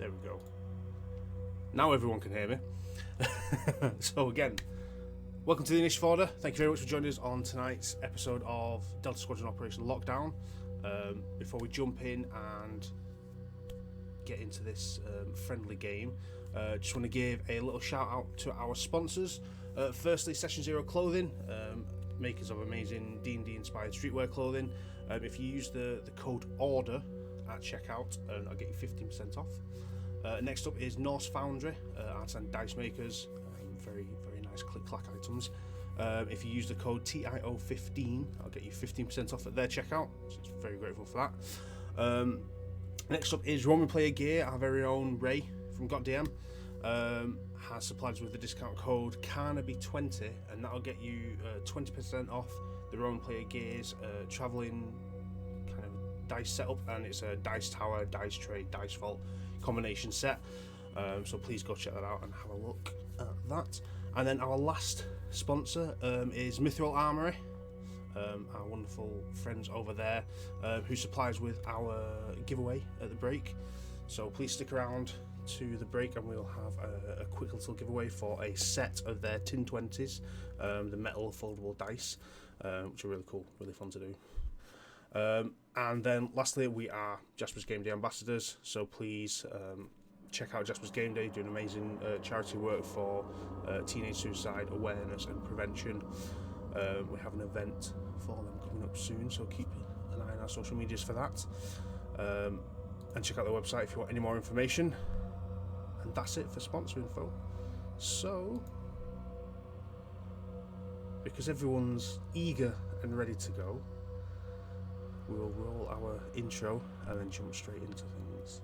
There we go. Now everyone can hear me. So again, welcome to the Initiative Order. Thank you very much for joining us on tonight's episode of Delta Squadron Operation Lockdown. Before we jump in and get into this friendly game, just want to give a little shout out to our sponsors. Firstly, Session Zero Clothing, makers of amazing D&D inspired streetwear clothing. If you use the code ORDER at checkout, I'll get you 15% off. Next up is Norse Foundry, arts and dice makers, very nice click-clack items. If you use the code TIO15, I'll get you 15% off at their checkout, so it's very grateful for that. Next up is Roman Player Gear, our very own Ray from GotDM, has supplied us with the discount code Carnaby20, and that'll get you 20% off the Roman Player Gear's travelling kind of dice setup, and it's a dice tower, dice tray, dice vault combination set. So please go check that out and have a look at that. And then our last sponsor is Mithril Armory, our wonderful friends over there, who supplies with our giveaway at the break. So please stick around to the break and we'll have a quick little giveaway for a set of their Tin 20s, the metal foldable dice, which are really cool, really fun to do. And then lastly, we are Jaspers Game Day ambassadors, so please check out Jaspers Game Day, doing amazing charity work for teenage suicide awareness and prevention. We have an event for them coming up soon, so keep an eye on our social medias for that. And check out their website if you want any more information. And that's it for sponsor info. So, because everyone's eager and ready to go, we'll roll our intro and then jump straight into things.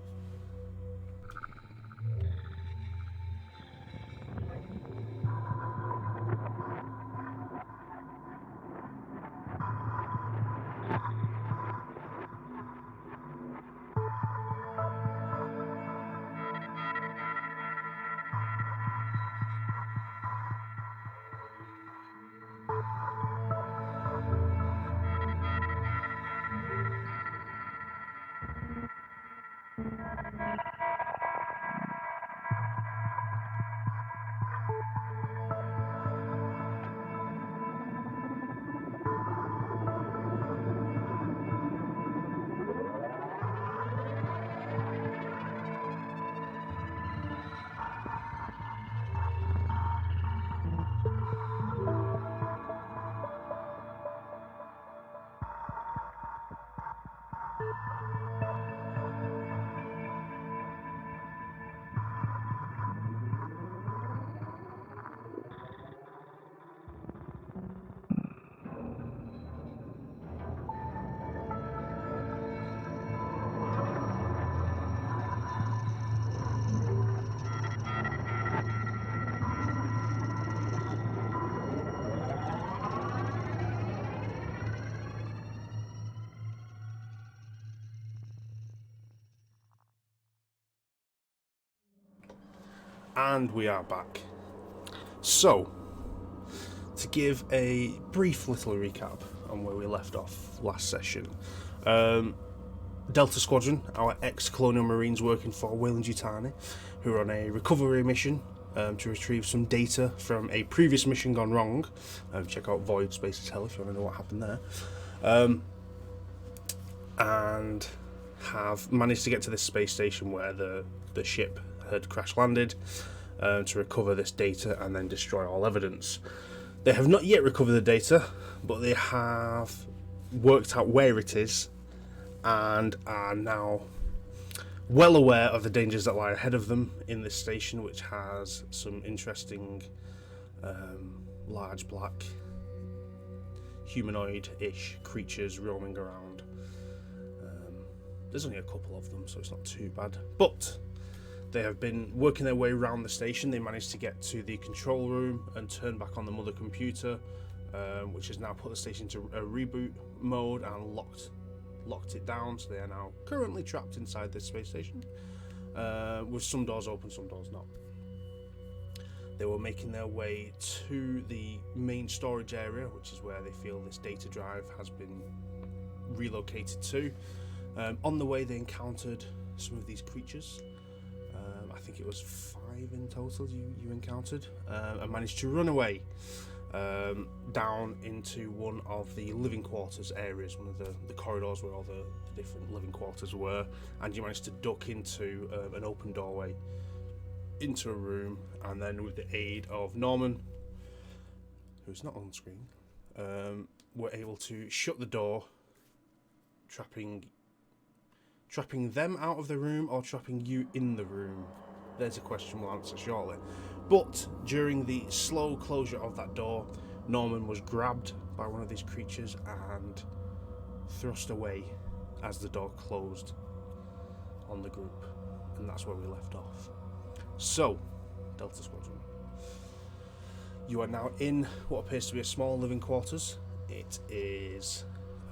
And we are back. So, to give a brief little recap on where we left off last session, Delta Squadron, our ex-Colonial Marines working for Wayland Yutani, who are on a recovery mission to retrieve some data from a previous mission gone wrong. Check out Void Spaces Hell if you want to know what happened there. And have managed to get to this space station where the ship had crash landed to recover this data and then destroy all evidence. They have not yet recovered the data, but they have worked out where it is and are now well aware of the dangers that lie ahead of them in this station, which has some interesting large black humanoid-ish creatures roaming around. There's only a couple of them, so it's not too bad, but they have been working their way around the station. They managed to get to the control room and turn back on the mother computer, which has now put the station into a reboot mode and locked it down, so they are now currently trapped inside this space station, with some doors open, some doors not. They were making their way to the main storage area, which is where they feel this data drive has been relocated to. On the way they encountered some of these creatures, think it was 5 in total you encountered, and managed to run away down into one of the living quarters areas, one of the corridors where all the different living quarters were, and you managed to duck into an open doorway into a room, and then with the aid of Norman, who's not on screen, were able to shut the door, trapping them out of the room or trapping you in the room. There's a question we'll answer shortly. But during the slow closure of that door, Norman was grabbed by one of these creatures and thrust away as the door closed on the group. And that's where we left off. So, Delta Squadron, you are now in what appears to be a small living quarters. It is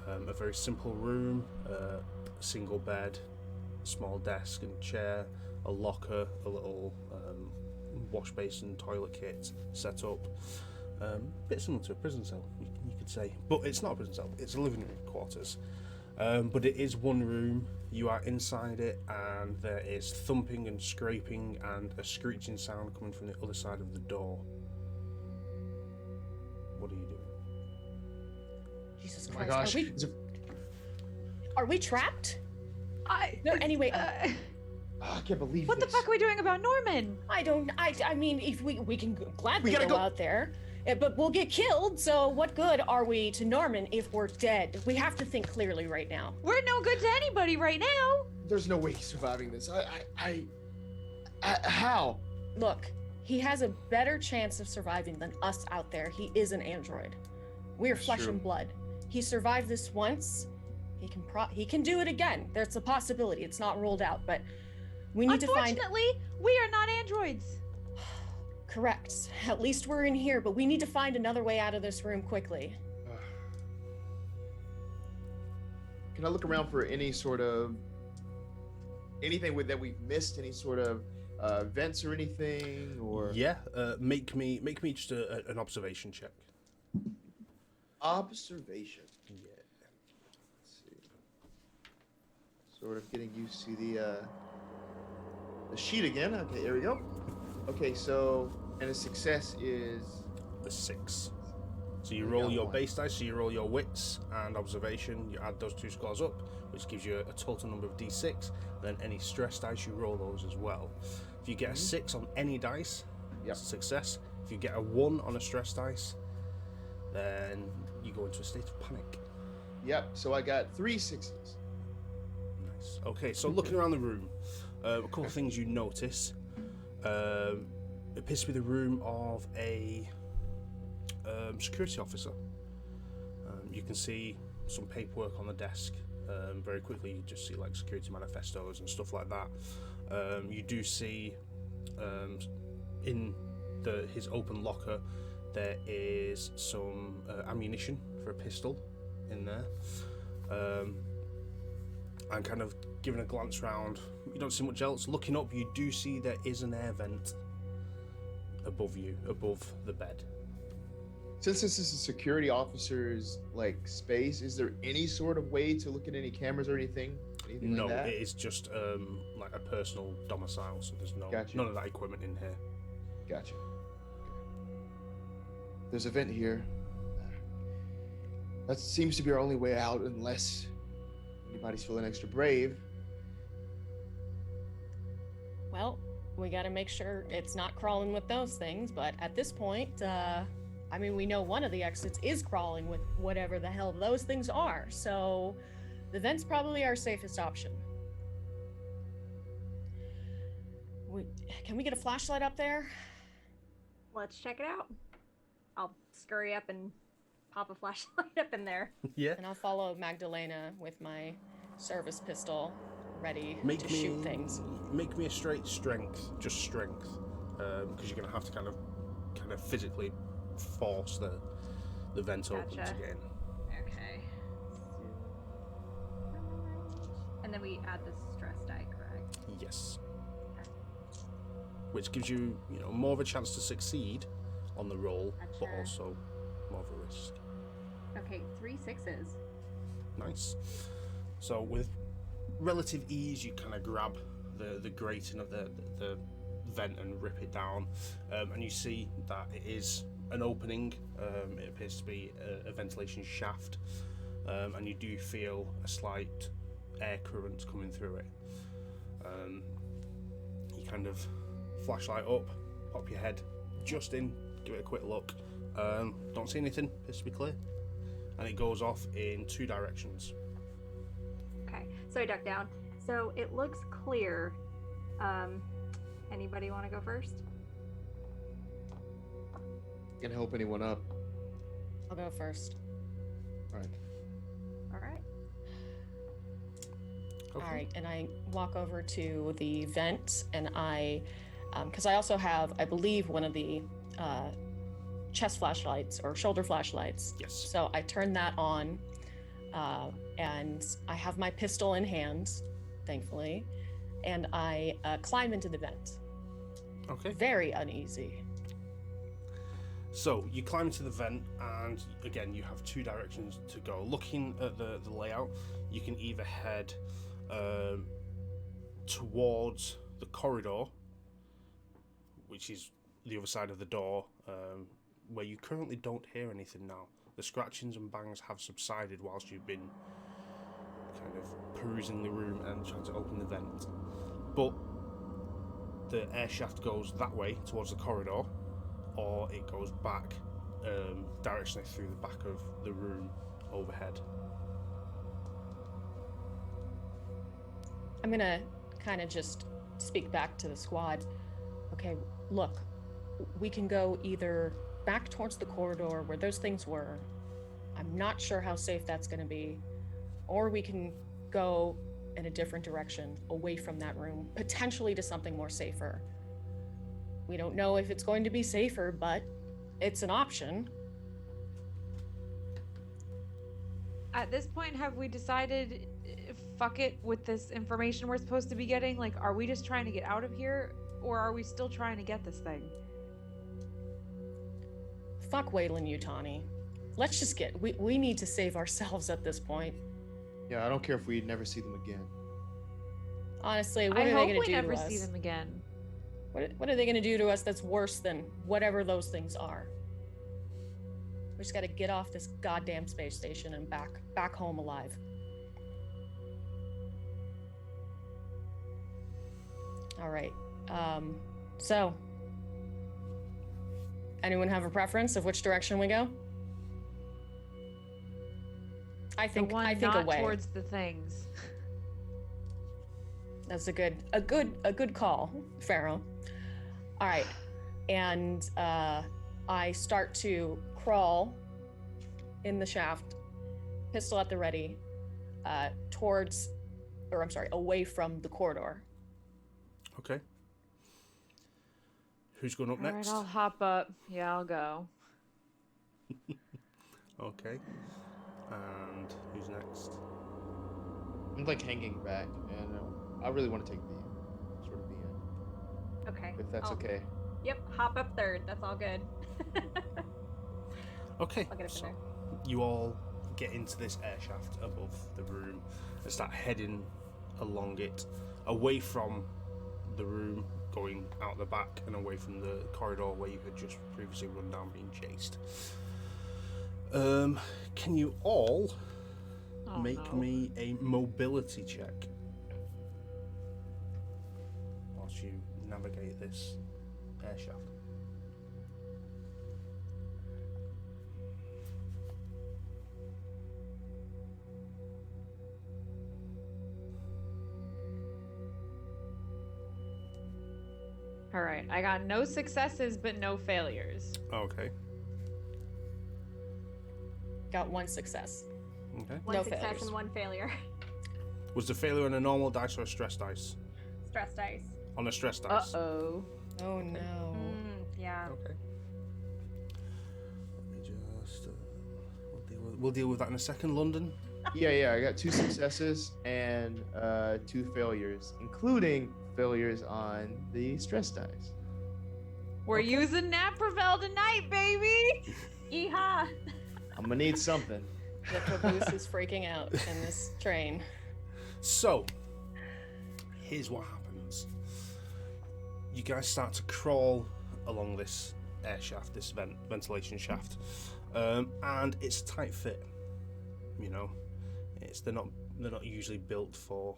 a very simple room, a single bed, small desk and chair, a locker, a little wash basin, toilet kit set up. A bit similar to a prison cell, you could say. But it's not a prison cell, it's a living room quarters. But it is one room, you are inside it, and there is thumping and scraping and a screeching sound coming from the other side of the door. What are you doing? Jesus Oh my Christ. gosh. Are we trapped? Anyway. I can't believe What the this. fuck are we doing about Norman? I mean, if we can gladly gotta go go. out there, but we'll get killed, so what good are we to Norman if we're dead? We have to think clearly right now. We're no good to anybody right now. There's no way he's surviving this. How? Look, he has a better chance of surviving than us out there. He is an android. We're That's flesh true. and blood. He survived this once. He can do it again. There's a possibility. It's not ruled out, but we need to find. Unfortunately, we are not androids. Correct. At least we're in here, but we need to find another way out of this room quickly. Can I look around for any sort of anything that we've missed? Any sort of vents or anything? Or Yeah, make me just an observation check. observation. Yeah. Let's see. Sort of getting used to the sheet again. Okay, there we go. Okay, so and a success is A 6. So you We roll got your one. base dice, so you roll your wits and observation, you add those 2 scores up, which gives you a total number of d6. Then any stress dice, you roll those as well. If you get a 6 on any dice, Yep. it's a success. If you get a 1 on a stress dice, then you go into a state of panic. Yep. So I got 3 6s. Nice. Okay, so looking around the room, a couple of things you notice. It appears to be the room of a security officer. You can see some paperwork on the desk. Very quickly, you just see like security manifestos and stuff like that. You do see in his open locker there is some ammunition for a pistol in there. And kind of giving a glance round, you don't see much else. Looking up, you do see there is an air vent above you, above the bed. Since this is a security officer's like space, is there any sort of way to look at any cameras or anything? Anything No, like that? it is just like a personal domicile, so there's Gotcha. none of that equipment in here. Gotcha. Okay. There's a vent here. That seems to be our only way out, unless anybody's feeling extra brave. Well, we gotta make sure it's not crawling with those things, but at this point, I mean, we know one of the exits is crawling with whatever the hell those things are, so the vent's probably our safest option. Can we get a flashlight up there? Let's check it out. I'll scurry up and pop a flashlight up in there. Yeah. And I'll follow Magdalena with my service pistol ready Make to me shoot things. Make me a straight strength, just strength, because you're gonna have to kind of physically force the vent open to Gotcha. get in. Okay. And then we add the stress die, correct? Yes. Which gives you, more of a chance to succeed on the roll, but Gotcha. also more of a risk. Okay, 3 6s. Nice. So with relative ease, you kind of grab the grating of the vent and rip it down, and you see that it is an opening. It appears to be a ventilation shaft, and you do feel a slight air current coming through it. You kind of flashlight up, pop your head just in, give it a quick look. Don't see anything, appears to be clear, and it goes off in 2 directions. Okay, so I duck down. So it looks clear. Anybody want to go first? Can help anyone up. I'll go first. All right. All right. Okay. All right, and I walk over to the vent, and I, because I also have, I believe, one of the chest flashlights or shoulder flashlights. Yes. So I turn that on, and I have my pistol in hand, thankfully, and I climb into the vent. Okay. Very uneasy. So you climb into the vent, and again, you have 2 directions to go. Looking at the layout, you can either head towards the corridor, which is the other side of the door, where you currently don't hear anything now. The scratchings and bangs have subsided whilst you've been kind of perusing the room and trying to open the vent. But the air shaft goes that way towards the corridor, or it goes back directionally through the back of the room overhead. I'm gonna kind of just speak back to the squad. Okay, look, we can go either back towards the corridor where those things were. I'm not sure how safe that's gonna be. Or we can go in a different direction, away from that room, potentially to something more safer. We don't know if it's going to be safer, but it's an option. At this point, have we decided, fuck it with this information we're supposed to be getting? Like, are we just trying to get out of here, or are we still trying to get this thing? Fuck Wayland Yutani. Let's just get, we need to save ourselves at this point. Yeah, I don't care if we never see them again. Honestly, what I are they hope going we to do never to us? see them again. What are they going to do to us that's worse than whatever those things are? We just got to get off this goddamn space station and back home alive. All right. So, anyone have a preference of which direction we go? I think not away. towards the things. That's a good call, Farrow. All right, and I start to crawl in the shaft, pistol at the ready, away from the corridor. Okay. Who's going up All right, next? I'll hop up. Yeah, I'll go. Okay. And who's next? I'm like hanging back, and I really want to take the sort of the end, Okay. if that's I'll- okay. Yep, hop up third. That's all good. Okay. I'll get up in So there. you all get into this air shaft above the room and start heading along it, away from the room, going out the back and away from the corridor where you had just previously run down being chased. Can you all Oh, make no. me a mobility check whilst you navigate this air shaft? All right, I got no successes, but no failures. Okay. Got 1 success. Okay. One No success failures. and 1 failure. Was the failure on a normal dice or a stress dice? Stress dice. On a stress dice. Uh-oh. Oh no. Yeah. Okay. Let me just. We'll deal with that in a second. London. Yeah, I got 2 successes and 2 failures, including failures on the stress dice. We're using Naperville tonight, baby! Yeehaw! I'm gonna need something. The caboose is freaking out in this train. So, here's what happens. you guys start to crawl along this air shaft, this ventilation shaft, and it's a tight fit. You know, they're not usually built for,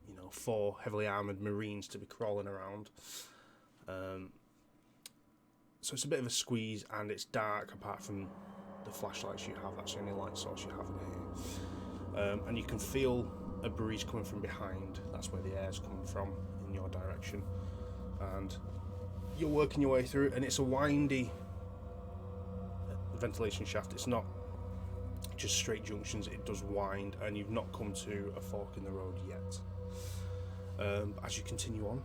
you know, 4 heavily armored Marines to be crawling around. So it's a bit of a squeeze, and it's dark apart from the flashlights you have. That's the only light source you have in here. And you can feel a breeze coming from behind. That's where the air's coming from, in your direction. And you're working your way through, and it's a windy ventilation shaft. It's not just straight junctions, it does wind, and you've not come to a fork in the road yet. As you continue on,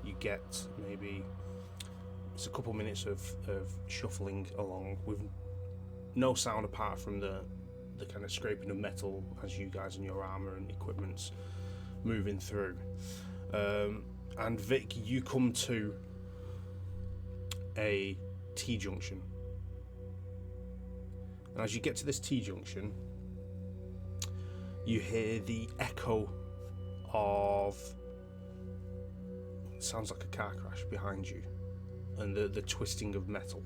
you get maybe it's a couple minutes of shuffling along with no sound apart from the kind of scraping of metal as you guys and your armor and equipment's moving through. And Vic, you come to a T-junction. And as you get to this T-junction, you hear the echo of, it sounds like a car crash behind you, and the twisting of metal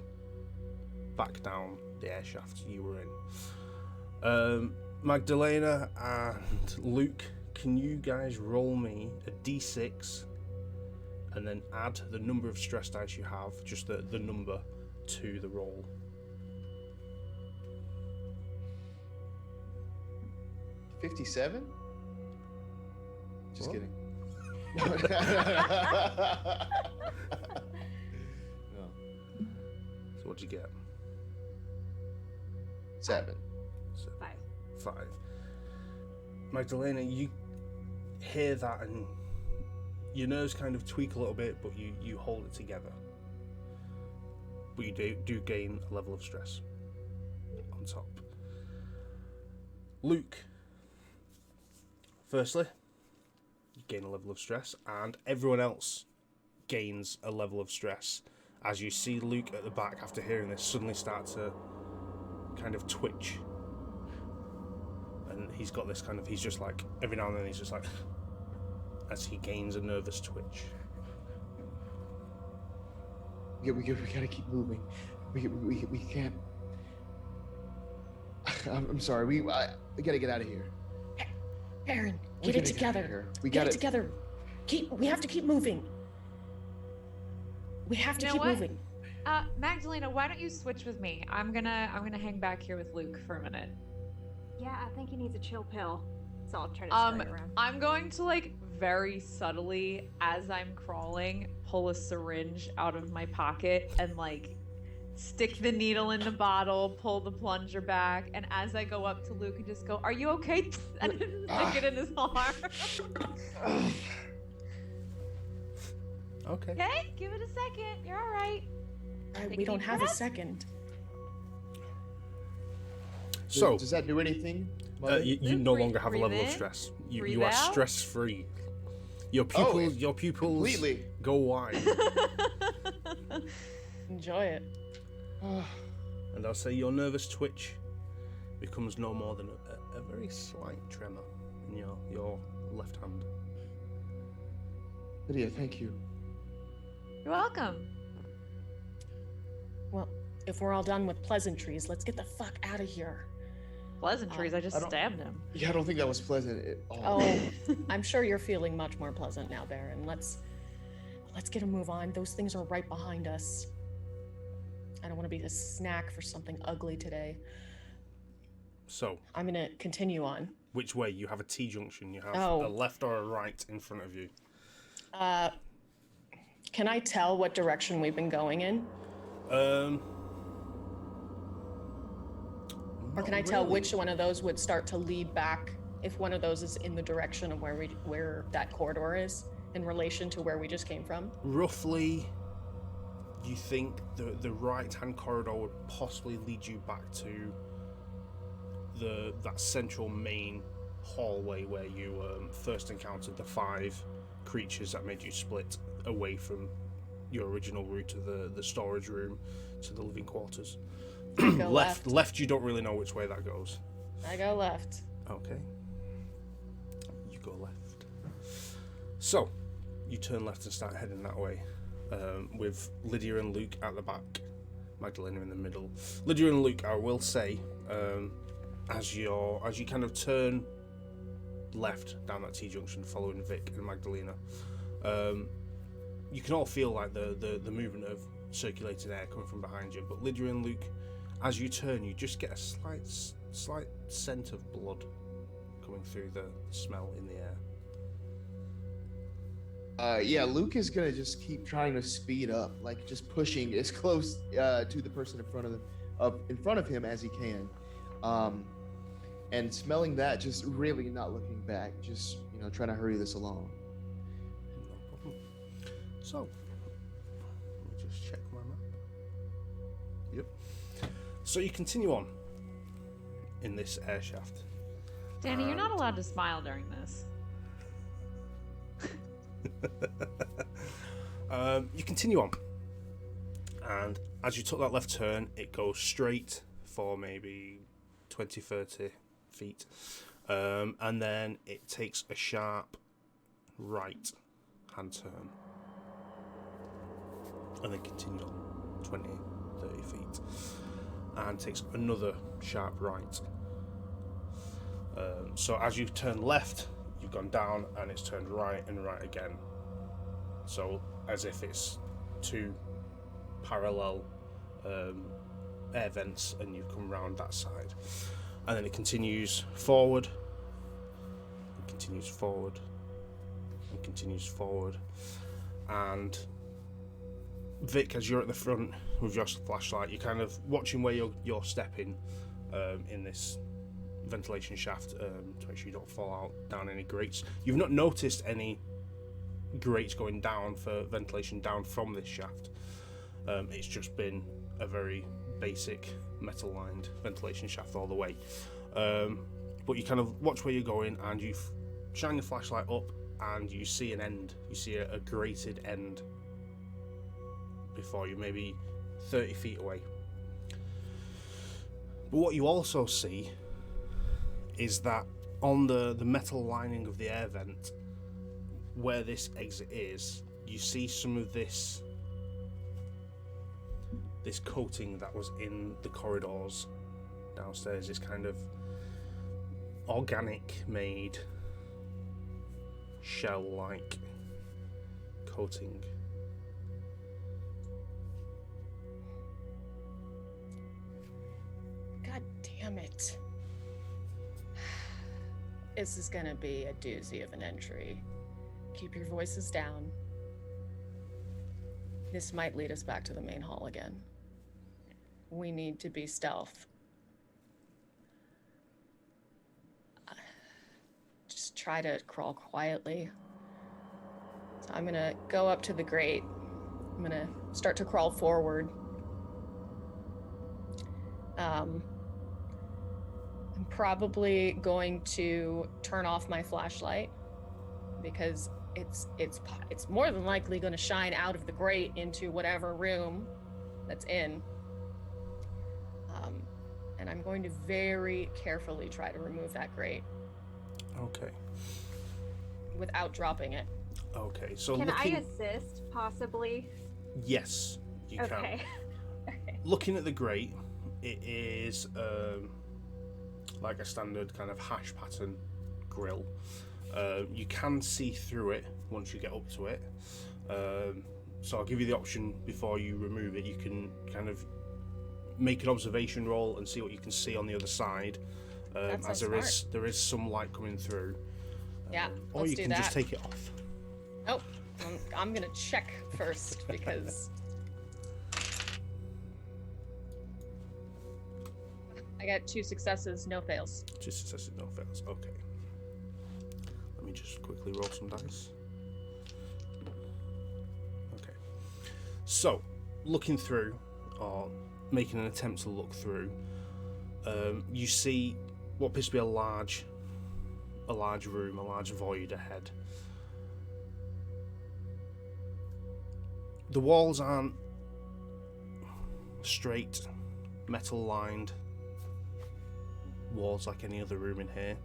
back down the air shaft you were in. Magdalena and Luke, can you guys roll me a d6 and then add the number of stress dice you have, just the number, to the roll? $57? Just What? kidding. No. So what'd you get? 7. 5. 5. Magdalena, you hear that and your nerves kind of tweak a little bit, but you hold it together. But you do gain a level of stress on top. Luke, firstly, you gain a level of stress, and everyone else gains a level of stress as you see Luke at the back, after hearing this, suddenly start to kind of twitch. And he's got this kind of, he's just like, every now and then he's just like, as he gains a nervous twitch. We gotta keep moving. We can't. I'm sorry. We gotta get out of here. Aaron, We get it gotta get outta together. here. We Get gotta it together. We have to keep moving. We have to You know keep what? moving. Magdalena, why don't you switch with me? I'm gonna hang back here with Luke for a minute. Yeah, I think he needs a chill pill. So I'll try to scurry around. I'm going to, like, very subtly, as I'm crawling, pull a syringe out of my pocket and, like, stick the needle in the bottle, pull the plunger back, and as I go up to Luke and just go, "Are you okay?" and stick it in his arm. Okay. Okay, give it a second. You're all right. We don't have a second. So, does that do anything? Mother? you Luke, no longer have a breathe level of in, stress. breathe You are out. stress-free. Your pupils completely. go wide. Enjoy it. And I'll say your nervous twitch becomes no more than a very slight tremor in your left hand. Lydia, thank you. You're welcome. Well, if we're all done with pleasantries, let's get the fuck out of here. Pleasantries. I just I don't- stabbed him. Yeah, I don't think that was pleasant at all. Oh, I'm sure you're feeling much more pleasant now, Baron. Let's get a move on. Those things are right behind us. I don't want to be a snack for something ugly today. So, I'm gonna continue on. which way? You have a T-junction. You have Oh. a left or a right in front of you. Can I tell what direction we've been going in? Or can I tell which one of those would start to lead back if one of those is in the direction of where that corridor is in relation to where we just came from? Roughly, you think the right-hand corridor would possibly lead you back to that central main hallway where you first encountered the 5 creatures that made you split away from your original route to the storage room to the living quarters. Go Left, you don't really know which way that goes. I go left. Okay. You go left. So, you turn left and start heading that way, with Lydia and Luke at the back, Magdalena in the middle. Lydia and Luke, I will say, as you kind of turn left down that T-junction following Vic and Magdalena, you can all feel like the movement of circulating air coming from behind you, but Lydia and Luke, as you turn, you just get a slight scent of blood coming through the smell in the air. Yeah, Luke is gonna just keep trying to speed up, like just pushing as close to the person in front of him as he can, and smelling that, just really not looking back, just trying to hurry this along. No problem. So, let me just check my map. Yep. So you continue on in this air shaft. Danny, you're not allowed to smile during this. You continue on, and as you took that left turn, it goes straight for maybe 20-30 feet, and then it takes a sharp right hand turn, and then continues on 20-30 feet, and takes another sharp right. So as you turn left, you've gone down, and it's turned right and right again. So as if it's two parallel air vents, and you've come round that side. And then it continues forward, and continues forward, and continues forward. And Vic, as you're at the front with your flashlight, you're kind of watching where you're stepping in this ventilation shaft to make sure you don't fall out down any grates. You've not noticed any grates going down for ventilation down from this shaft. It's just been a very basic metal lined ventilation shaft all the way, but you kind of watch where you're going, and you shine your flashlight up, and you see an end. You see a grated end before you, maybe 30 feet away. But what you also see is that on the metal lining of the air vent, where this exit is, you see some of this coating that was in the corridors downstairs, this kind of organic made shell-like coating. God damn it. This is gonna be a doozy of an entry. Keep your voices down. This might lead us back to the main hall again. We need to be stealth. Just try to crawl quietly. So I'm gonna go up to the grate. I'm gonna start to crawl forward. I'm probably going to turn off my flashlight, because it's more than likely going to shine out of the grate into whatever room that's in. And I'm going to very carefully try to remove that grate. Okay. Without dropping it. Okay, so Can I assist, possibly? Yes, you can. Okay. Looking at the grate, it is like a standard kind of hash pattern grill. You can see through it once you get up to it. So I'll give you the option before you remove it. You can kind of make an observation roll and see what you can see on the other side, as there is some light coming through. Yeah, or let's you do can that. just take it off. Oh, I'm gonna check first, because I got 2 successes, no fails. 2 successes, no fails. Okay. Let me just quickly roll some dice. Okay. So, looking through, or making an attempt to look through, you see what appears to be a large room, a large void ahead. The walls aren't straight, metal-lined walls like any other room in here.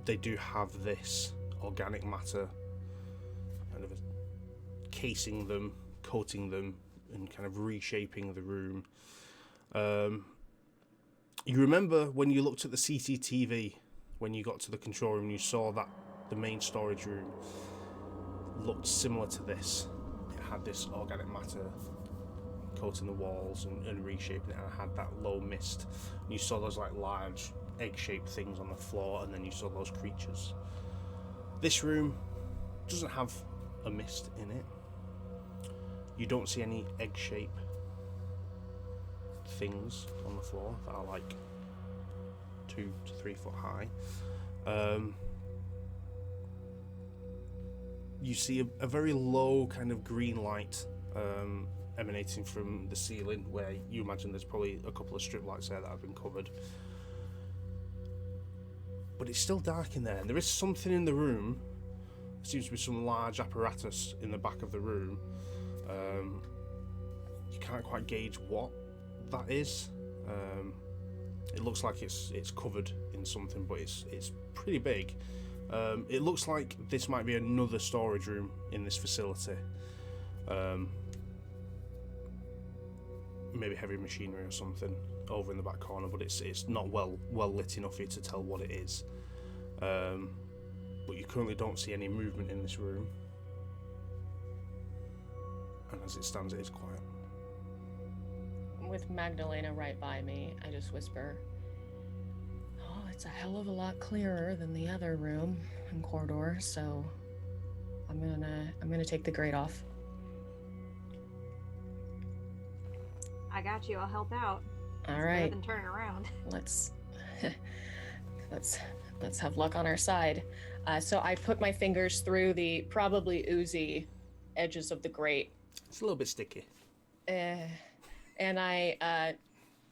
They do have this organic matter kind of casing them, coating them, and kind of reshaping the room. You remember when you looked at the CCTV, when you got to the control room, you saw that the main storage room looked similar to this. It had this organic matter coating the walls and reshaping it, and it had that low mist. And you saw those like large egg-shaped things on the floor, and then you saw those creatures. This room doesn't have a mist in it. You don't see any egg-shaped things on the floor that are like 2 to 3 foot high. You see a very low kind of green light emanating from the ceiling, where you imagine there's probably a couple of strip lights there that have been covered. But it's still dark in there, and there is something in the room. There seems to be some large apparatus in the back of the room. You can't quite gauge what that is. It looks like it's covered in something, but it's pretty big. It looks like this might be another storage room in this facility. Maybe heavy machinery or something over in the back corner, but it's not well lit enough for you to tell what it is. But you currently don't see any movement in this room, and as it stands, it is quiet. With Magdalena right by me, I just whisper, "Oh, it's a hell of a lot clearer than the other room and corridor, so I'm gonna take the grate off." I got you. I'll help out. All It's right. better than turning around. Let's have luck on our side. So I put my fingers through the probably oozy edges of the grate, It's a little bit sticky. and I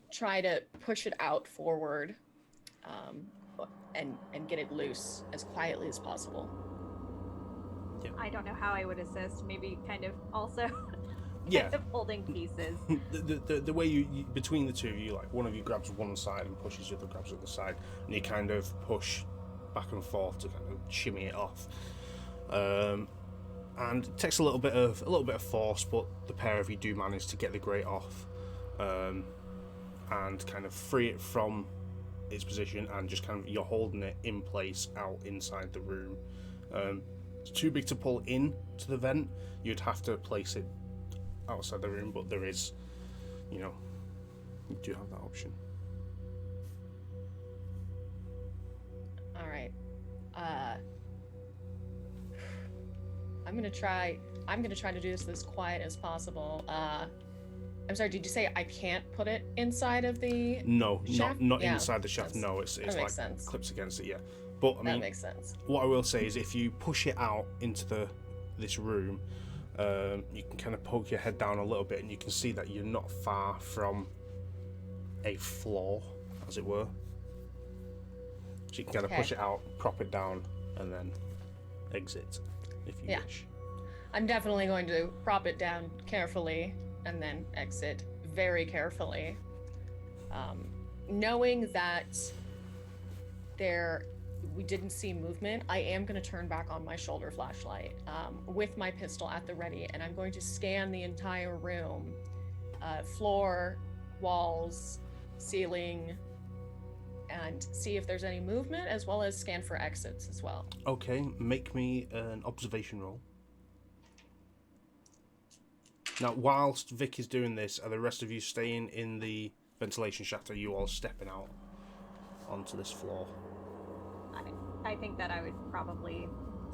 try to push it out forward, and get it loose as quietly as possible. I don't know how I would assist. Maybe kind of also Yeah. kind of holding pieces. The way you between the two of you, like one of you grabs one side and pushes the other, grabs the other side, and you kind of push back and forth to kind of shimmy it off. And it takes a little bit of force, but the pair of you do manage to get the grate off, and kind of free it from its position, and just kind of you're holding it in place out inside the room. It's too big to pull in to the vent. You'd have to place it outside the room, but there is, you do have that option. All right. I'm gonna try to do this as quiet as possible. I'm sorry, did you say I can't put it inside of the No, shaft? not Yeah, inside the shaft. No, it's makes like sense. clips against it. Yeah, but I That mean, makes sense. what I will say is, if you push it out into this room, you can kind of poke your head down a little bit, and you can see that you're not far from a floor, as it were. So you can kind of push it out, prop it down, and then exit if you wish. I'm definitely going to prop it down carefully and then exit very carefully. Knowing that we didn't see movement, I am going to turn back on my shoulder flashlight with my pistol at the ready, and I'm going to scan the entire room, floor, walls, ceiling, and see if there's any movement, as well as scan for exits as well. Okay, make me an observation roll. Now, whilst Vic is doing this, are the rest of you staying in the ventilation shaft? Are you all stepping out onto this floor? I think that I would probably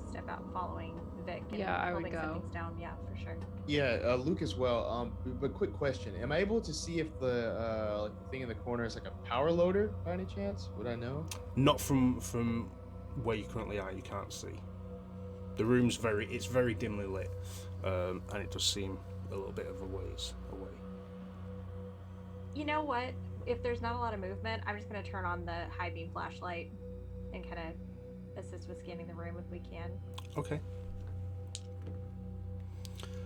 step out following Vic and Yeah, I would holding go. some things down. Yeah, for sure. Yeah, Luke as well. But quick question: am I able to see if the thing in the corner is like a power loader by any chance? Would I know? Not from where you currently are. You can't see. The room's very dimly lit, and it does seem a little bit of a ways away. You know what? If there's not a lot of movement, I'm just going to turn on the high beam flashlight and kind of assist with scanning the room if we can. Okay.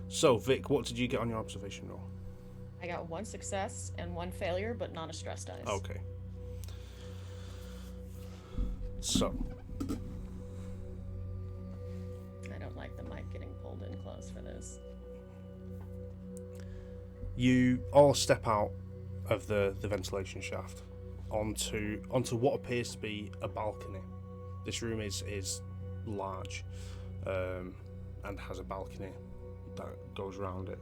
So, Vic, what did you get on your observation roll? I got 1 success and 1 failure, but not a stress dice. Okay. So, I don't like them. like getting pulled in close for this. You all step out of the ventilation shaft onto what appears to be a balcony. This room is large and has a balcony that goes around it.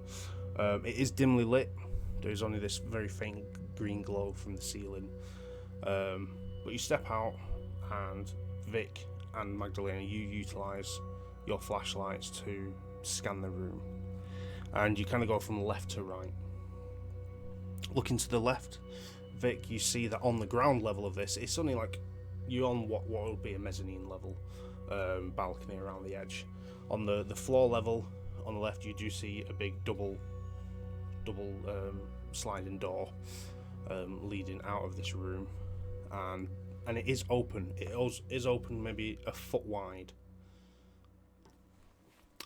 It is dimly lit. There's only this very faint green glow from the ceiling. But you step out, and Vic and Magdalena, you utilise your flashlights to scan the room. And you kind of go from left to right. Looking to the left, Vic, you see that on the ground level of this, it's only like you're on what would be a mezzanine level balcony around the edge. On the floor level, on the left, you do see a big double sliding door leading out of this room, and it is open. It is open maybe a foot wide.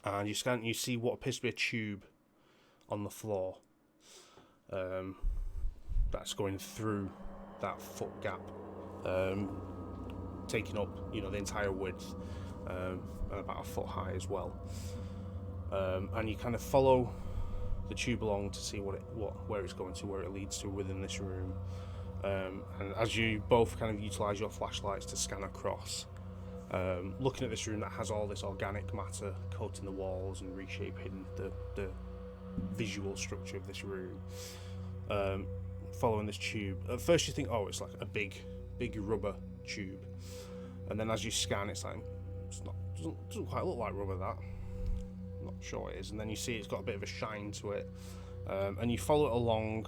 And you scan, you see what appears to be a tube on the floor. That's going through that foot gap, taking up, the entire width, and about a foot high as well. And you kind of follow the tube along to see where it's going to, where it leads to within this room. And as you both kind of utilise your flashlights to scan across, looking at this room that has all this organic matter coating the walls and reshaping the visual structure of this room. Following this tube, at first you think, oh, it's like a big rubber tube, and then as you scan, it's like doesn't quite look like rubber. That, I'm not sure it is. And then you see it's got a bit of a shine to it, and you follow it along,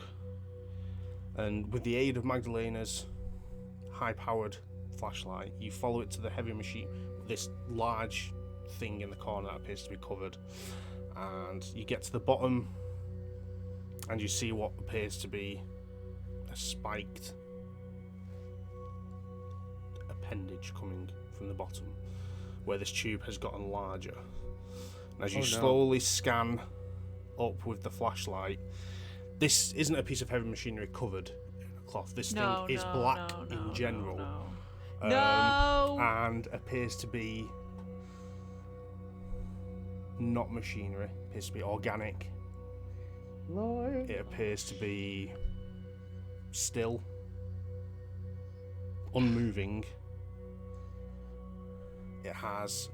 and with the aid of Magdalena's high-powered flashlight, you follow it to the heavy machine, this large thing in the corner that appears to be covered, and you get to the bottom, and you see what appears to be a spiked appendage coming from the bottom, where this tube has gotten larger. And as you slowly scan up with the flashlight, this isn't a piece of heavy machinery covered in a cloth. This thing is black in general. And appears to be not machinery, appears to be organic. Lord. It appears to be still, unmoving. It has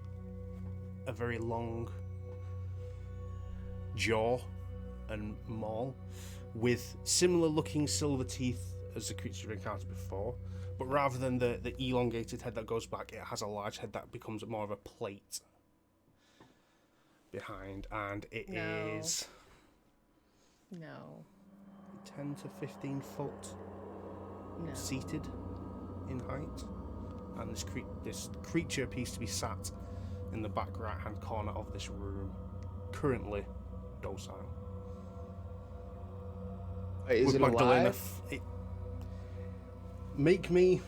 a very long jaw and maw with similar looking silver teeth as the creature you've encountered before, but rather than the elongated head that goes back, it has a large head that becomes more of a plate behind, and it is 10 to 15 foot seated in height, and this creature appears to be sat in the back right hand corner of this room, currently docile. Wait, is it Magdalena alive? Make me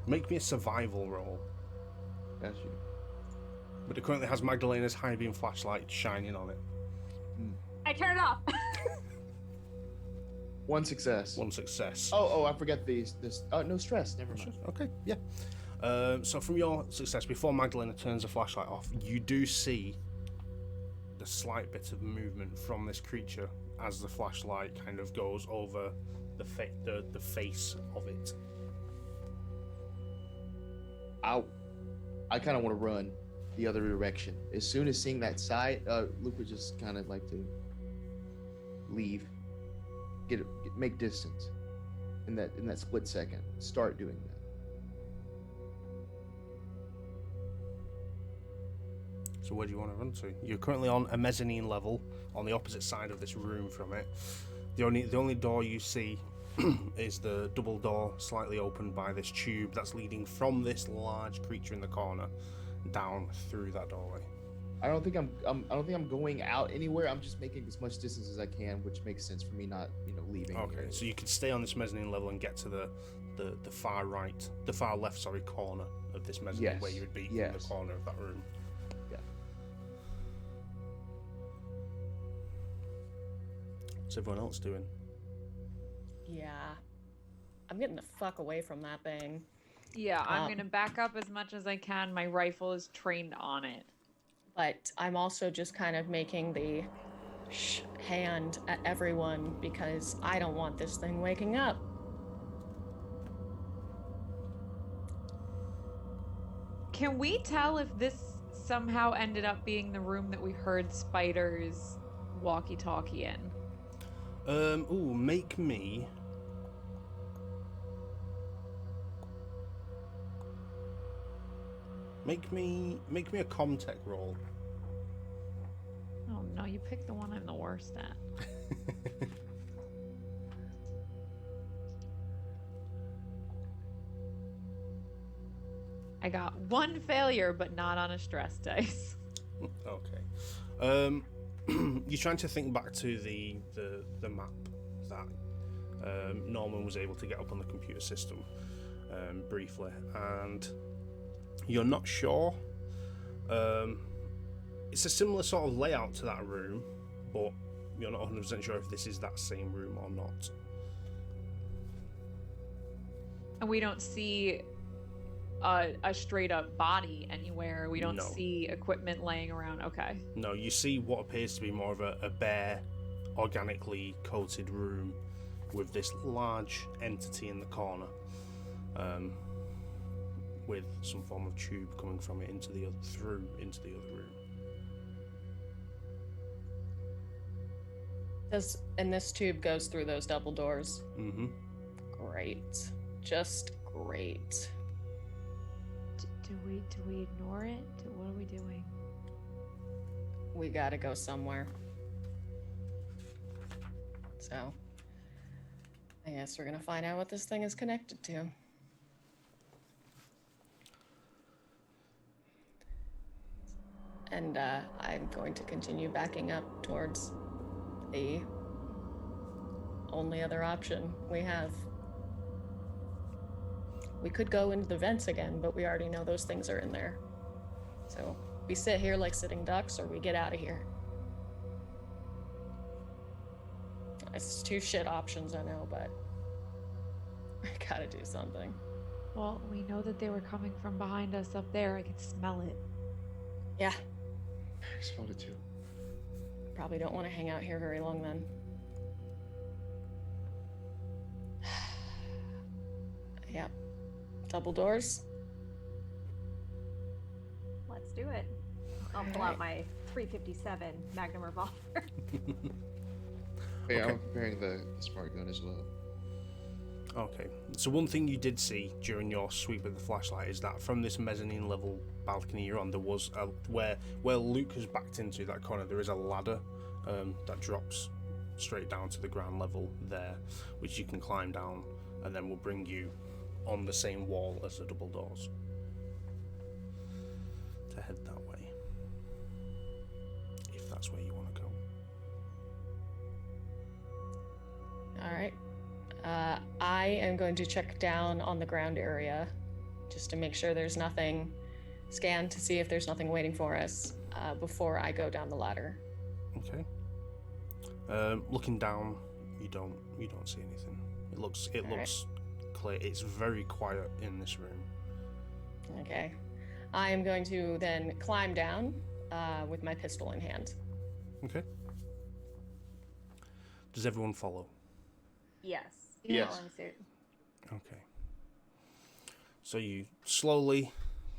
a survival roll. Got you. But it currently has Magdalena's high beam flashlight shining on it. I turn it off. One success. One success. Oh, I forget this. No stress. Never mind. Okay, yeah. So from your success, before Magdalena turns the flashlight off, you do see the slight bit of movement from this creature as the flashlight kind of goes over the face of it. I kind of want to run the other direction. As soon as seeing that sight, Luke would just kind of like to leave, make distance in that split second. Start doing that. So where do you want to run to? You're currently on a mezzanine level on the opposite side of this room from it. The only door you see is the double door slightly opened by this tube that's leading from this large creature in the corner down through that doorway. I don't think I'm going out anywhere. I'm just making as much distance as I can, which makes sense for me not, leaving. Okay, so you could stay on this mezzanine level and get to the far left corner of this mezzanine, where you would be in the corner of that room. Yeah. What's everyone else doing? Yeah. I'm getting the fuck away from that thing. Yeah, I'm Um, gonna back up as much as I can. My rifle is trained on it. But I'm also just kind of making the hand at everyone because I don't want this thing waking up. Can we tell if this somehow ended up being the room that we heard Spider's walkie-talkie in? Ooh, make me. Make me a Comtech roll. Oh no, you picked the one I'm the worst at. I got one failure, but not on a stress dice. Okay. You're trying to think back to the map that Norman was able to get up on the computer system briefly, and you're not sure. It's a similar sort of layout to that room, but you're not 100% sure if this is that same room or not. And we don't see a straight up body anywhere. We don't No. see equipment laying around. Okay. No, you see what appears to be more of a bare, organically coated room with this large entity in the corner, with some form of tube coming from it into the other room. And this tube goes through those double doors. Mm-hmm. Great. Just great. Do we ignore it? What are we doing? We gotta go somewhere. So, I guess we're gonna find out what this thing is connected to. And I'm going to continue backing up towards the only other option we have. We could go into the vents again, but we already know those things are in there. So we sit here like sitting ducks, or we get out of here. It's two shit options, I know, but I gotta do something. Well, we know that they were coming from behind us up there. I can smell it. Yeah, I smelled it too. probably don't want to hang out here very long then. Yep. Double doors. Let's do it. I'll pull out my 357 Magnum revolver. Hey, Okay. I'm preparing the smart gun as well. Okay. So one thing you did see during your sweep with the flashlight is that from this mezzanine level balcony you're on, there was where Luke has backed into that corner. There is a ladder that drops straight down to the ground level there, which you can climb down, and then will bring you on the same wall as the double doors to head that way, if that's where you want to go. All right. I am going to check down on the ground area just to make sure there's nothing, scan to see if there's nothing waiting for us before I go down the ladder. Okay. Looking down, you don't see anything. It looks clear. It's very quiet in this room. Okay. I am going to then climb down with my pistol in hand. Okay. Does everyone follow? Yes. Yes. Following suit. Okay. So you slowly,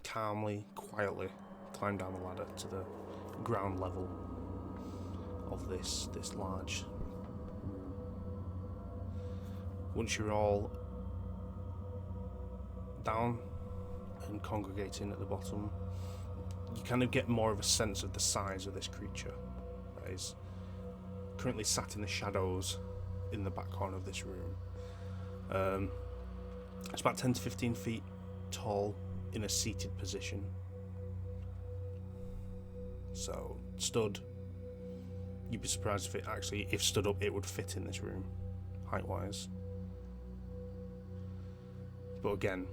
calmly, quietly climb down the ladder to the ground level of this large room. Once you're all down and congregating at the bottom, you kind of get more of a sense of the size of this creature that is currently sat in the shadows in the back corner of this room. It's about 10 to 15 feet tall in a seated position. So, stood, you'd be surprised if stood up, it would fit in this room, height-wise. But again,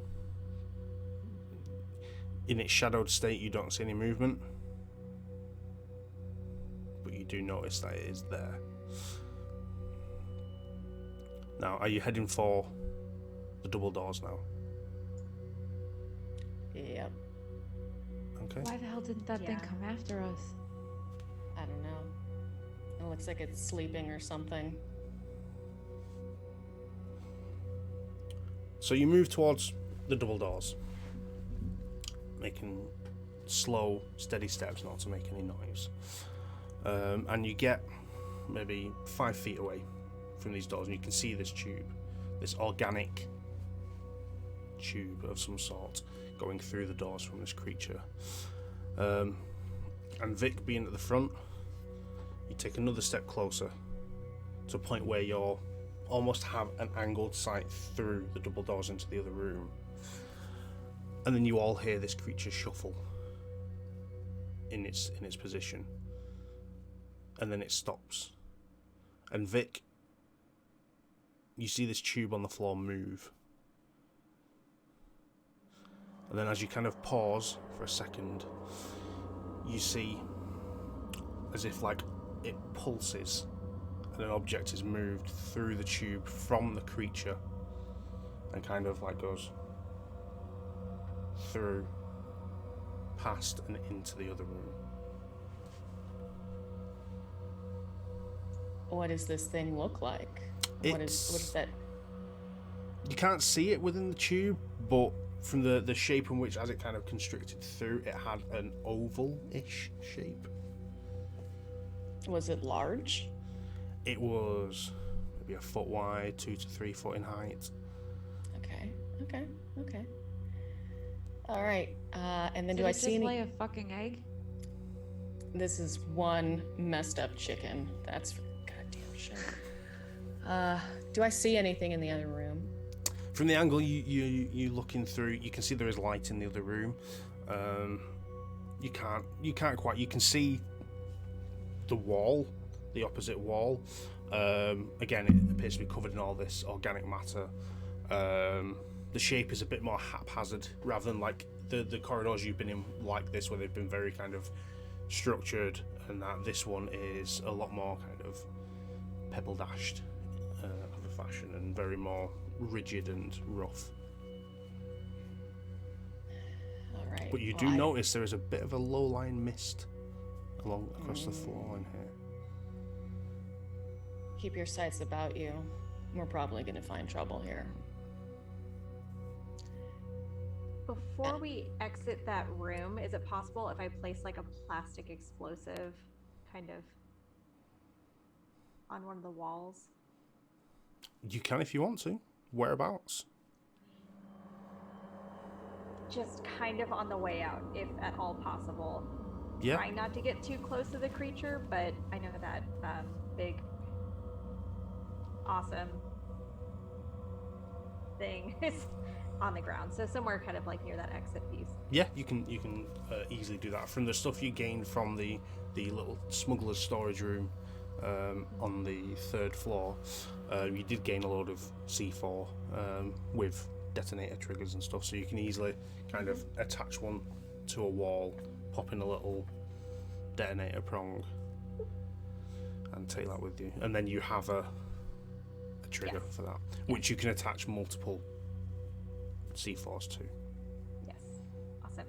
in its shadowed state, you don't see any movement, but you do notice that it is there. Now, are you heading for the double doors now? Yep. Okay. Why the hell didn't that thing Yeah. come after us? I don't know. It looks like it's sleeping or something. So you move towards the double doors, making slow, steady steps, not to make any noise. And you get maybe 5 feet away from these doors, and you can see this tube, this organic tube of some sort, going through the doors from this creature. And Vic, being at the front, you take another step closer to a point where you're almost have an angled sight through the double doors into the other room. And then you all hear this creature shuffle in its position. And then it stops. And Vic, you see this tube on the floor move. And then as you kind of pause for a second, you see as if like it pulses and an object is moved through the tube from the creature and kind of like goes through, past and into the other room. What does this thing look like? What is that? You can't see it within the tube, but from the shape in which, as it kind of constricted through, it had an oval-ish shape. Was it large? It was maybe a foot wide, 2 to 3 foot in height. Okay. All right. And then Did do I it see just any? lay a fucking egg? This is one messed up chicken. That's for goddamn sure. Do I see anything in the other room? From the angle you looking through, you can see there is light in the other room. You can't quite. You can see the wall, the opposite wall. Again, it appears to be covered in all this organic matter. The shape is a bit more haphazard rather than like the corridors you've been in like this, where they've been very kind of structured, and that this one is a lot more kind of pebble dashed of a fashion and very more rigid and rough. All right. But you do notice there is a bit of a low-lying mist across the floor in here. Keep your sights about you. We're probably going to find trouble here. Before we exit that room, is it possible if I place like a plastic explosive kind of on one of the walls? You can if you want to. Whereabouts? Just kind of on the way out, if at all possible. Yeah. Trying not to get too close to the creature, but I know that big, awesome thing is on the ground. So somewhere kind of like near that exit piece. Yeah, you can easily do that. From the stuff you gained from the little smuggler's storage room on the 3rd floor, you did gain a load of C4 with detonator triggers and stuff, so you can easily kind of attach one to a wall, pop in a little detonator prong, and take that with you. And then you have a trigger for that, which you can attach multiple C4s to. Yes. Awesome.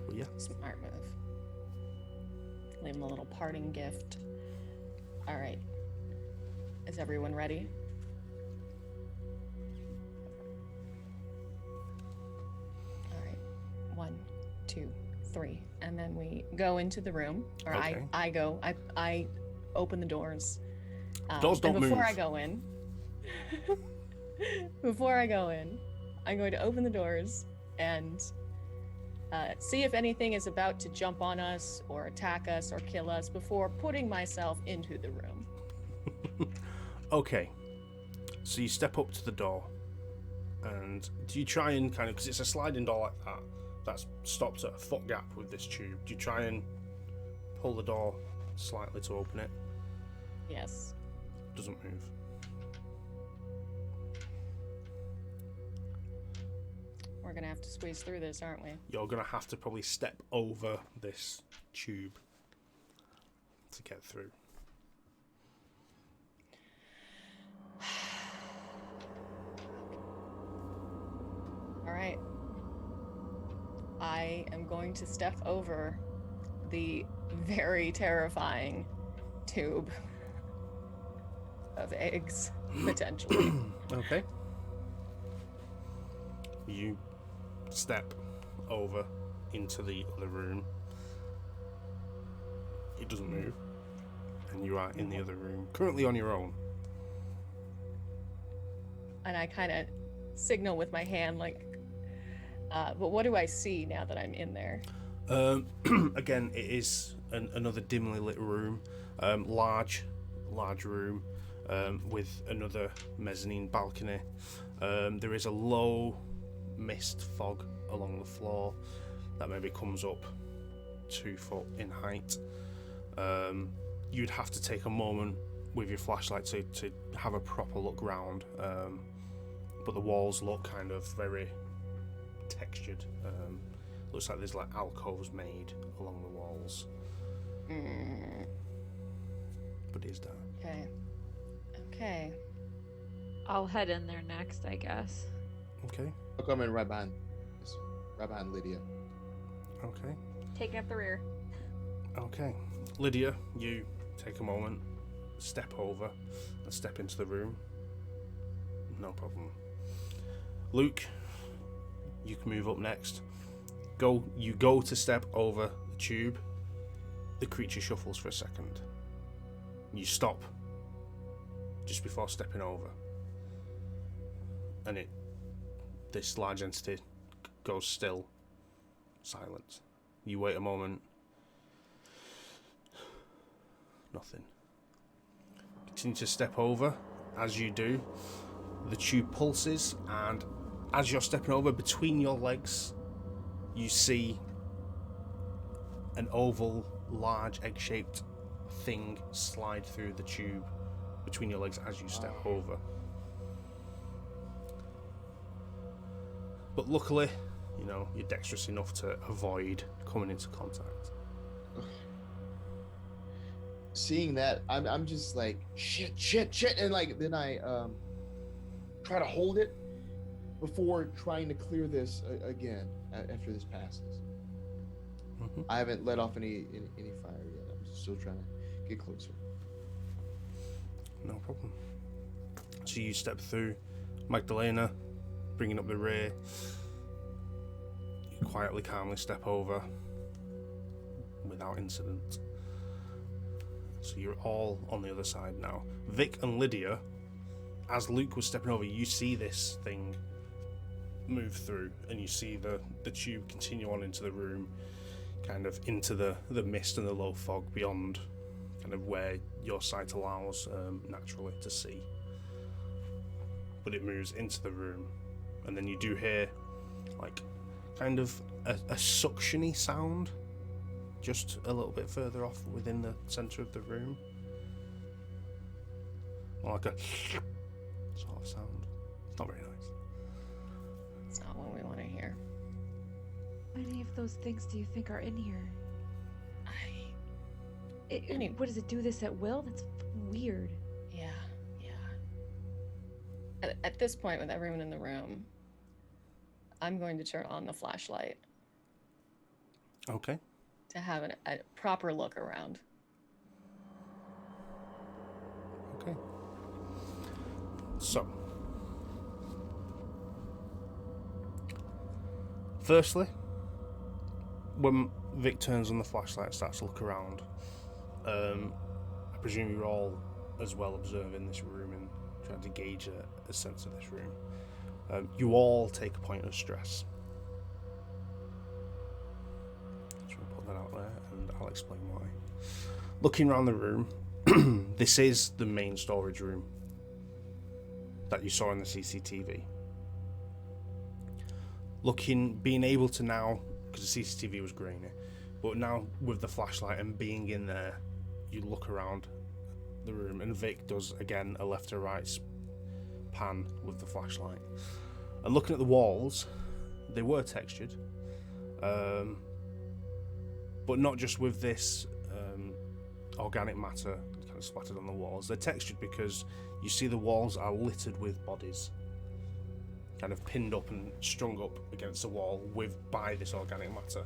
But yeah. Smart move. Leave him a little parting gift. All right. Is everyone ready? All right. 1, 2, 3, and then we go into the room. Or Okay. I open the doors. Doors don't and before move. I go in, I'm going to open the doors and see if anything is about to jump on us or attack us or kill us before putting myself into the room. Okay. So you step up to the door, and do you try and kind of, because it's a sliding door like that, that's stopped at a foot gap with this tube, do you try and pull the door slightly to open it? Yes. Doesn't move. We're going to have to squeeze through this, aren't we? You're going to have to probably step over this tube to get through. All I am going to step over the very terrifying tube of eggs, potentially. Okay. You step over into the other room. It doesn't move. And you are in the other room, currently on your own. And I kind of signal with my hand, like, but what do I see now that I'm in there? Again, it is another dimly lit room, large room, with another mezzanine balcony. There is a low mist fog along the floor that maybe comes up 2 foot in height. You'd have to take a moment with your flashlight to have a proper look round, but the walls look kind of very textured. Looks like there's like alcoves made along the walls. But it is dark. Okay. I'll head in there next, I guess. Okay. I'll come in right behind Lydia. Okay. Taking up the rear. Okay. Lydia, you take a moment, step over, and step into the room. No problem. Luke, you can move up next. You go to step over the tube. The creature shuffles for a second. You stop just before stepping over. And this large entity goes still, silent. You wait a moment. Nothing. Continue to step over. As you do, the tube pulses, and as you're stepping over, between your legs, you see an oval, large, egg-shaped thing slide through the tube between your legs as you step over. But luckily, you're dexterous enough to avoid coming into contact. Seeing that, I'm just like, shit, and like then I try to hold it before trying to clear this again after this passes. Mm-hmm. I haven't let off any fire yet. I'm still trying to get closer. No problem. So you step through Magdalena, bringing up the rear. You quietly, calmly step over without incident. So you're all on the other side now. Vic and Lydia, as Luke was stepping over, you see this thing move through, and you see the tube continue on into the room, kind of into the mist and the low fog beyond kind of where your sight allows naturally to see. But it moves into the room, and then you do hear like kind of a suction-y sound just a little bit further off within the centre of the room. More like a sort of sound. It's not very nice. It's not what we want to hear. How many of those things do you think are in here? What does it do this at will? That's weird. Yeah. At this point, with everyone in the room, I'm going to turn on the flashlight Okay. to have a proper look around. Okay. So, firstly, when Vic turns on the flashlight and starts to look around, I presume you're all as well observing this room and trying to gauge a sense of this room. You all take a point of stress. So I'll put that out there and I'll explain why. Looking around the room, this is the main storage room that you saw in the CCTV. Being able to now, because the CCTV was grainy, but now with the flashlight and being in there, you look around the room, and Vic does again a left to right pan with the flashlight. And looking at the walls, they were textured, but not just with this organic matter kind of splattered on the walls. They're textured because you see the walls are littered with bodies. kind of pinned up and strung up against the wall by this organic matter.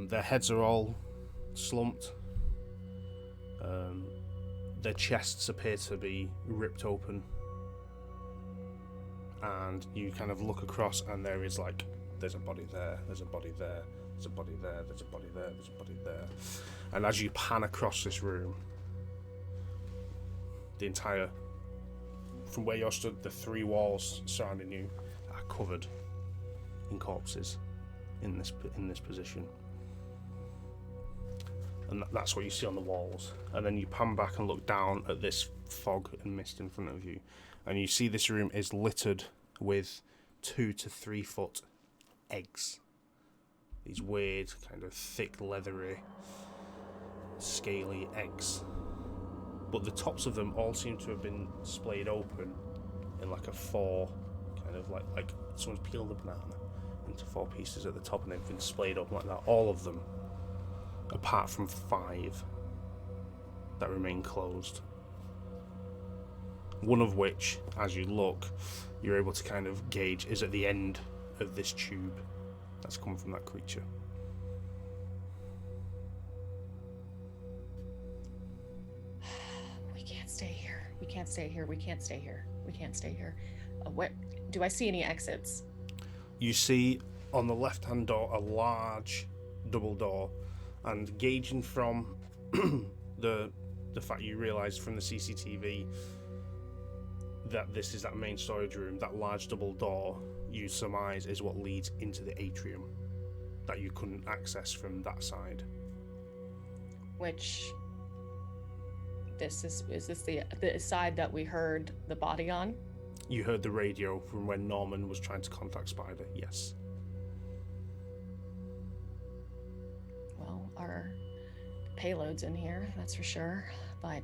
Their heads are all slumped. Their chests appear to be ripped open. And you kind of look across and there's a body there, there's a body there, there's a body there, there's a body there, there's a body there. And as you pan across this room, from where you're stood, the 3 walls surrounding you are covered in corpses in this position. And that's what you see on the walls. And then you pan back and look down at this fog and mist in front of you, and you see this room is littered with 2 to 3 foot eggs. These weird, kind of thick, leathery, scaly eggs. But the tops of them all seem to have been splayed open in like a 4, kind of like someone's peeled a banana into 4 pieces at the top, and they've been splayed open like that. All of them, apart from 5 that remain closed. One of which, as you look, you're able to kind of gauge is at the end of this tube that's come from that creature. We can't stay here. We can't stay here. We can't stay here. We can't stay here. What? Do I see any exits? You see on the left-hand door a large double door, and gauging from the fact you realise from the CCTV that this is that main storage room, that large double door you surmise is what leads into the atrium that you couldn't access from that side. Which is this the side that we heard the body on? You heard the radio from when Norman was trying to contact Spider, yes. Well, our payload's in here, that's for sure, but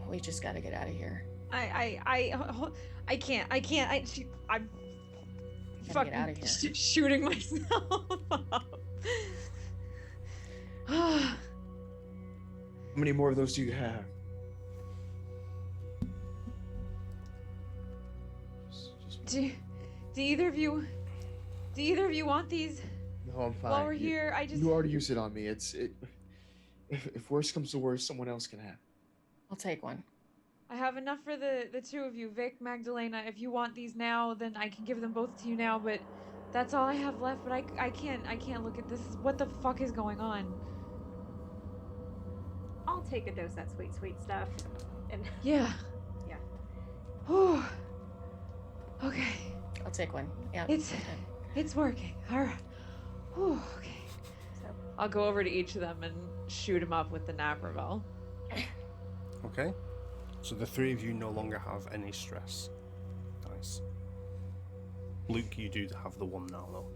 we just gotta get out of here. I can't. I'm Gotta fucking get out of here. shooting myself up. How many more of those do you have? Do either of you want these? No, I'm fine. While we're here, You already used it on me. If worse comes to worse, someone else can have. I'll take one. I have enough for the 2 of you, Vic, Magdalena. If you want these now, then I can give them both to you now, but that's all I have left. But I can't look at this. What the fuck is going on? I'll take a dose of that sweet stuff. And Yeah. Yeah. Whew. Okay. I'll take one. Yeah. It's working. All right. Whew, okay. So I'll go over to each of them and shoot him up with the Navarvel. Okay. So the 3 of you no longer have any stress. Nice. Luke, you do have the 1 now, though.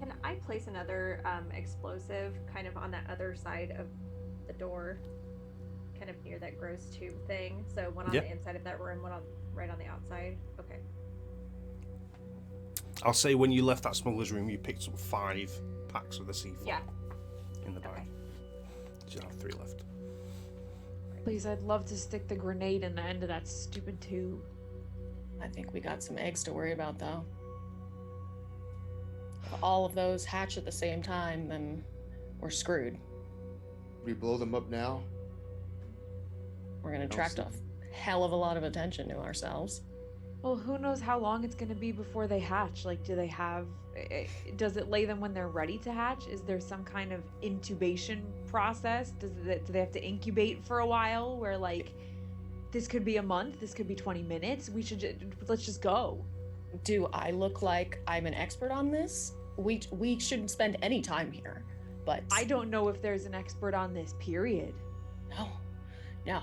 can I place another explosive kind of on that other side of the door, kind of near that gross tube thing? So one on the inside of that room, one right on the outside. Okay. I'll say when you left that smuggler's room, you picked up 5 packs of the C4 Yeah. in the bag. Okay. So you have 3 left. Please, I'd love to stick the grenade in the end of that stupid tube. I think we got some eggs to worry about, though. If all of those hatch at the same time, then we're screwed. We blow them up now? We're gonna attract a hell of a lot of attention to ourselves. Well, who knows how long it's gonna be before they hatch? Like, do they have... Does it lay them when they're ready to hatch? Is there some kind of intubation process? Do they have to incubate for a while? Where, like, this could be a month, this could be 20 minutes. Let's just go. Do I look like I'm an expert on this? We shouldn't spend any time here, but... I don't know if there's an expert on this, period. No.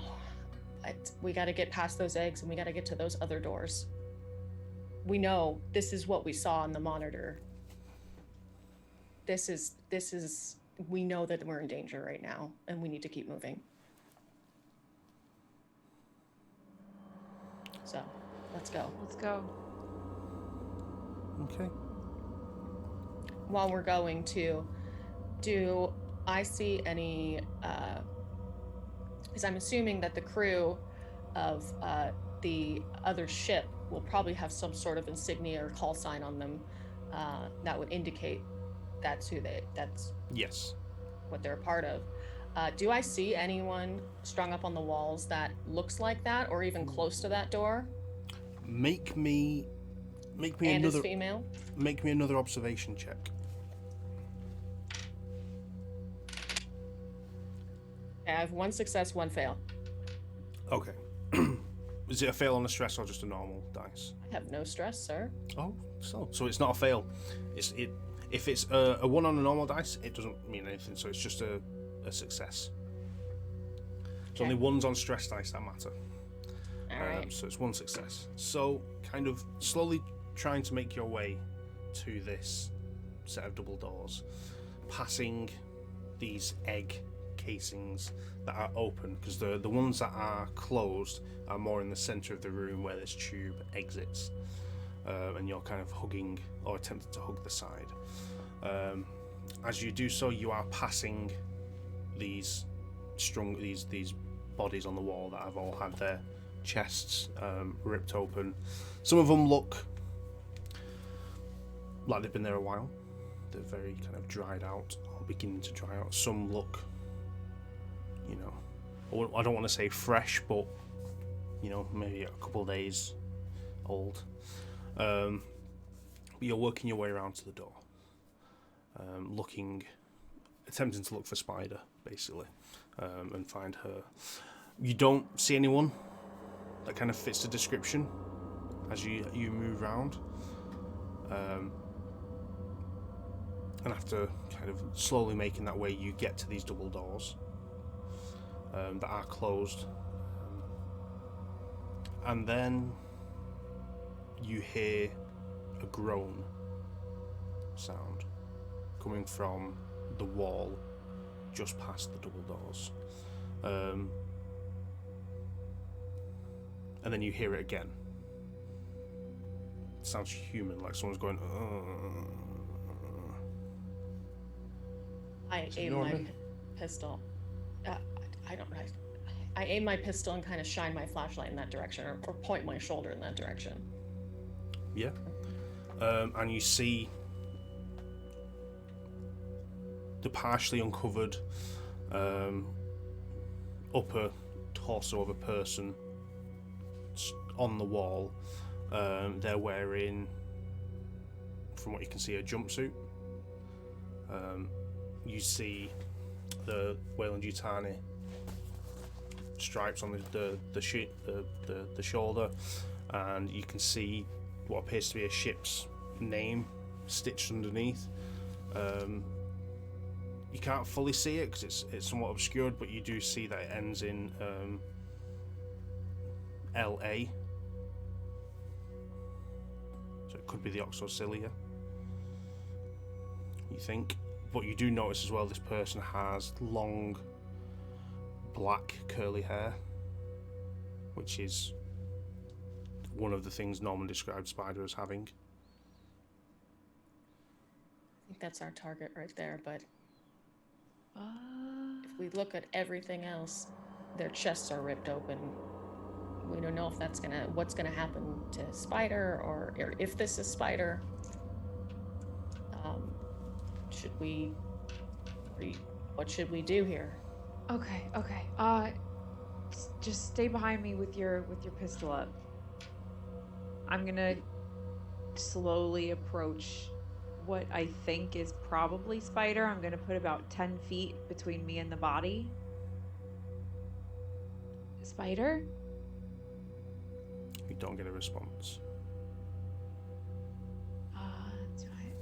But we gotta get past those eggs and we gotta get to those other doors. We know this is what we saw on the monitor. This is, we know that we're in danger right now and we need to keep moving. So, let's go. Let's go. Okay. While we're going to, do I see any is I'm assuming that the crew of the other ship will probably have some sort of insignia or call sign on them that would indicate that's Yes. what they're a part of. Do I see anyone strung up on the walls that looks like that, or even close to that door? Make me And is another female? Make me another observation check. I have 1 success, 1 fail. Okay. Is it a fail on a stress or just a normal dice? I have no stress, sir. Oh, so it's not a fail. If it's a 1 on a normal dice, it doesn't mean anything. So it's just a success. It's Okay. only 1s on stress dice that matter. All right. So it's 1 success. So kind of slowly trying to make your way to this set of double doors, passing these egg casings that are open, because the ones that are closed are more in the center of the room where this tube exits, and you're kind of hugging or attempting to hug the side. As you do so, you are passing these bodies on the wall that have all had their chests ripped open. Some of them look like they've been there a while. They're very kind of dried out or beginning to dry out. Some look, I don't want to say fresh, but maybe a couple of days old. But you're working your way around to the door, attempting to look for Spider, basically, and find her. You don't see anyone that kind of fits the description as you move around. And after kind of slowly making that way, you get to these double doors that are closed. And then you hear a groan sound coming from the wall just past the double doors. And then you hear it again. It sounds human, like someone's going. I aim my pistol. I don't know. I aim my pistol and kind of shine my flashlight in that direction, or point my shoulder in that direction. Yeah. And you see the partially uncovered upper torso of a person on the wall. They're wearing, from what you can see, a jumpsuit. You see the Wayland Yutani stripes on the shoulder, and you can see what appears to be a ship's name stitched underneath. You can't fully see it because it's somewhat obscured, but you do see that it ends in LA. So it could be the Oxocilia, you think. But you do notice as well this person has long black curly hair, which is one of the things Norman described Spider as having. I think that's our target right there, but if we look at everything else, their chests are ripped open. We don't know if what's gonna happen to Spider, or if this is Spider. What should we do here? Okay. Just stay behind me with your pistol up. I'm gonna slowly approach what I think is probably Spider. I'm gonna put about 10 feet between me and the body. Spider? You don't get a response. That's right.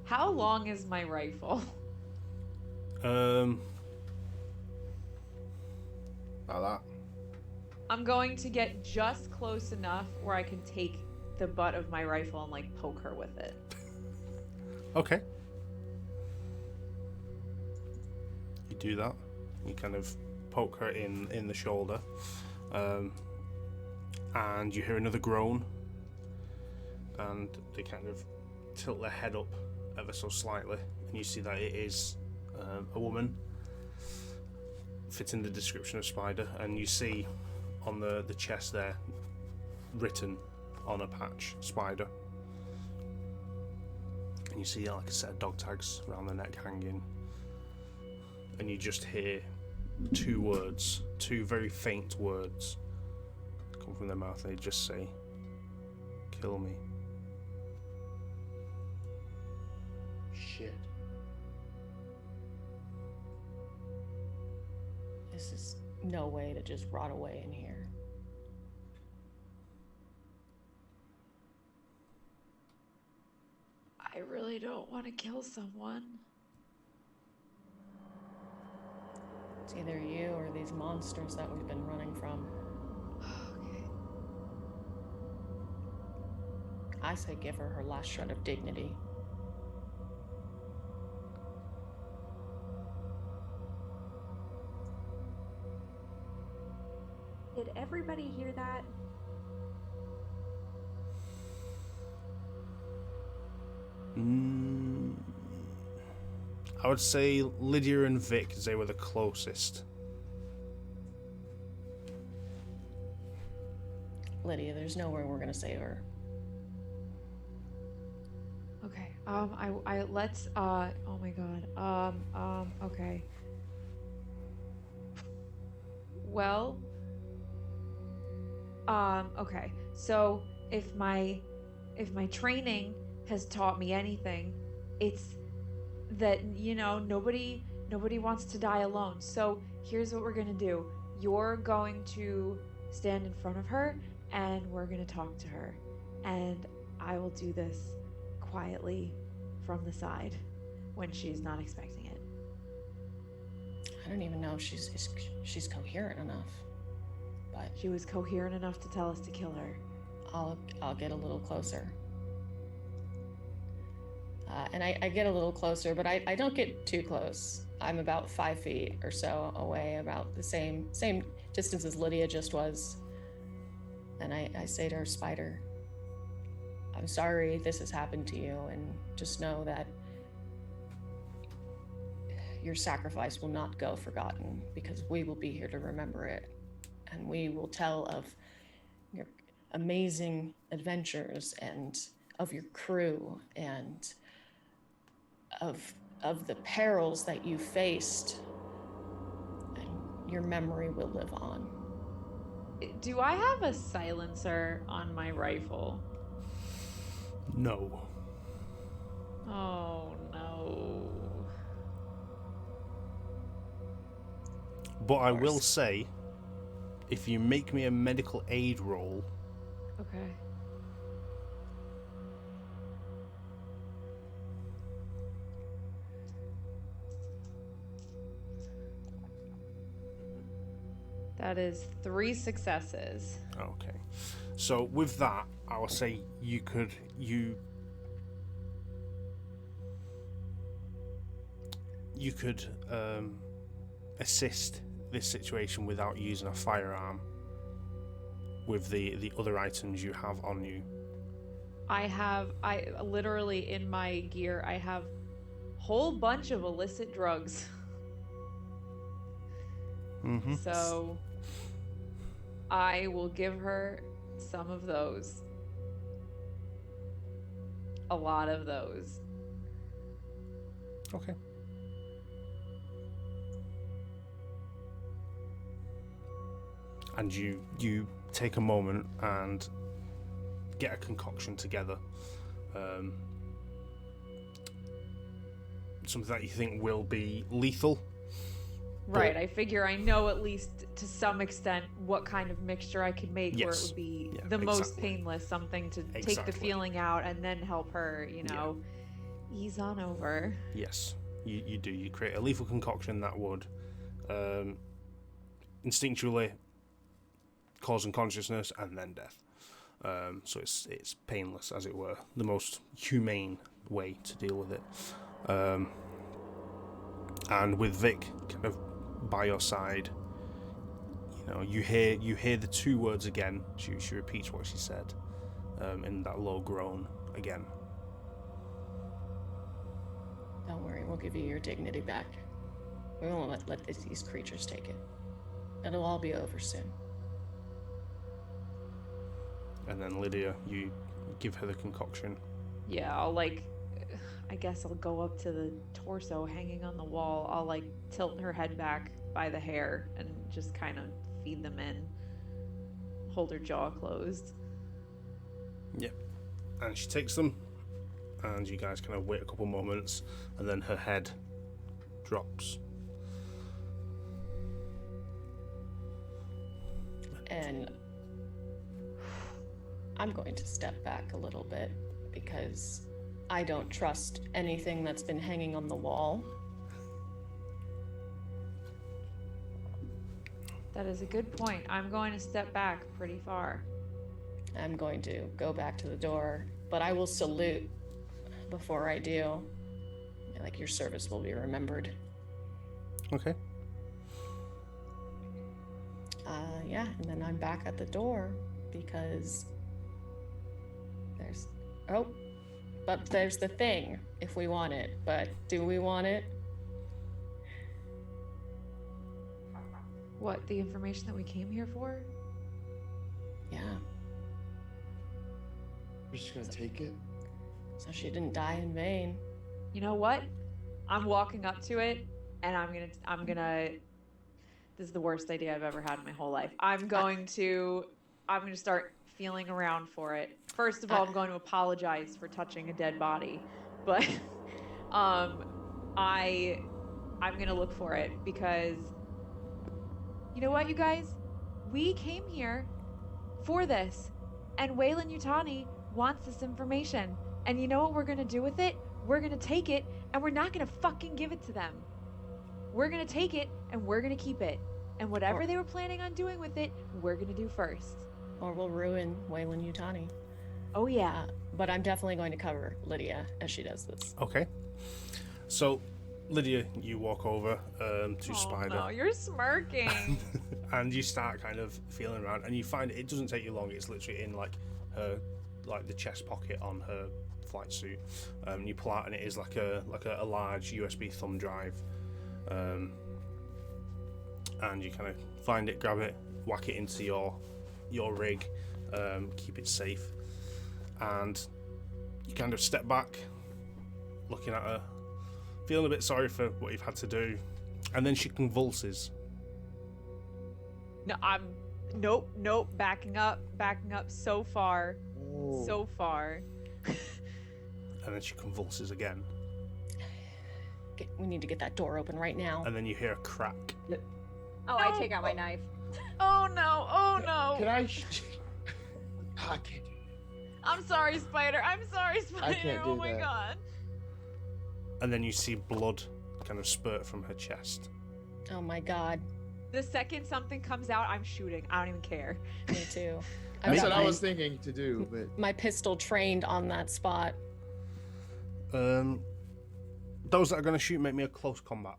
How long is my rifle? Like that. I'm going to get just close enough where I can take the butt of my rifle and like poke her with it. Okay. You do that. You kind of poke her in the shoulder, and you hear another groan, and they kind of tilt their head up ever so slightly, and you see that it is a woman. fits in the description of spider, and you see on the chest there, written on a patch, spider. And you see like a set of dog tags around the neck hanging, and you just hear two words, two very faint words come from their mouth. They just say, "Kill me." Shit. This is no way to just rot away in here. I really don't want to kill someone. It's either you or these monsters that we've been running from. Okay. I say give her her last shred of dignity. Did everybody hear that? I would say Lydia and Vic, they were the closest. Lydia, there's no way we're gonna save her. Okay. I let's oh my god. Okay. Well, okay. So if my training has taught me anything, it's that, you know, nobody wants to die alone. So here's what we're gonna do. You're going to stand in front of her and we're gonna talk to her. And I will do this quietly from the side when she's not expecting it. I don't even know if she's coherent enough. But She was coherent enough to tell us to kill her. I'll get a little closer. And I get a little closer, but I don't get too close. I'm about 5 feet or so away, about the same distance as Lydia just was. And I say to her, Spider, I'm sorry this has happened to you, and just know that your sacrifice will not go forgotten, because we will be here to remember it. And we will tell of your amazing adventures and of your crew and of the perils that you faced, and your memory will live on. Do I have a silencer on my rifle? No. Oh no. But I will say, if you make me a medical aid roll, Okay. That is 3 successes. okay. So with that, I will say you could assist this situation without using a firearm with the other items you have on you. I literally in my gear, I have a whole bunch of illicit drugs. Mm-hmm. So I will give her some of those. A lot of those. Okay. And you take a moment and get a concoction together. Something that you think will be lethal. Right, But- I figure I know at least to some extent what kind of mixture I could make where it Yes. would be Yeah, the most exactly. painless, something to take the Exactly. feeling out and then help her, you know, ease on over. Yes, you do. You create a lethal concoction that would instinctually cause unconsciousness and then death. So it's painless, as it were, the most humane way to deal with it. And with Vic kind of by your side, you know, you hear the 2 words again. She repeats what she said in that low groan again. Don't worry, we'll give you your dignity back. We won't let these creatures take it. It'll all be over soon. And then Lydia, you give her the concoction. Yeah, I guess I'll go up to the torso hanging on the wall. I'll tilt her head back by the hair and just kind of feed them in. Hold her jaw closed. Yep. And she takes them, and you guys kind of wait a couple moments, and then her head drops. And I'm going to step back a little bit because I don't trust anything that's been hanging on the wall. That is a good point. I'm going to step back pretty far. I'm going to go back to the door, but I will salute before I do. Like, your service will be remembered. Okay. Yeah, and then I'm back at the door because there's the thing if we want it, but do we want it? What, the information that we came here for? Yeah, We're just gonna take it. so she didn't die in vain. You know what? I'm walking up to it, and I'm gonna. This is the worst idea I've ever had in my whole life. I'm going to start feeling around for it. First of all, I'm going to apologize for touching a dead body, but I'm gonna look for it because you know what, you guys? We came here for this, and Wayland Yutani wants this information. And you know what we're gonna do with it? We're gonna take it, and we're not gonna fucking give it to them. We're gonna take it, and we're gonna keep it. And whatever they were planning on doing with it, we're gonna do first. Or we'll ruin Wayland Yutani. Oh yeah. But I'm definitely going to cover Lydia as she does this. Okay. So, Lydia, you walk over to Spider. No, you're smirking. And you start kind of feeling around, and you find it doesn't take you long. It's literally in her the chest pocket on her flight suit. You pull out, and it is like a large USB thumb drive. And you kind of find it, grab it, whack it into your rig, keep it safe, and you kind of step back, looking at her, feeling a bit sorry for what you've had to do, and then she convulses. No, nope, backing up so far. Oh. So far. And then she convulses again, We need to get that door open right now. and then you hear a crack. Oh, I take out my knife. Oh no. Can I? I can't do I'm sorry, Spider. I can't do Oh my that. god. And then you see blood kind of spurt from her chest. Oh my god, The second something comes out, I'm shooting. I don't even care. me too. I've That's got what I my- was thinking to do, but my pistol trained on that spot. Those that are going to shoot, make me a close combat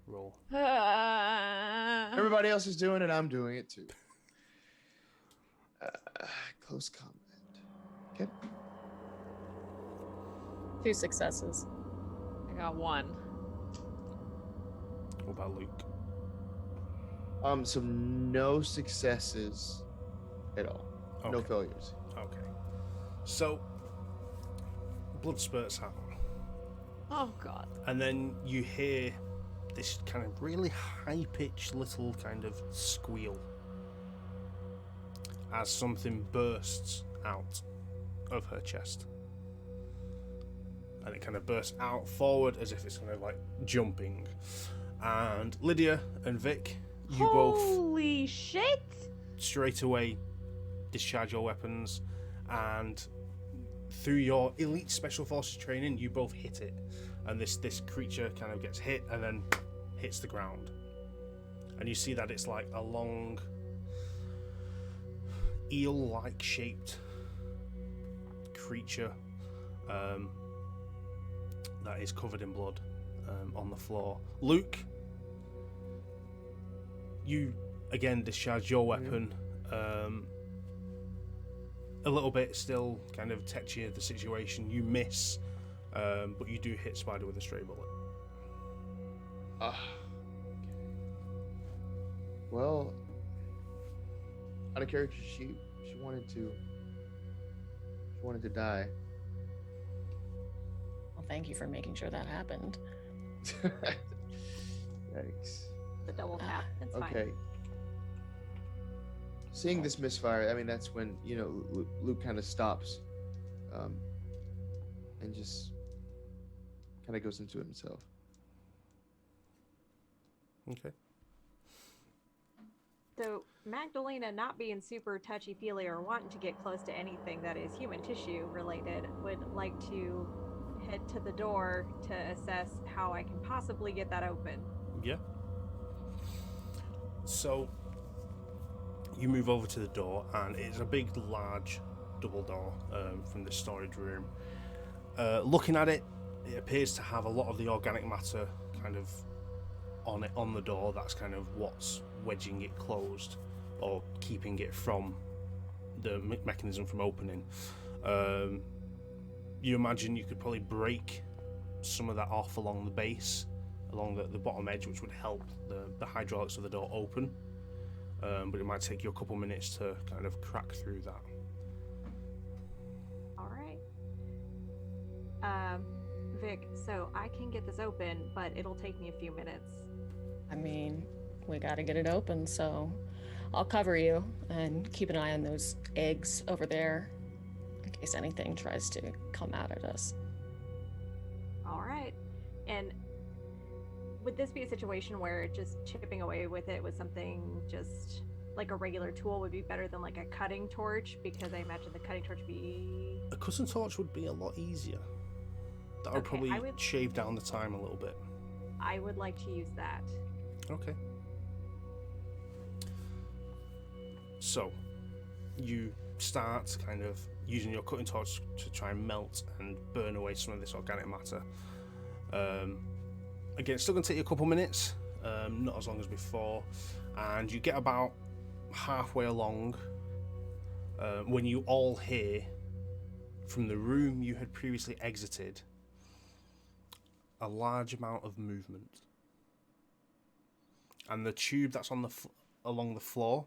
roll. everybody else is doing it. I'm doing it too. Close combat. Okay. 2 successes. I got one. What about Luke? So no successes at all. No Okay. failures. Okay. So, blood spurts out. Oh god. And then you hear this kind of really high-pitched little kind of squeal as something bursts out of her chest. And it kind of bursts out forward as if it's kind of like jumping. And Lydia and Vic, you both Holy shit! straight away discharge your weapons, and through your elite special forces training, you both hit it, and this creature kind of gets hit and then hits the ground, and you see that it's like a long eel-like shaped creature that is covered in blood on the floor. Luke, you again discharge your weapon. A little bit still kind of touchy of the situation. You miss, but you do hit Spider with a stray bullet. Well, out of character, she wanted to die. Well, thank you for making sure that happened. Yikes. The double tap. It's fine. Okay. Seeing this misfire, I mean, that's when, you know, Luke kind of stops and just kind of goes into himself. Okay. So Magdalena, not being super touchy-feely or wanting to get close to anything that is human tissue related, would like to head to the door to assess how I can possibly get that open. Yeah. So you move over to the door, and it's a big, large double door from the storage room. Looking at it, it appears to have a lot of the organic matter kind of on the door. That's kind of what's wedging it closed or keeping it from the mechanism from opening. You imagine you could probably break some of that off along the base, along the bottom edge, which would help the hydraulics of the door open. But it might take you a couple minutes to kind of crack through that. All right. Vic, so I can get this open, but it'll take me a few minutes. I mean, we gotta get it open, so I'll cover you and keep an eye on those eggs over there in case anything tries to come out at us. All right. And would this be a situation where just chipping away with it with something just like a regular tool would be better than like a cutting torch? Because I imagine the cutting torch would be... A cutting torch would be a lot easier. That would probably shave down the time a little bit. I would like to use that. Okay. So, you start kind of using your cutting torch to try and melt and burn away some of this organic matter. Again, it's still going to take you a couple minutes, not as long as before, and you get about halfway along when you all hear from the room you had previously exited a large amount of movement. And the tube that's on along the floor,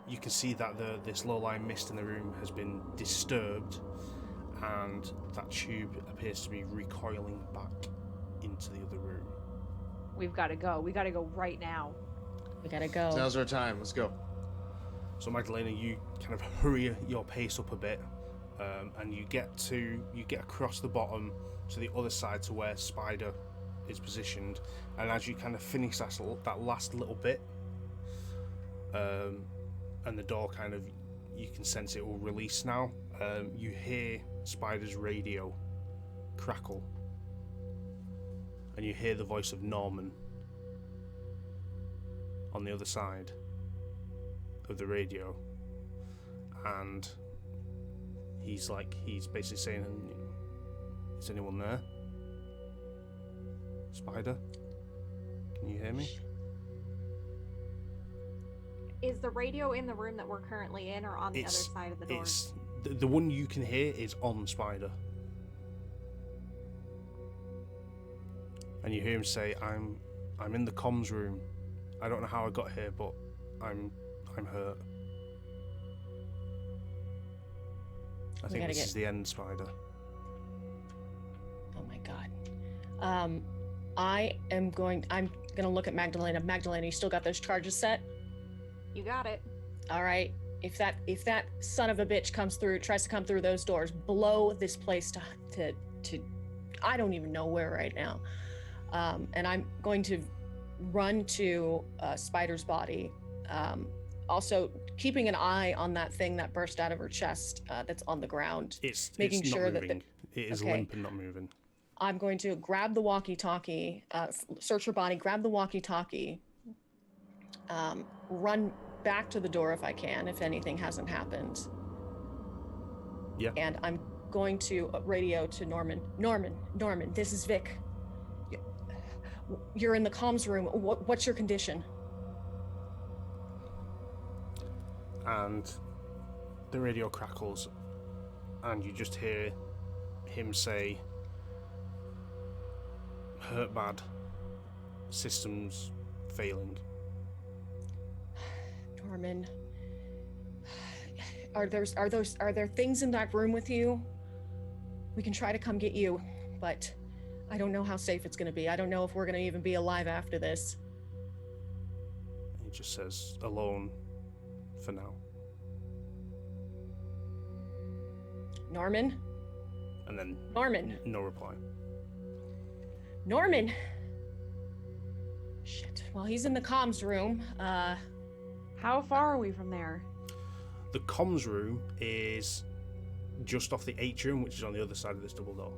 you can see that this low-lying mist in the room has been disturbed, and that tube appears to be recoiling back into the other room. We've got to go. We got to go right now. We gotta go. Now's our time. Let's go. So Magdalena, you kind of hurry your pace up a bit, and you get across the bottom to the other side to where Spider is positioned. And as you kind of finish that last little bit, and the door kind of, you can sense it will release now. You hear Spider's radio crackle, and you hear the voice of Norman on the other side of the radio, and he's basically saying, "Is anyone there? Spider, can you hear me?" Is the radio in the room that we're currently in, or on the other side of the door? It's the one you can hear is on Spider, and you hear him say, "I'm in the comms room. I don't know how I got here, but I'm hurt. I think this is the end, Spider." Oh my god. I'm gonna look at Magdalena. Magdalena, you still got those charges set? You got it. All right. If that son of a bitch tries to come through those doors, blow this place to I don't even know where right now. And I'm going to run to Spider's body. Also keeping an eye on that thing that burst out of her chest that's on the ground. It's making sure not moving. It is limp and not moving. I'm going to grab the walkie-talkie, search her body, grab the walkie-talkie, run back to the door if I can, if anything hasn't happened. Yeah. And I'm going to radio to Norman. Norman, this is Vic. You're in the comms room. What's your condition? And the radio crackles, and you just hear him say, "Hurt bad. Systems failing." Norman, are there things in that room with you? We can try to come get you, but I don't know how safe it's gonna be. I don't know if we're gonna even be alive after this. He just says, alone for now. Norman? And then Norman. no reply. Norman! Shit. Well, he's in the comms room. How far are we from there? The comms room is just off the atrium, which is on the other side of this double door.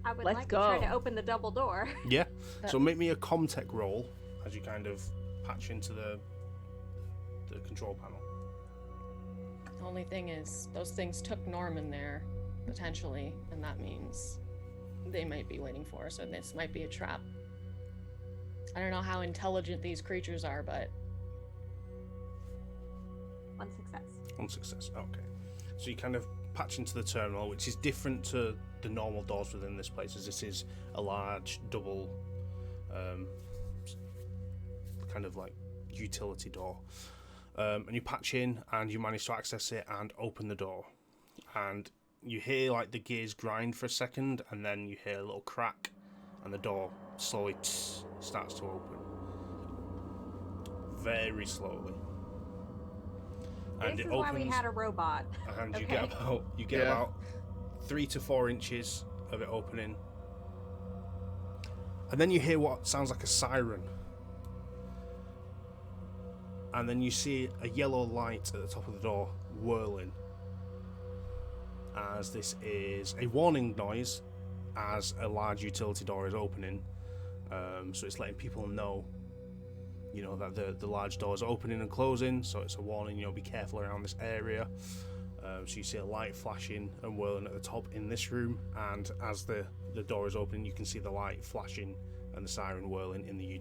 I would Let's like go. to try to open the double door. Yeah. So make me a comtech roll as you kind of patch into the control panel. The only thing is, those things took Norman there, potentially, and that means they might be waiting for us, or this might be a trap. I don't know how intelligent these creatures are, but... One success. One success, okay. So you kind of patch into the terminal, which is different to the normal doors within this place, as this is a large double kind of like utility door. And you patch in and you manage to access it and open the door. And you hear like the gears grind for a second, and then you hear a little crack and the door slowly starts to open. Very slowly. And This it is why we opens, had a robot. and you Okay. get about 3 to 4 inches of it opening. And then you hear what sounds like a siren. And then you see a yellow light at the top of the door whirling, as this is a warning noise as a large utility door is opening. So it's letting people know, you know, that the large doors are opening and closing, so it's a warning, you know, be careful around this area. So you see a light flashing and whirling at the top in this room, and as the door is opening, you can see the light flashing and the siren whirling in the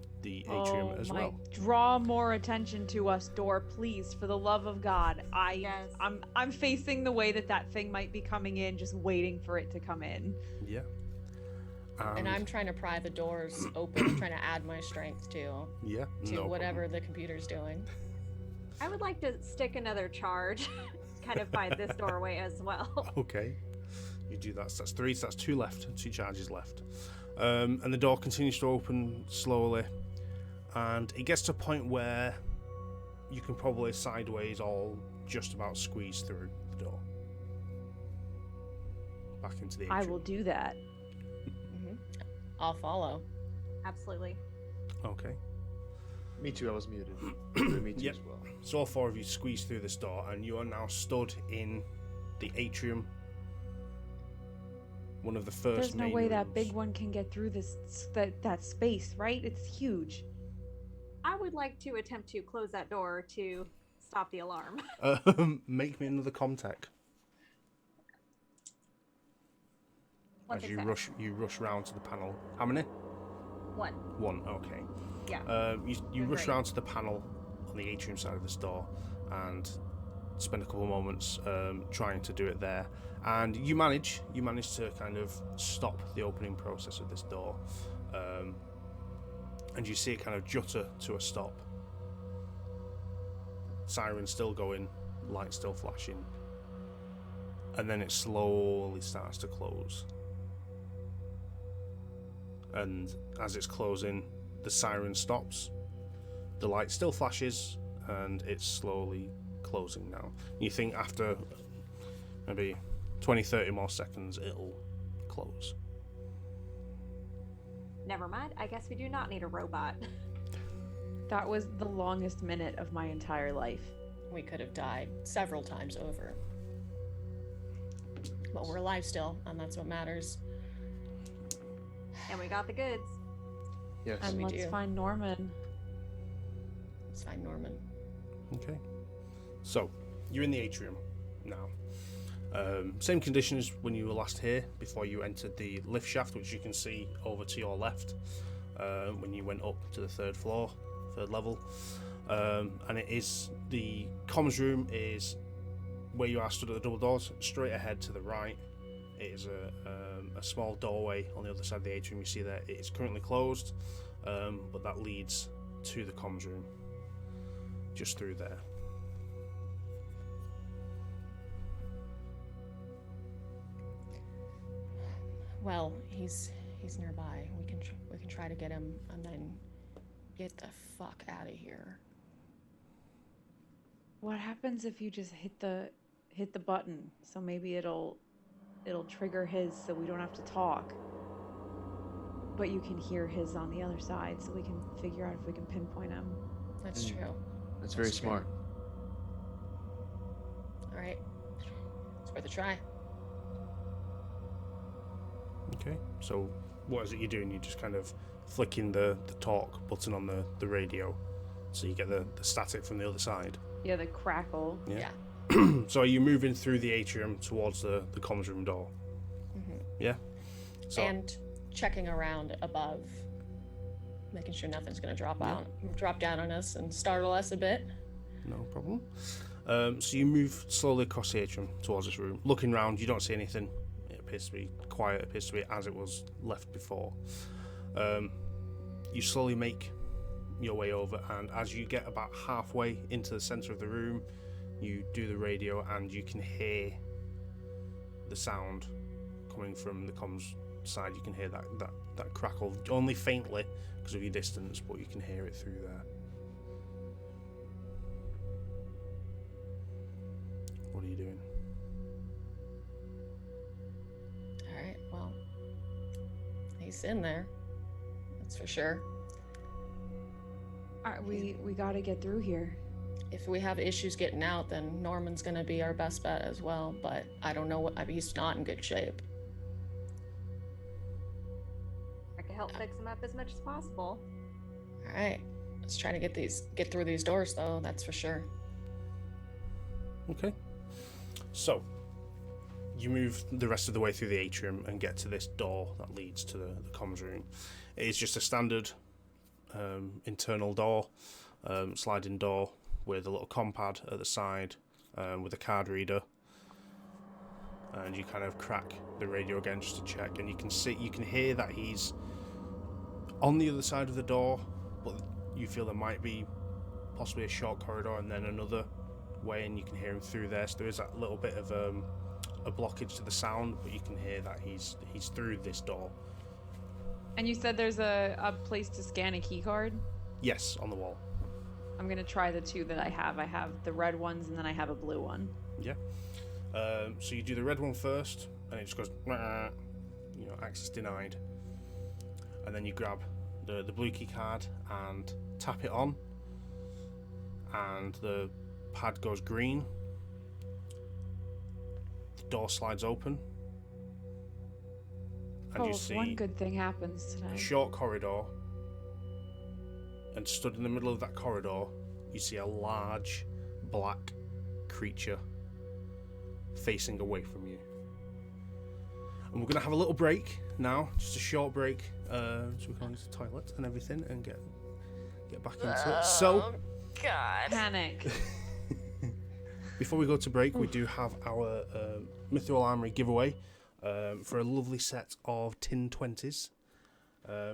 atrium as well. Draw more attention to us, door, please, for the love of God. Yes. I'm facing the way that thing might be coming in, just waiting for it to come in. Yeah. And I'm trying to pry the doors open, I'm trying to add my strength to no whatever the computer's doing. I would like to stick another charge kind of by this doorway as well. problem. Okay. You do that. So that's 3. So that's 2 left. 2 charges left. And the door continues to open slowly, and it gets to a point where you can probably sideways all just about squeeze through the door back into the atrium. I will do that. I'll follow. Absolutely. Okay. Me too, I was muted. Me too Yep. as well. So all 4 of you squeeze through this door, and you are now stood in the atrium. One of the first There's no main way that rooms. big one can get through that space, right? It's huge. I would like to attempt to close that door to stop the alarm. Make me another contact. One As success. you rush round to the panel. How many? 1. 1. Okay. Yeah. You Doing rush great. round to the panel on the atrium side of this door and spend a couple of moments trying to do it there, and you manage to kind of stop the opening process of this door, and you see it kind of jutter to a stop. Siren still going, light still flashing, and then it slowly starts to close. And as it's closing, the siren stops, the light still flashes, and it's slowly closing now. You think after maybe 20-30 more seconds it'll close. Never mind. I guess we do not need a robot. That was the longest minute of my entire life. We could have died several times over. But we're alive still, and that's what matters. And we got the goods. Yes. And we let's do. find Norman. Let's find Norman. Okay. So, you're in the atrium now. Same condition as when you were last here, before you entered the lift shaft, which you can see over to your left when you went up to the 3rd floor, 3rd level. And it is, the comms room is where you are stood at the double doors. Straight ahead to the right is a small doorway on the other side of the atrium. You see that it is currently closed, but that leads to the comms room, just through there. Well, he's nearby. We can try to get him and then get the fuck out of here. What happens if you just hit the button? So maybe it'll trigger his, so we don't have to talk. But you can hear his on the other side, so we can figure out if we can pinpoint him. That's true. That's very true. smart. All right. It's worth a try. Okay, so what is it you're doing? You're just kind of flicking the talk button on the radio, so you get the static from the other side. Yeah, the crackle. Yeah. So are you moving through the atrium towards the comms room door? Mm-hmm. Yeah. So, And checking around above, making sure nothing's gonna drop down on us and startle us a bit. no problem. So you move slowly across the atrium towards this room. Looking round, you don't see anything. It appears to be quiet. It appears to be as it was left before. You slowly make your way over, and as you get about halfway into the center of the room, you do the radio, and you can hear the sound coming from the comms side. You can hear that crackle, only faintly because of your distance, but you can hear it through there. What are you doing? All right. Well, he's in there. That's for sure. All right, we got to get through here. If we have issues getting out, then Norman's gonna be our best bet as well. But I don't know he's not in good shape. I can help fix him up as much as possible. All right. Let's try to get through these doors, though. That's for sure. Okay. So, you move the rest of the way through the atrium and get to this door that leads to the comms room. It is just a standard internal door, sliding door with a little compad at the side with a card reader. And you kind of crack the radio again just to check, and you can hear that he's on the other side of the door, but you feel there might be possibly a short corridor and then another way, and you can hear him through there. So there is that little bit of a blockage to the sound, but you can hear that he's through this door. And you said there's a place to scan a key card? Yes, on the wall. I'm going to try the two that I have. I have the red ones, and then I have a blue one. Yeah. So you do the red one first, and it just goes, access denied. And then you grab the blue key card and tap it on, and the pad goes green. The door slides open, and you see one good thing happens a tonight. short corridor, and stood in the middle of that corridor, you see a large black creature facing away from you. And we're going to have a little break now, just a short break, so we can use the toilet and everything and get back into it. So, God. Panic. before we go to break, we do have our Mithril Armory giveaway for a lovely set of tin 20s.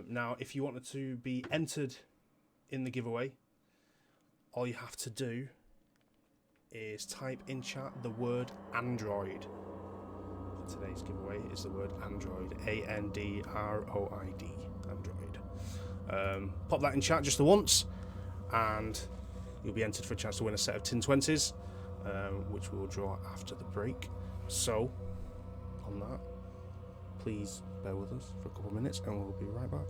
Now, if you wanted to be entered in the giveaway, all you have to do is type in chat the word Android. For today's giveaway is the word Android, Android, Android. Pop that in chat just the once, and you'll be entered for a chance to win a set of tin 20s, which we'll draw after the break. So, on that, please bear with us for a couple of minutes and we'll be right back.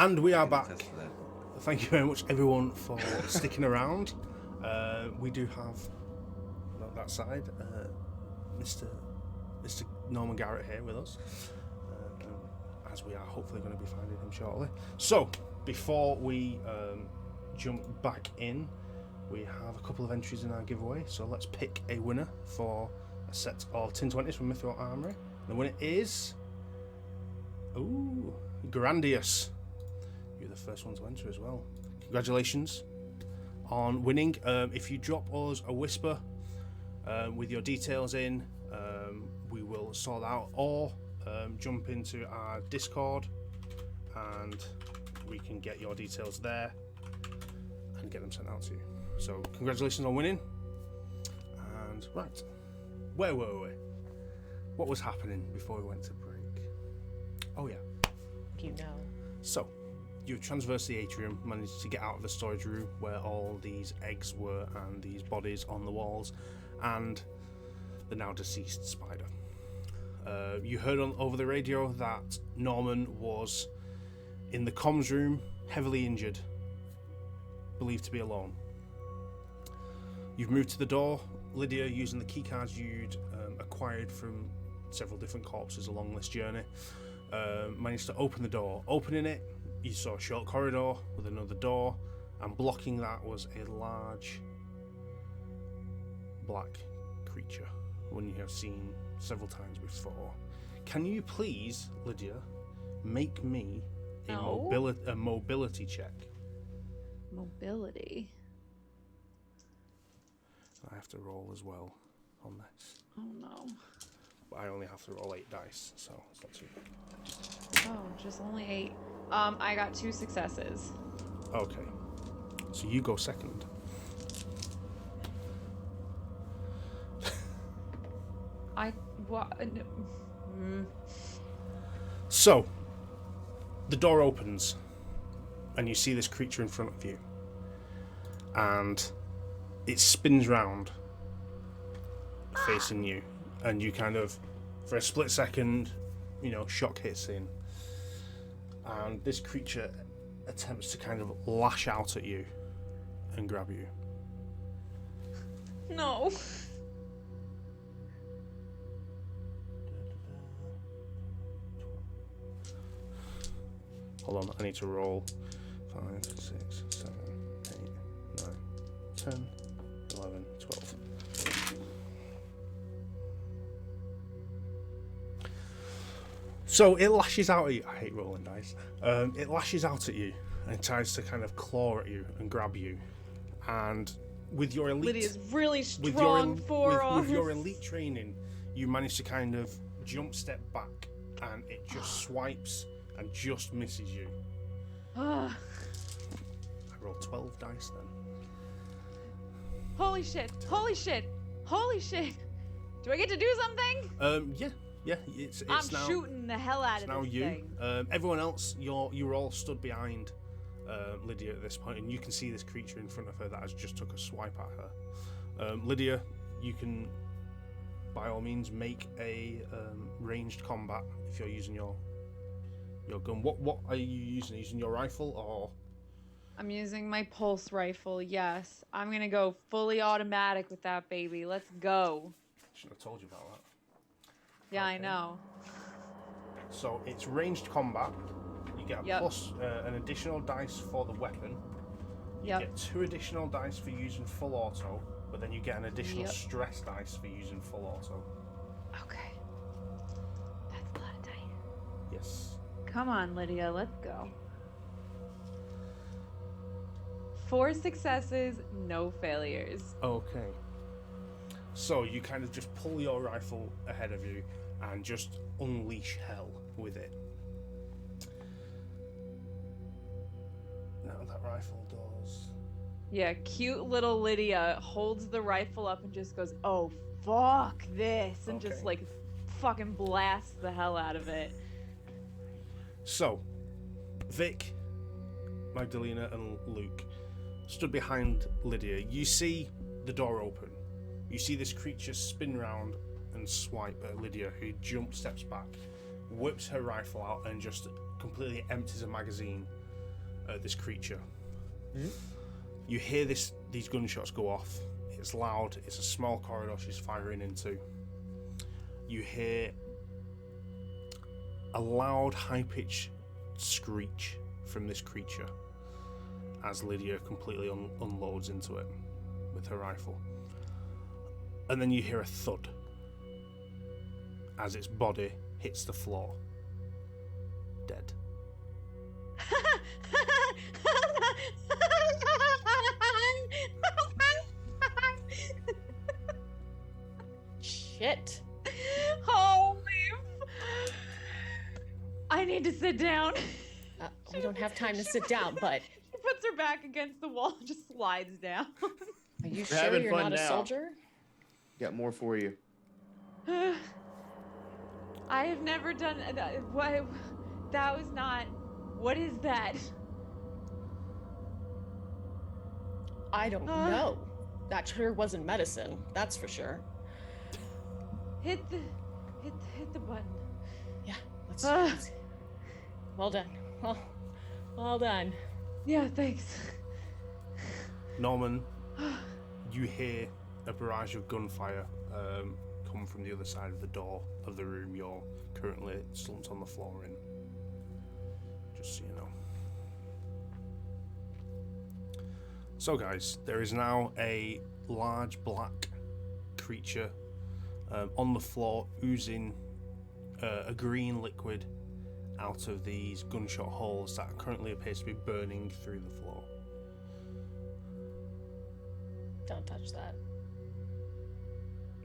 And we are can back. attest to that. Thank you very much, everyone, for sticking around. We do have, on that side, Mr. Norman Garrett here with us, as we are hopefully going to be finding him shortly. So, before we jump back in, we have a couple of entries in our giveaway. So let's pick a winner for a set of Tin 20s from Mithril Armory. The winner is... Ooh, Grandius. You're the first one to enter as well. Congratulations on winning. If you drop us a whisper with your details in, we will sort out, or jump into our Discord and we can get your details there and get them sent out to you. So congratulations on winning. And right, where were we? What was happening before we went to break? Oh yeah. You know. So, you traversed the atrium, managed to get out of the storage room where all these eggs were and these bodies on the walls, and the now deceased spider. You heard over the radio that Norman was in the comms room, heavily injured, believed to be alone. You've moved to the door, Lydia, using the keycards you'd acquired from several different corpses along this journey. Managed to open the door. Opening it, you saw a short corridor with another door, and blocking that was a large black creature, one you have seen several times before. Can you please, Lydia, make me a mobility check? Mobility. I have to roll as well on this. Oh no. But I only have to roll 8 dice, so it's not too bad. Oh, just only 8. I got 2 successes. Okay. So you go second. So, the door opens, and you see this creature in front of you. And it spins round, facing you. And you kind of, for a split second, shock hits in. And this creature attempts to kind of lash out at you and grab you. No. Hold on, I need to roll 5, 6, 7, 8, 9, 10, 11, 12. So it lashes out at you. I hate rolling dice. It lashes out at you and tries to kind of claw at you and grab you. And with your elite, Lydia's really strong forearms. with your elite training, you manage to kind of jump step back, and it just swipes and just misses you. I rolled 12 dice then. Holy shit! Holy shit! Holy shit! Do I get to do something? Yeah, it's I'm now, shooting the hell out of now this you. thing. Everyone else, you're all stood behind Lydia at this point, and you can see this creature in front of her that has just took a swipe at her. Lydia, you can, by all means, make a ranged combat if you're using your gun. What are you using? Are you using your rifle or? I'm using my pulse rifle. Yes, I'm gonna go fully automatic with that baby. Let's go. Should have told you about that. Yeah, Okay. I know. So it's ranged combat. You get a plus an additional dice for the weapon. You get 2 additional dice for using full auto, but then you get an additional stress dice for using full auto. Okay. That's a lot of dice. Yes. Come on, Lydia, let's go. 4 successes, no failures. Okay. So you kind of just pull your rifle ahead of you and just unleash hell with it. Now that rifle does... Yeah, cute little Lydia holds the rifle up and just goes, "Oh, fuck this," and just like fucking blasts the hell out of it. So, Vic, Magdalena, and Luke stood behind Lydia. You see the door open. You see this creature spin round and swipe at Lydia, who steps back, whips her rifle out, and just completely empties a magazine this creature. You hear these gunshots go off. It's loud. It's a small corridor she's firing into. You hear a loud, high-pitched screech from this creature as Lydia completely unloads into it with her rifle. And then you hear a thud as its body hits the floor. Dead. Shit. Holy I need to sit down. We don't have time to sit down, but... She puts her back against the wall and just slides down. Are you We're sure having you're fun not a now. soldier? Got more for you. I have never done what. That was not. What is that? I don't know. That sure wasn't medicine, that's for sure. Hit the button. Yeah, let's well done. Well done. Yeah, thanks. Norman, you hear a barrage of gunfire come from the other side of the door of the room you're currently slumped on the floor in. Just so you know. So guys, there is now a large black creature on the floor, oozing a green liquid out of these gunshot holes that currently appear to be burning through the floor. Don't touch that.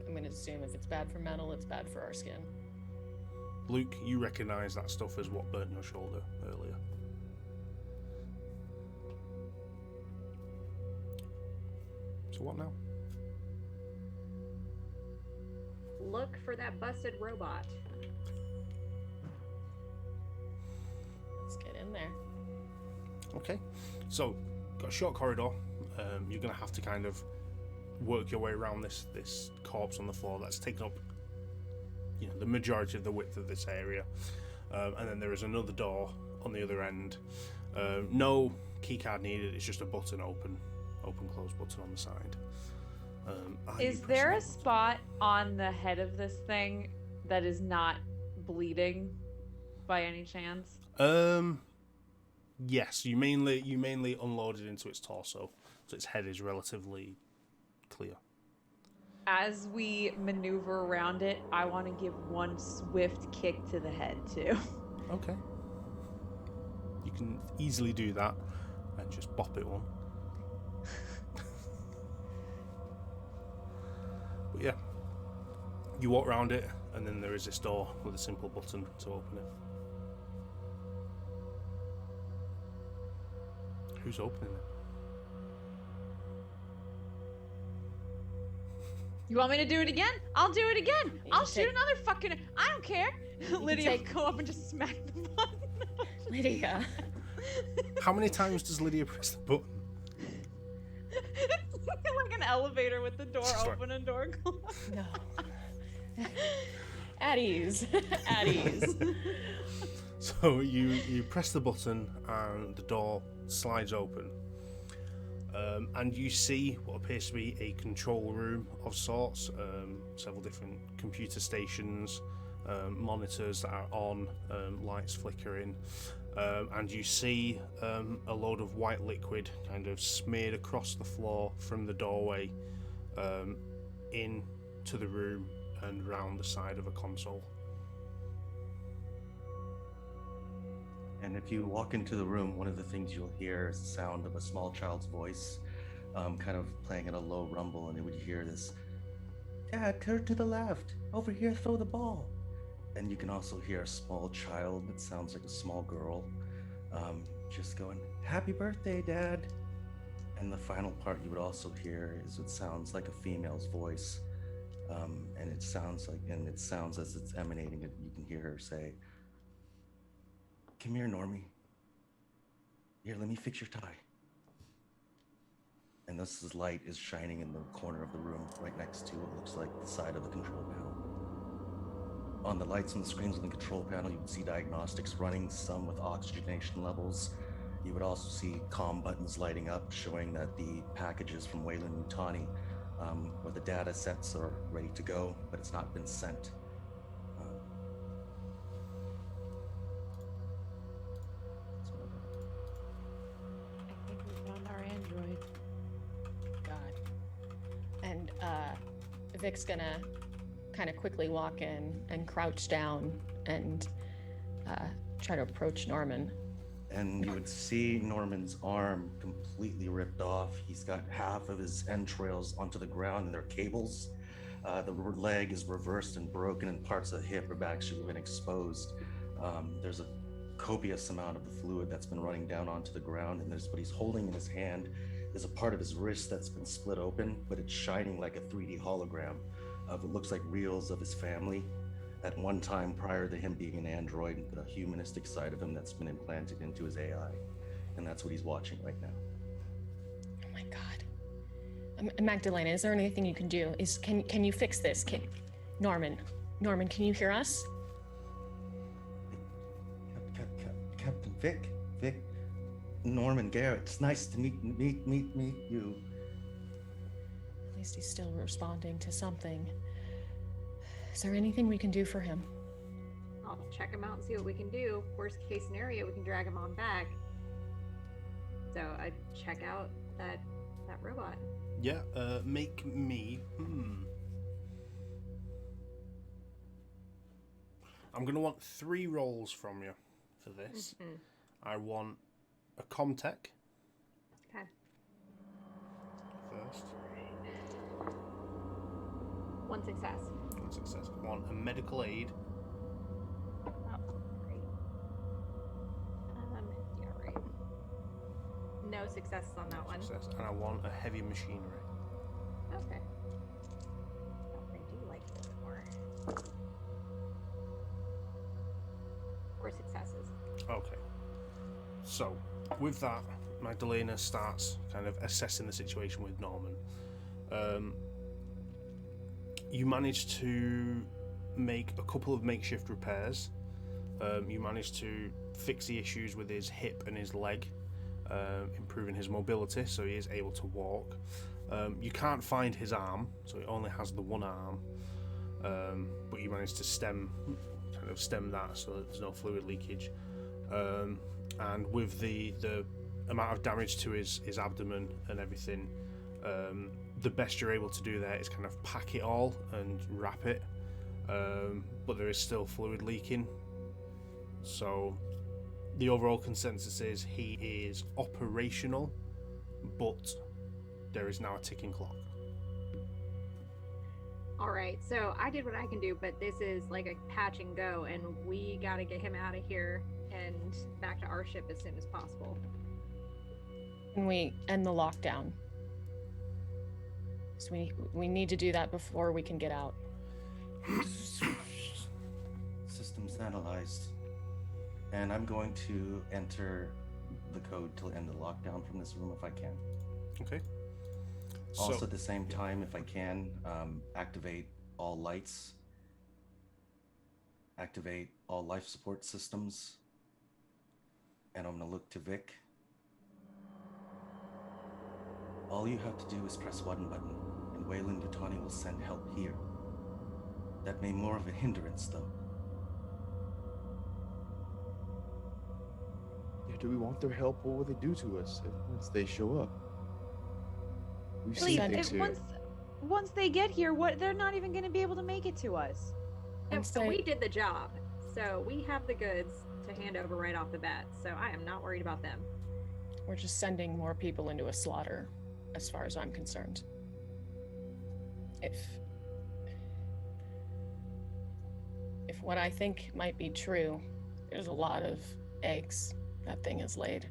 I'm gonna assume if it's bad for metal, it's bad for our skin. Luke, you recognise that stuff as what burnt your shoulder earlier. So what now? Look for that busted robot. Let's get in there. Okay, so got a short corridor. You're gonna have to kind of work your way around this corpse on the floor that's taken up, you know, the majority of the width of this area, and then there is another door on the other end. No keycard needed. It's just a button open close button on the side. Is there a spot on the head of this thing that is not bleeding by any chance? Yes, you mainly unload it into its torso, so its head is relatively clear. As we maneuver around it, I want to give one swift kick to the head too. Okay. You can easily do that and just bop it one. But yeah, you walk around it, and then there is this door with a simple button to open it. Who's opening it? You want me to do it again? I'll do it again. You I'll take- shoot another fucking. I don't care. Lydia take- will go up and just smack the button. Lydia. How many times does Lydia press the button? It's like an elevator with the door Sorry. open and door closed. No. At ease. At ease. So you press the button and the door slides open, and you see what appears to be a control room of sorts. Several different computer stations, monitors that are on, lights flickering, and you see a load of white liquid kind of smeared across the floor from the doorway into the room and round the side of a console. And if you walk into the room, one of the things you'll hear is the sound of a small child's voice, kind of playing at a low rumble, and you would hear this, "Dad, turn to the left. Over here, throw the ball." And you can also hear a small child that sounds like a small girl, just going, "Happy birthday, Dad." And the final part you would also hear is it sounds like a female's voice, and it sounds as it's emanating, you can hear her say, "Come here, Normie. Here, let me fix your tie." And this light is shining in the corner of the room right next to what looks like the side of the control panel. On the lights and the screens on the control panel, you can see diagnostics running, some with oxygenation levels, You would also see comm buttons lighting up, showing that the packages from Wayland Yutani, where the data sets are ready to go, but it's not been sent. I think we found our android. God. And Vic's gonna kind of quickly walk in and crouch down and try to approach Norman. And you would see Norman's arm completely ripped off. He's got half of his entrails onto the ground and they're cables. The leg is reversed and broken, and parts of the hip have actually been exposed. There's a copious amount of the fluid that's been running down onto the ground, and what he's holding in his hand is a part of his wrist that's been split open, but it's shining like a 3D hologram of what looks like reels of his family. At one time prior to him being an android, the humanistic side of him that's been implanted into his AI. And that's what he's watching right now. Oh my God. Magdalena, is there anything you can do? Can you fix this? Norman, can you hear us? Captain Vic, Norman, Garrett, it's nice to meet you. At least he's still responding to something. Is there anything we can do for him? I'll check him out and see what we can do. Worst case scenario, we can drag him on back. So I check out that robot. Yeah, make me. I'm gonna want 3 rolls from you for this. Mm-hmm. I want a Comtech Okay. first. 1 success. 1 success. I want a medical aid. Oh, great. Yeah, right. No successes on that one. Success. And I want a heavy machinery. Okay. Oh, I do like it a bit more. 4 successes. Okay. So, with that, Magdalena starts kind of assessing the situation with Norman. You manage to make a couple of makeshift repairs. You manage to fix the issues with his hip and his leg, improving his mobility so he is able to walk. You can't find his arm, so he only has the one arm, but you manage to stem that so that there's no fluid leakage. And with the amount of damage to his abdomen and everything, the best you're able to do there is kind of pack it all and wrap it, but there is still fluid leaking. So the overall consensus is he is operational, but there is now a ticking clock. All right, so I did what I can do, but this is like a patch and go, and we got to get him out of here and back to our ship as soon as possible. Can we end the lockdown? So we need to do that before we can get out. Systems analyzed. And I'm going to enter the code to end the lockdown from this room if I can. Okay. Also, at the same time, if I can, activate all lights, activate all life support systems, and I'm going to look to Vic. All you have to do is press one button, and Wayland Yutani will send help here. That may be more of a hindrance, though. Yeah, do we want their help? What will they do to us once they show up? We've Please, seen things here. once they get here, they're not even going to be able to make it to us. And so we did the job, so we have the goods to hand over right off the bat, so I am not worried about them. We're just sending more people into a slaughter, as far as I'm concerned. If what I think might be true, there's a lot of eggs that thing has laid.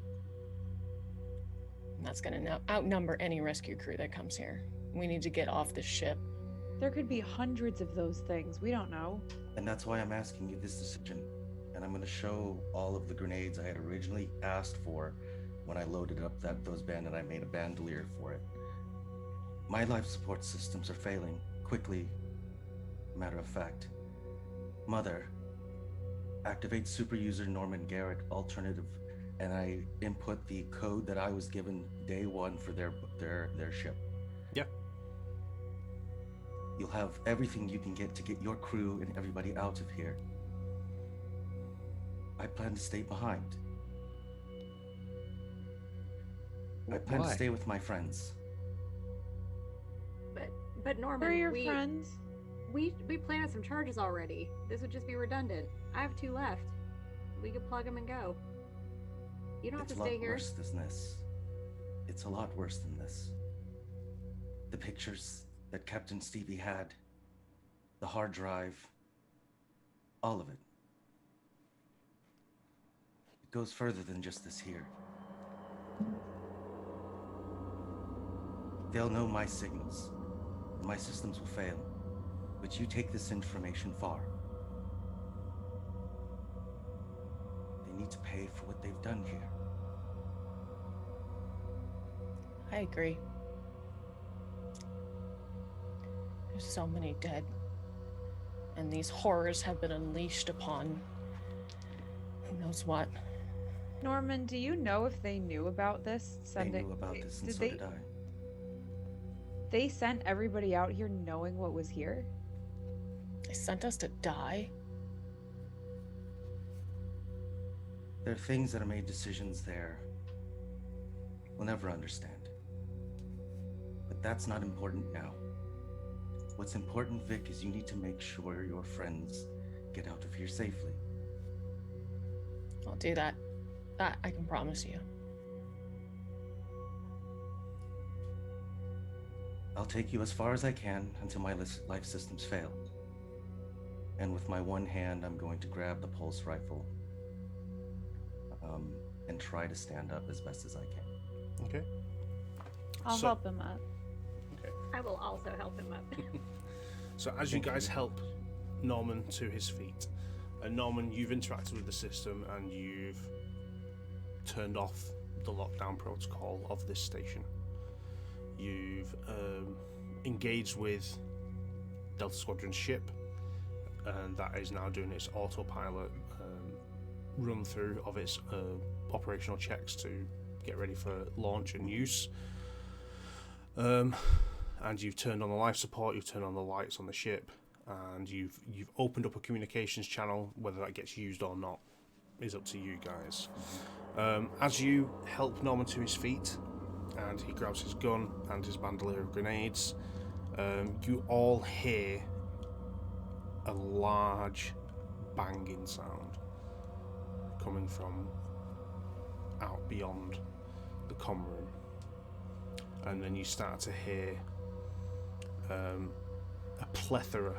And that's gonna outnumber any rescue crew that comes here. We need to get off this ship. There could be hundreds of those things. We don't know. And that's why I'm asking you this decision. And I'm going to show all of the grenades I had originally asked for when I loaded up those bandit. I made a bandolier for it. My life support systems are failing quickly. Matter of fact. Mother, activate super user Norman Garrett alternative and I input the code that I was given day one for their ship. Yeah. You'll have everything you can get to get your crew and everybody out of here. I plan to stay behind. I plan to Why? stay with my friends. But Norman, Where are your we friends? planted some charges already. This would just be redundant. I have 2 left. We could plug them and go. You don't It's have a to stay lot here. worse than this. It's a lot worse than this. The pictures that Captain Stevie had, the hard drive, all of it. It goes further than just this here. They'll know my signals. My systems will fail. But you take this information far. They need to pay for what they've done here. I agree. There's so many dead. And these horrors have been unleashed upon who knows what. Norman, do you know if they knew about this? They knew about this, and so did I. They sent everybody out here knowing what was here? They sent us to die. There are things that are made decisions there we'll never understand. But that's not important now. What's important, Vic, is you need to make sure your friends get out of here safely. I'll do that. That I can promise you. I'll take you as far as I can until my life systems fail. And with my one hand, I'm going to grab the pulse rifle and try to stand up as best as I can. Okay. I'll So- help him up. I will also help him up. So as you Thank you guys very help Norman to his feet, and Norman, you've interacted with the system and you've turned off the lockdown protocol of this station. You've engaged with Delta Squadron's ship, and that is now doing its autopilot run through of its operational checks to get ready for launch and use. And you've turned on the life support, you've turned on the lights on the ship, and you've opened up a communications channel. Whether that gets used or not is up to you guys. As you help Norman to his feet, and he grabs his gun and his bandolier of grenades, you all hear a large banging sound coming from out beyond the comm room, and then you start to hear a plethora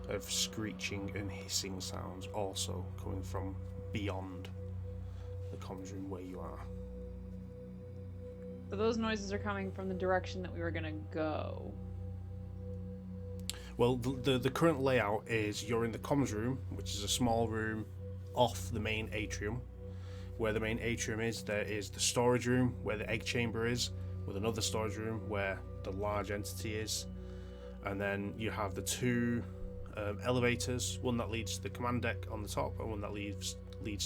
of screeching and hissing sounds also coming from beyond the comms room where you are. So those noises are coming from the direction that we were gonna go. Well, the current layout is you're in the comms room, which is a small room off the main atrium. Where the main atrium is, there is the storage room where the egg chamber is, with another storage room where the large entity is. And then you have the 2 elevators, one that leads to the command deck on the top, and one that leads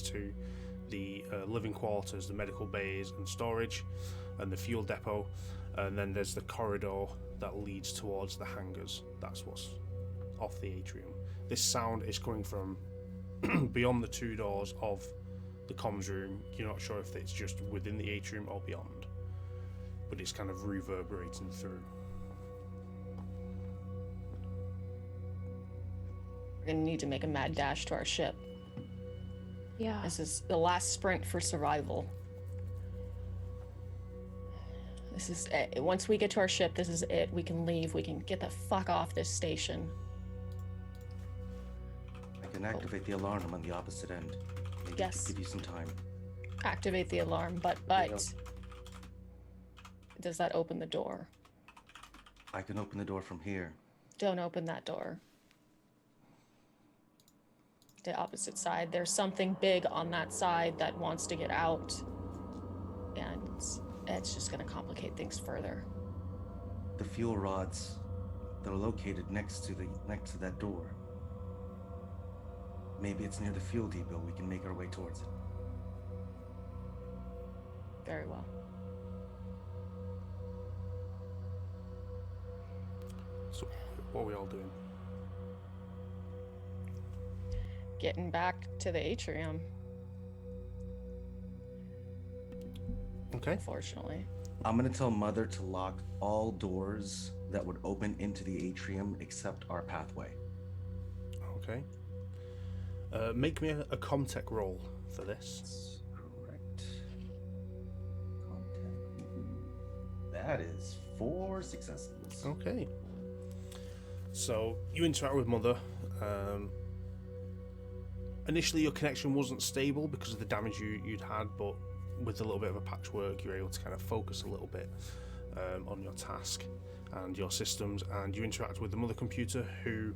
to the living quarters, the medical bays and storage, and the fuel depot. And then there's the corridor that leads towards the hangars. That's what's off the atrium. This sound is coming from beyond the 2 doors of the comms room. You're not sure if it's just within the atrium or beyond, but it's kind of reverberating through. We're gonna need to make a mad dash to our ship. Yeah. This is the last sprint for survival. This is it. Once we get to our ship, this is it. We can leave. We can get the fuck off this station. I can activate the alarm on the opposite end. Maybe Yes. give you some time. Activate the alarm, but does that open the door? I can open the door from here. Don't open that door. The opposite side. There's something big on that side that wants to get out, and it's just going to complicate things further. The fuel rods, they're located next to that door. Maybe it's near the fuel depot. We can make our way towards it. Very well. So, what are we all doing? Getting back to the atrium, Okay. unfortunately. I'm gonna tell Mother to lock all doors that would open into the atrium except our pathway. Okay. Make me a Comtech roll for this. Correct. That is 4 successes. Okay. So you interact with Mother. Initially, your connection wasn't stable because of the damage you'd had, but with a little bit of a patchwork, you're able to kind of focus a little bit on your task and your systems, and you interact with the Mother computer, who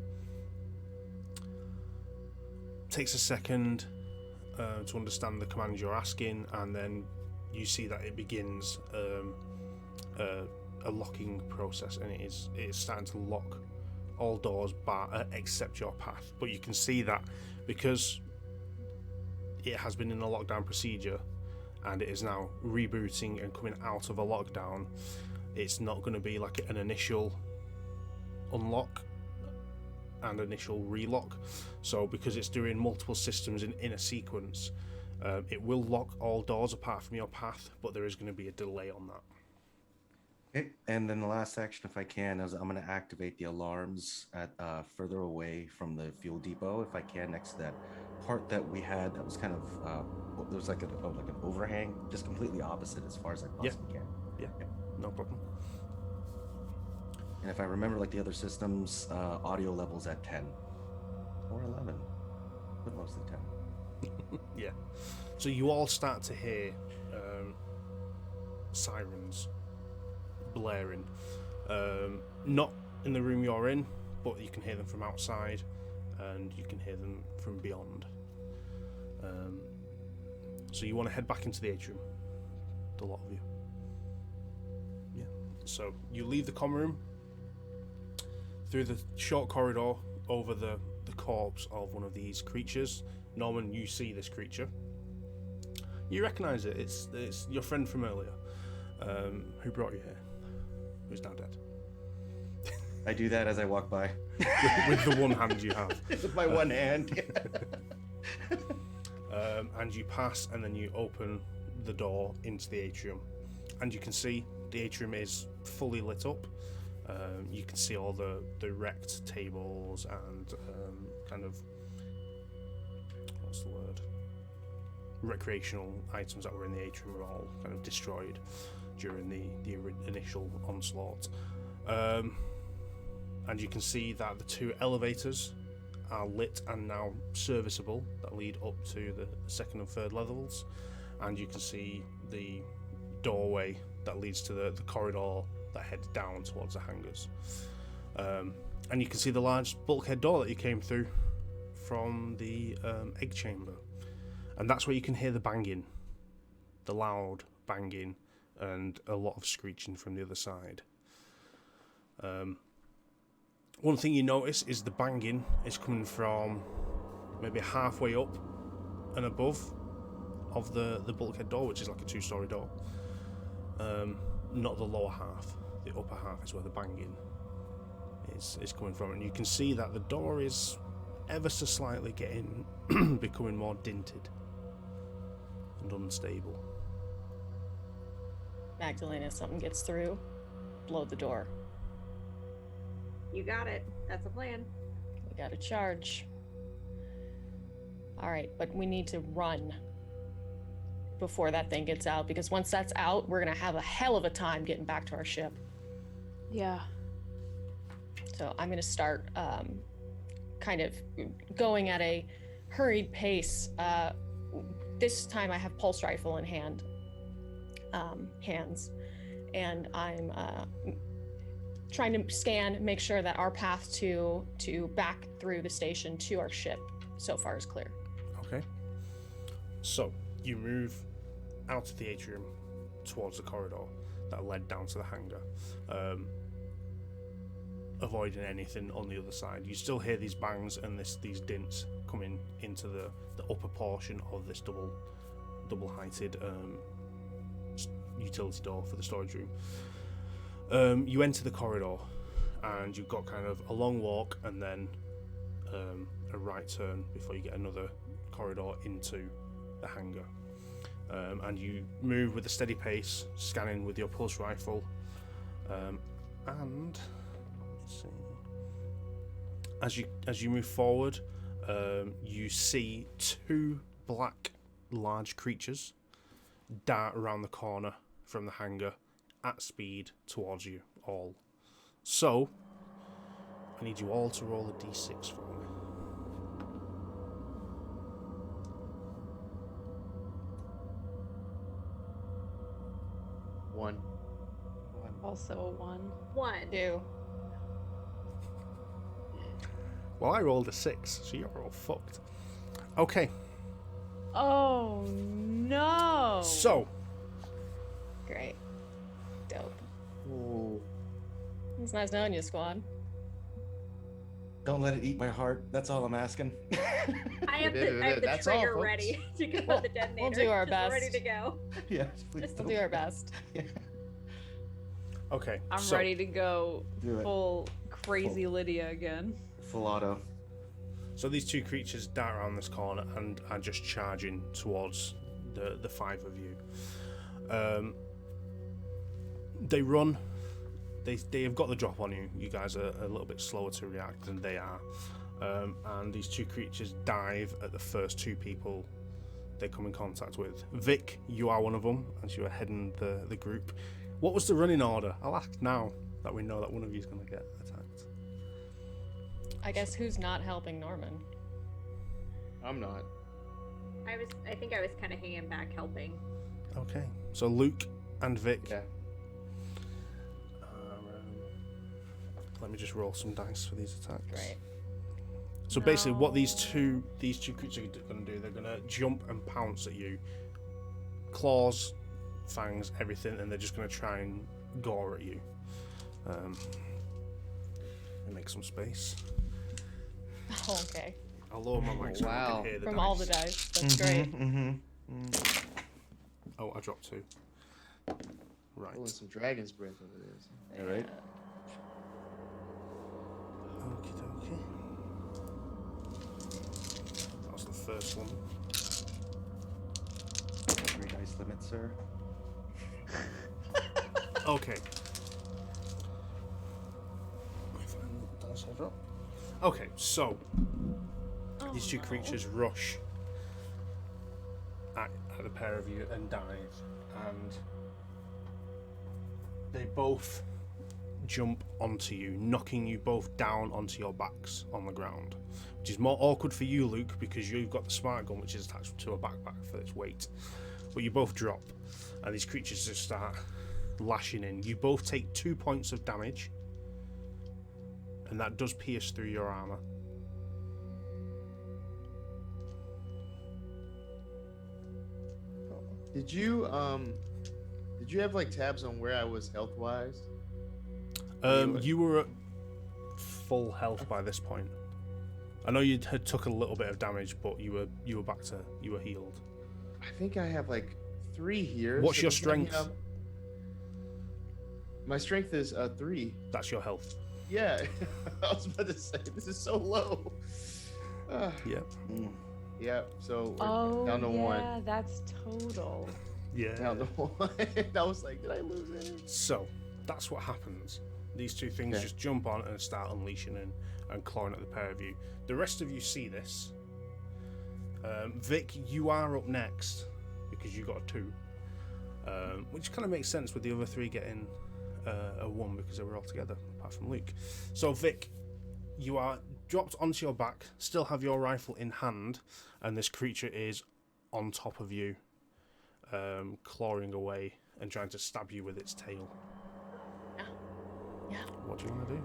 takes a second to understand the commands you're asking, and then you see that it begins a locking process, and it is starting to lock all doors except your path. But you can see that because it has been in a lockdown procedure and it is now rebooting and coming out of a lockdown, it's not going to be like an initial unlock and initial relock. So because it's doing multiple systems in a sequence, it will lock all doors apart from your path, but there is going to be a delay on that. Okay, and then the last action, if I can, is I'm going to activate the alarms at further away from the fuel depot, if I can, next to that part that we had that was kind of there was like an overhang, just completely opposite as far as I possibly can. Yeah, no problem. And if I remember, like the other systems, audio levels at 10 or 11, but mostly 10. Yeah. So you all start to hear sirens blaring. Not in the room you're in, but you can hear them from outside, and you can hear them from beyond. So you want to head back into the atrium, the lot of you. Yeah. So you leave the comm room through the short corridor over the corpse of one of these creatures. Norman, you see this creature. You recognise it. It's your friend from earlier, who brought you here, who's now dead. I do that as I walk by. with the one hand you have. With my one hand. And you pass, and then you open the door into the atrium, and you can see the atrium is fully lit up. You can see all the wrecked tables and kind of, what's the word? Recreational items that were in the atrium were all kind of destroyed during the initial onslaught. And you can see that the 2 elevators are lit and now serviceable that lead up to the 2nd and 3rd levels, and you can see the doorway that leads to the corridor that heads down towards the hangars, and you can see the large bulkhead door that you came through from the egg chamber, and that's where you can hear the banging, the loud banging, and a lot of screeching from the other side. One thing you notice is the banging is coming from maybe halfway up and above of the bulkhead door, which is like a 2-story door. Not the lower half. The upper half is where the banging is coming from, and you can see that the door is ever so slightly becoming more dinted and unstable. Magdalena, if something gets through, blow the door. You got it. That's a plan. We gotta charge. Alright, but we need to run before that thing gets out, because once that's out, we're gonna have a hell of a time getting back to our ship. Yeah. So I'm gonna start kind of going at a hurried pace. This time I have pulse rifle in hands, and I'm trying to scan, make sure that our path to back through the station to our ship so far is clear. Okay. So you move out of the atrium towards the corridor that led down to the hangar, avoiding anything on the other side. You still hear these bangs and these dints coming into the upper portion of this double heighted utility door for the storage room. You enter the corridor, and you've got kind of a long walk and then a right turn before you get another corridor into the hangar. And you move with a steady pace, scanning with your pulse rifle. And let's see. As you move forward, you see two black large creatures dart around the corner from the hangar at speed towards you all. So I need you all to roll a d6 for me. One. Also a 1. 1. 2. Well, I rolled a 6, so you're all fucked. Okay, Oh no! so Great. Dope. Oh. It's nice knowing you, squad. Don't let it eat my heart. That's all I'm asking. I have the That's all, trigger folks. ready to go We'll- with the detonator. we'll do our just ready best. to go. Yeah, please We'll do our best. Yeah. okay. I'm so, ready to go Do it. full crazy Lydia again. Full auto. So these two creatures dart around this corner and are just charging towards the five of you. They run. They have got the drop on you. You guys are a little bit slower to react than they are. And these two creatures dive at the first two people they come in contact with. Vic, you are one of them, as you are heading the group. What was the running order? I'll ask now that we know that one of you is going to get attacked. I guess who's not helping Norman? I'm not. I think I was kind of hanging back helping. Okay, so Luke and Vic. Yeah. Let me just roll some dice for these attacks. Great. So basically, what these two creatures are going to do, they're going to jump and pounce at you, claws, fangs, everything, and they're just going to try and gore at you. And make some space. Oh, okay. I'll lower my mic so I Wow. can hear the From dice. all the dice. That's great. Oh, I dropped 2. Right. Pulling some dragon's breath over this. All right. Okie dokie. That was the first one. 3 dice limit, sir. Okay. Let me find the dice I dropped. Okay, so these two creatures rush at the pair of you and dive, and they both jump onto you, knocking you both down onto your backs on the ground, which is more awkward for you, Luke, because you've got the smart gun, which is attached to a backpack for its weight. But you both drop, and these creatures just start lashing in. You both take 2 points of damage, and that does pierce through your armor. Did you have like tabs on where I was health wise? You were at full health by this point. I know you had took a little bit of damage, but you were back to you were healed. I think I have like 3 here. What's so your does that mean strength? My strength is 3. That's your health. Yeah, I was about to say this is so low. Yeah. Yeah, so we're Oh, down to yeah, 1. that's total. Yeah. Down to 1. I was like, did I lose any? So that's what happens. These two things Okay. just jump on and start unleashing and clawing at the pair of you. The rest of you see this. Vic, you are up next because you got a 2, which kind of makes sense with the other 3 getting a 1 because they were all together, apart from Luke. So Vic, you are dropped onto your back, still have your rifle in hand, and this creature is on top of you, clawing away and trying to stab you with its tail. Yeah. What do you want to do?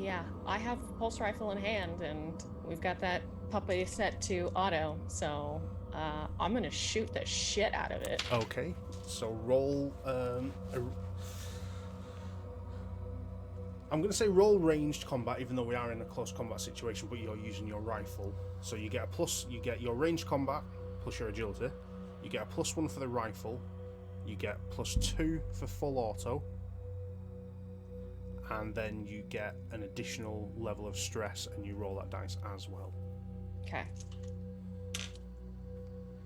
Yeah. I have a pulse rifle in hand, and we've got that puppy set to auto, so I'm gonna shoot the shit out of it. Okay, so roll. I'm going to say roll ranged combat, even though we are in a close combat situation, but you're using your rifle. So you get a plus. You get your ranged combat plus your agility. You get a +1 for the rifle, you get +2 for full auto, and then you get an additional level of stress, and you roll that dice as well. Okay.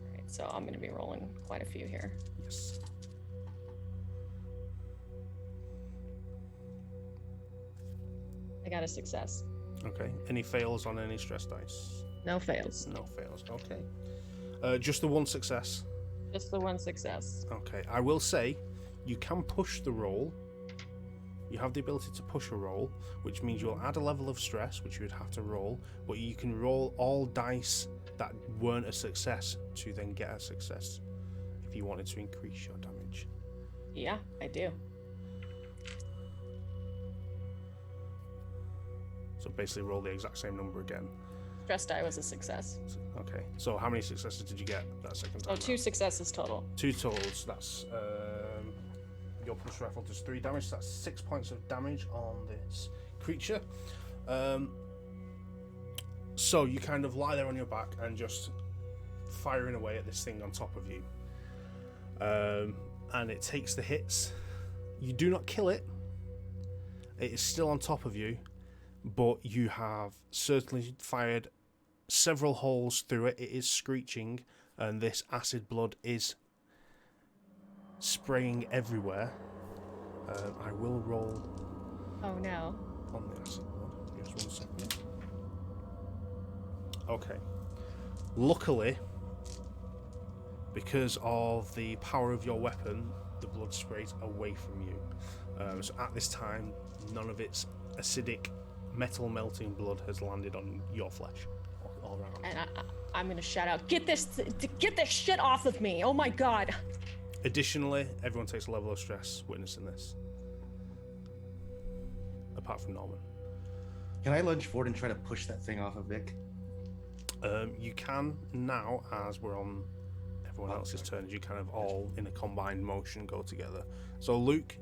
Alright, so I'm gonna be rolling quite a few here. Yes. I got a success. Okay. Any fails on any stress dice? No fails. No fails. Okay. Just the one success. Just the one success. Okay. I will say, you can push the roll. You have the ability to push a roll, which means you'll add a level of stress, which you would have to roll, but you can roll all dice that weren't a success to then get a success if you wanted to increase your damage. Yeah, I do. So basically roll the exact same number again. Stress die was a success. Okay, so how many successes did you get that second time? Oh, 2 successes total. 2 totals. That's your plus rifle does 3 damage. So that's 6 points of damage on this creature. So you kind of lie there on your back and just firing away at this thing on top of you. And it takes the hits. You do not kill it. It is still on top of you, but you have certainly fired several holes through it. It is screeching, and this acid blood is spraying everywhere. I will roll Oh no. on the acid blood. Just 1 second. Okay. Luckily, because of the power of your weapon, the blood sprays away from you. So at this time, none of its acidic, metal melting blood has landed on your flesh all around. And I'm gonna shout out, get this shit off of me! Oh my god! Additionally, everyone takes a level of stress witnessing this, apart from Norman. Can I lunge forward and try to push that thing off of Vic? You can now, as we're on everyone else's turns. You kind of all in a combined motion go together. So Luke,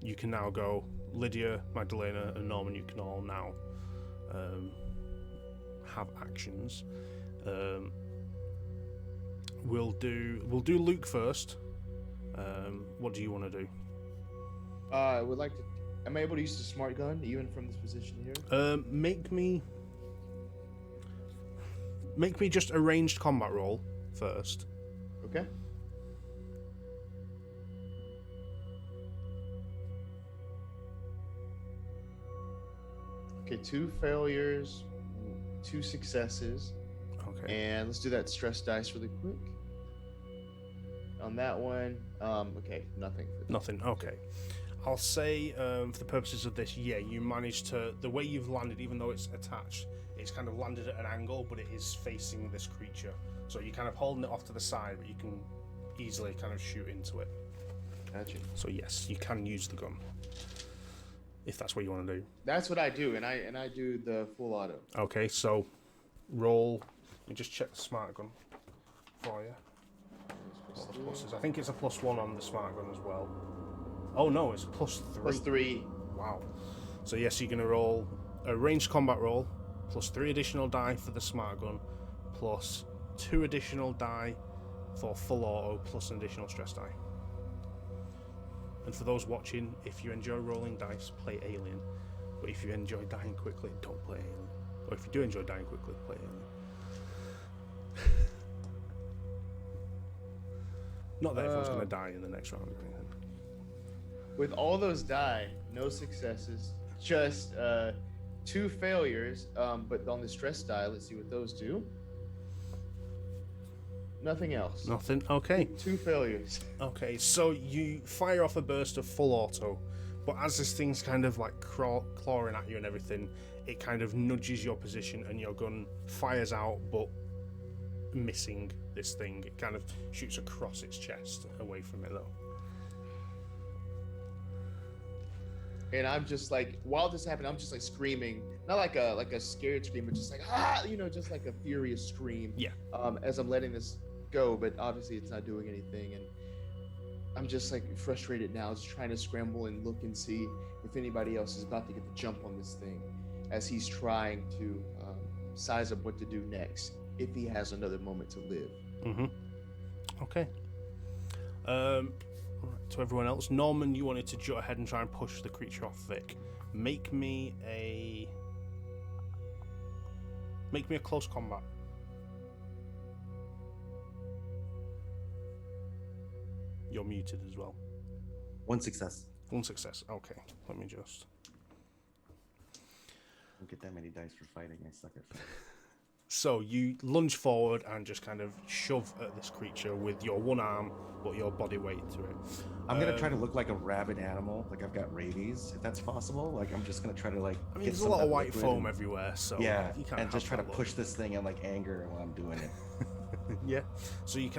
you can now go. Lydia, Magdalena, and Norman, you can all now have actions. We'll do Luke first. What do you want to do? I would like to. Am I able to use the smart gun even from this position here? Make me just a ranged combat roll first. Okay. Okay, 2 failures, 2 successes. Okay. And let's do that stress dice really quick. On that one, okay, nothing. Nothing. Okay. I'll say, for the purposes of this, yeah, you managed to. The way you've landed, even though it's attached, it's kind of landed at an angle, but it is facing this creature. So you're kind of holding it off to the side, but you can easily kind of shoot into it. Gotcha. So yes, you can use the gun if that's what you want to do. That's what I do, and I do the full auto. Okay, so roll. You just check the smart gun for you. All the pluses. I think it's a +1 on the smart gun as well. Oh no, it's a +3. +3. Wow. So yes, you're going to roll a ranged combat roll, +3 additional die for the smart gun, +2 additional die for full auto, plus an additional stress die. And for those watching, if you enjoy rolling dice, play Alien. But if you enjoy dying quickly, don't play Alien. Or if you do enjoy dying quickly, play Alien. Not that everyone's going to die in the next round or anything. With all those die, no successes, just 2 failures. But on the stress die, let's see what those do. Nothing else. Nothing? Okay. 2 failures. Okay, so you fire off a burst of full auto, but as this thing's kind of like clawing at you and everything, it kind of nudges your position and your gun fires out, but missing this thing. It kind of shoots across its chest away from it though. And I'm just like, while this happened, I'm just like screaming, not like a scared scream, but just like just like a furious scream. Yeah. As I'm letting this go, but obviously it's not doing anything, and I'm just like frustrated now, just trying to scramble and look and see if anybody else is about to get the jump on this thing, as he's trying to size up what to do next if he has another moment to live. Mm-hmm. Okay. Right, to everyone else, Norman, you wanted to jut ahead and try and push the creature off Vic. Make me a close combat. You're muted as well. One success. One success. Okay, let me just. Don't get that many dice for fighting. I suck at fighting. So you lunge forward and just kind of shove at this creature with your one arm, but your body weight to it. I'm gonna try to look like a rabid animal, like I've got rabies, if that's possible. Like I'm just gonna try to like. I mean, get there's a some lot of that white liquid foam and- everywhere, so Yeah, you can't and just try to have that push this thing in like anger while I'm doing it. look. Yeah. So you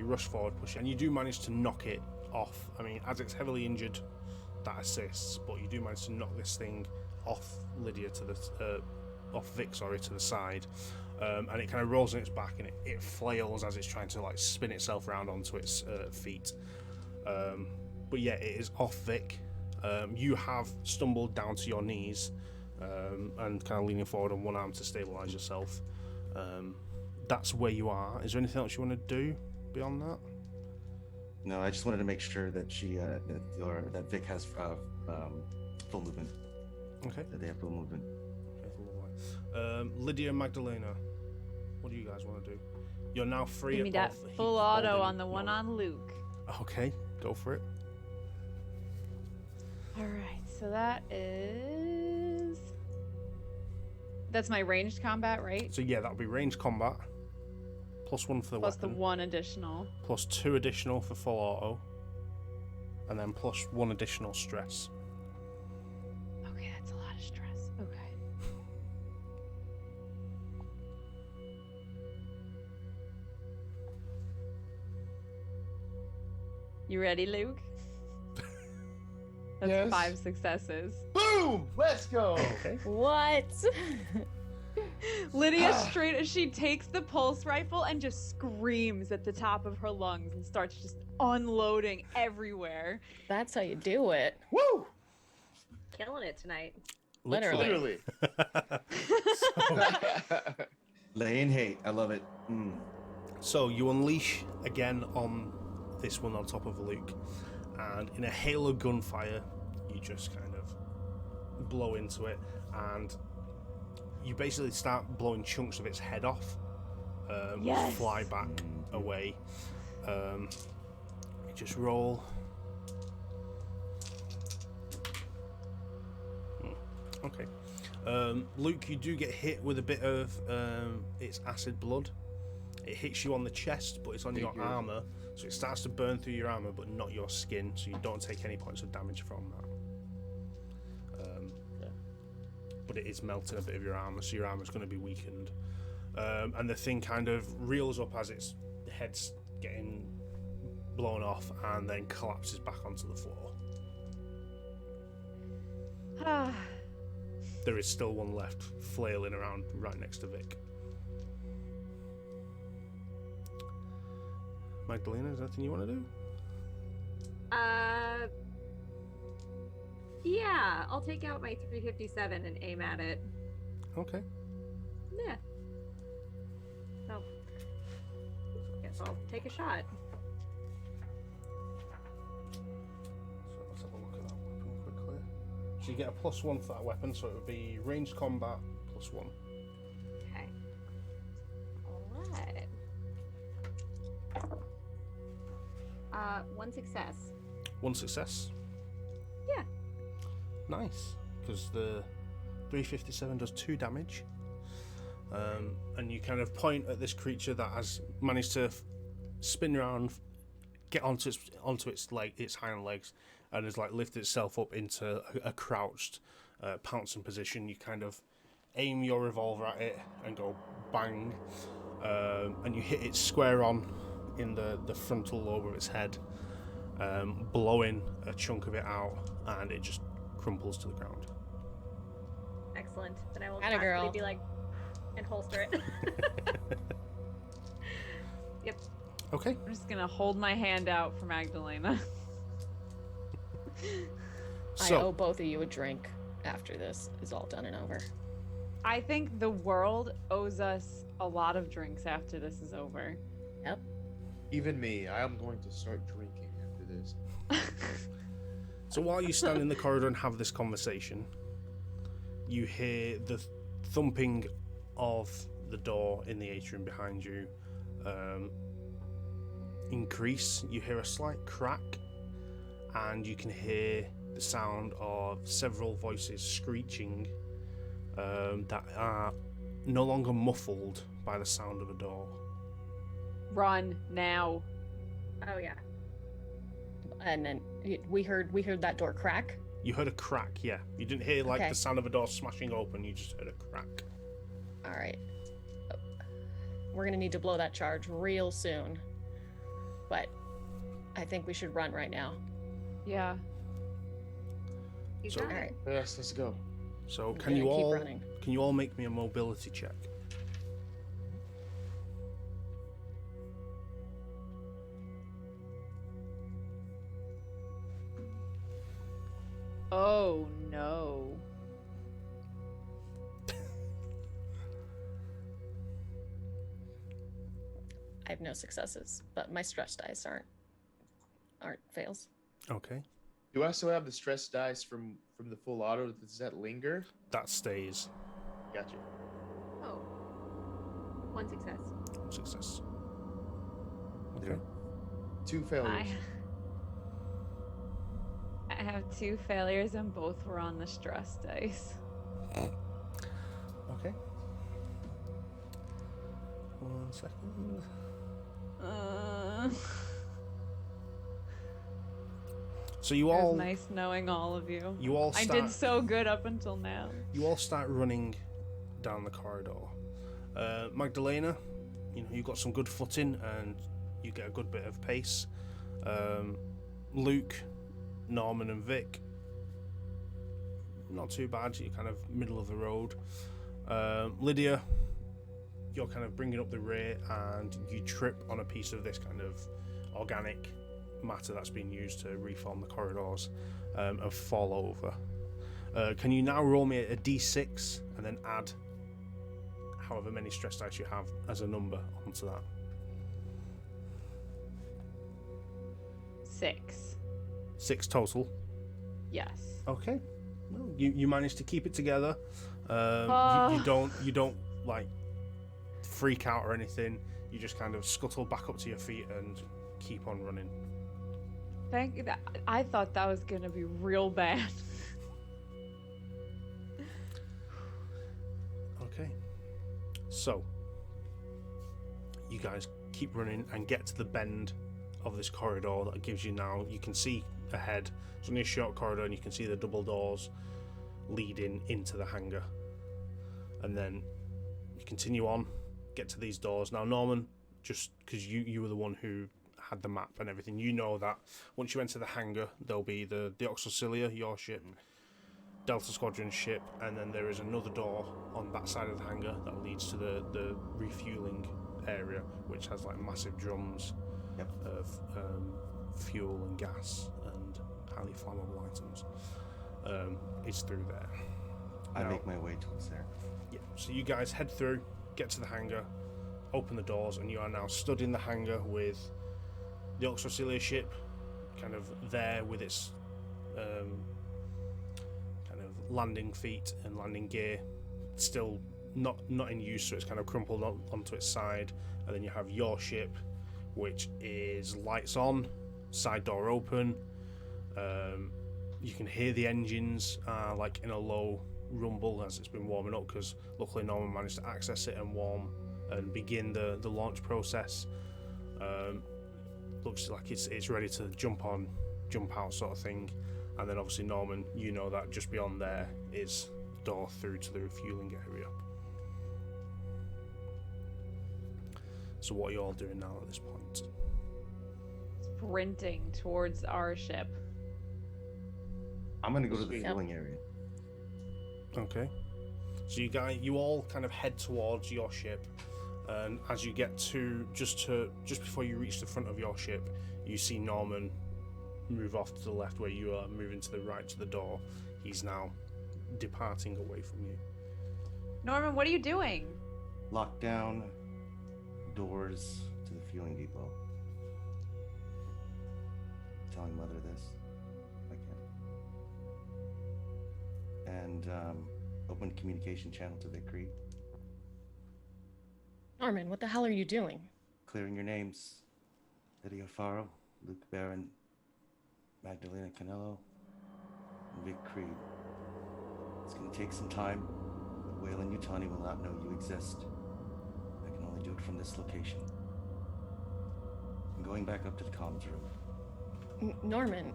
rush forward, push it, and you do manage to knock it off. I mean, as it's heavily injured, that assists, but you do manage to knock this thing off Lydia to the off Vic, sorry, to the side. And it kind of rolls on its back and it flails as it's trying to like spin itself around onto its feet. But yeah, it is off Vic. You have stumbled down to your knees and kind of leaning forward on one arm to stabilize yourself. That's where you are. Is there anything else you want to do beyond that? No, I just wanted to make sure that that Vic has full movement. Okay. That they have full movement. Lydia and Magdalena, what do you guys want to do? You're now free Give me of that the heat full auto holding on the one Norman. on Luke. Okay, go for it. All right, so that's my ranged combat, right? So yeah, that'll be ranged combat. +1 for the Plus the weapon. one additional. +2 additional for full auto. And then +1 additional stress. Okay, that's a lot of stress. Okay. You ready, Luke? That's Yes. 5 successes. Boom! Let's go. Okay. What? Lydia straight as she takes the pulse rifle and just screams at the top of her lungs and starts just unloading everywhere. That's how you do it. Woo! Killing it tonight. Literally. Laying hate. I love it. So you unleash again on this one on top of Luke, and in a hail of gunfire, you just kind of blow into it, and you basically start blowing chunks of its head off, Yes. which fly back away. Just roll. Okay. Luke, you do get hit with a bit of its acid blood. It hits you on the chest, but it's on your Figured. armor, so it starts to burn through your armor, but not your skin, so you don't take any points of damage from that. But it is melting a bit of your armor, so your armor's going to be weakened. And the thing kind of reels up as its head's getting blown off, and then collapses back onto the floor. There is still one left, flailing around right next to Vic. Magdalena, is there anything you want to do? Yeah, I'll take out my 357 and aim at it. Okay. Yeah. So, guess I'll take a shot. So let's have a look at that weapon quickly. So you get a +1 for that weapon, so it would be ranged combat +1. Okay. Alright. One success. One success. Yeah. Nice, because the 357 does 2 damage. And you kind of point at this creature that has managed to spin around, get onto its hind legs, and has like lifted itself up into a crouched pouncing position. You kind of aim your revolver at it and go bang, and you hit it square on in the frontal lobe of its head, blowing a chunk of it out, and it just crumples to the ground. Excellent. Then I will Atta girl. constantly be like, and holster it. Yep. Okay. I'm just gonna hold my hand out for Magdalena. I So owe both of you a drink after this is all done and over. I think the world owes us a lot of drinks after this is over. Yep. Even me, I am going to start drinking after this. So while you stand in the corridor and have this conversation, you hear the thumping of the door in the atrium behind you increase. You hear a slight crack, and you can hear the sound of several voices screeching that are no longer muffled by the sound of a door. Run now. Oh yeah. And then we heard that door crack. You heard a crack, yeah. You didn't hear like Okay. the sound of a door smashing open, you just heard a crack. All right. We're gonna need to blow that charge real soon. But I think we should run right now. Yeah. You So- got All it. right. Yes, let's go. So I'm can you gonna keep all running. make me a mobility check? Oh no. I have no successes, but my stress dice aren't fails. Okay. Do I still have the stress dice from the full auto? Does that linger? That stays. Gotcha. Oh. One success. Success. Okay. Zero. 2 failures. I have 2 failures and both were on the stress dice. Okay. 1 second. So you It all was nice knowing all of you. you all I start did so good up until now. you all start running down the corridor. Magdalena, you got some good footing and you get a good bit of pace. Luke, Norman, and Vic, not too bad. You're kind of middle of the road. Lydia, you're kind of bringing up the rear and you trip on a piece of this kind of organic matter that's been used to reform the corridors and fall over. Can you now roll me a d6 and then add however many stress dice you have as a number onto that? 6. 6 total. Yes. Okay. Well, you managed to keep it together. Oh. You don't like freak out or anything. You just kind of scuttle back up to your feet and keep on running. Thank you. I thought that was gonna be real bad. Okay. So you guys keep running and get to the bend of this corridor that gives you now. You can see ahead. It's only a short corridor, and you can see the double doors leading into the hangar. And then you continue on, get to these doors. Now, Norman, just because you were the one who had the map and everything, you know that once you enter the hangar, there'll be the Auxilia, your ship, Delta Squadron ship, and then there is another door on that side of the hangar that leads to the refueling area, which has like massive drums Yep. of fuel and gas and highly flammable items. It's through there. I Now- make my way towards there. Yeah, so you guys head through, get to the hangar, open the doors, and you are now stood in the hangar with the Auxilia ship kind of there with its kind of landing feet and landing gear still not in use, so it's kind of crumpled onto its side. And then you have your ship, which is lights on, side door open. You can hear the engines like in a low rumble as it's been warming up, because luckily Norman managed to access it and warm and begin the launch process. Looks like it's ready to jump on, jump out sort of thing. And then obviously Norman, you know that just beyond there is door through to the refueling area. So what are you all doing now at this point? Sprinting towards our ship. I'm gonna go to the Sweet. fueling area. Okay. So you all kind of head towards your ship, and as you get just before you reach the front of your ship, you see Norman move off to the left where you are moving to the right to the door. He's now departing away from you. Norman, what are you doing? Lock down doors to the fueling depot. telling Mother this. If I can. And open communication channel to Vickery. Norman, what the hell are you doing? Clearing your names. Lydia Farrow, Luke Barron, Magdalena Canello, and Vic Creed. It's going to take some time, but Wayland Yutani will not know you exist. I can only do it from this location. I'm going back up to the comms room. Norman,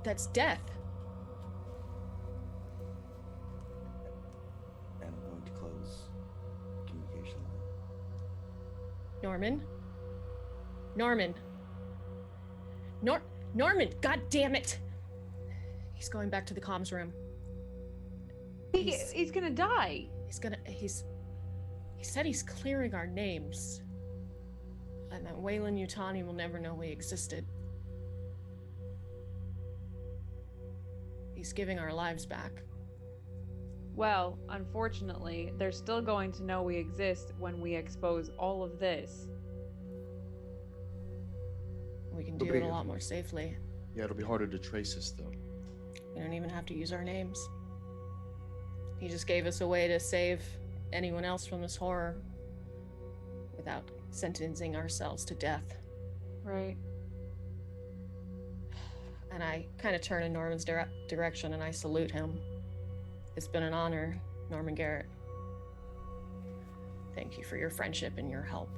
that's death. And I'm going to close the communication line. Norman, god damn it! He's going back to the comms room. He's gonna die. He said he's clearing our names. And that Wayland Yutani will never know we existed. He's giving our lives back. Well, unfortunately, they're still going to know we exist when we expose all of this. We can do it a lot more safely. Yeah, it'll be harder to trace us, though. We don't even have to use our names. He just gave us a way to save anyone else from this horror without sentencing ourselves to death. Right. And I kind of turn in Norman's direction and I salute him. It's been an honor, Norman Garrett. Thank you for your friendship and your help.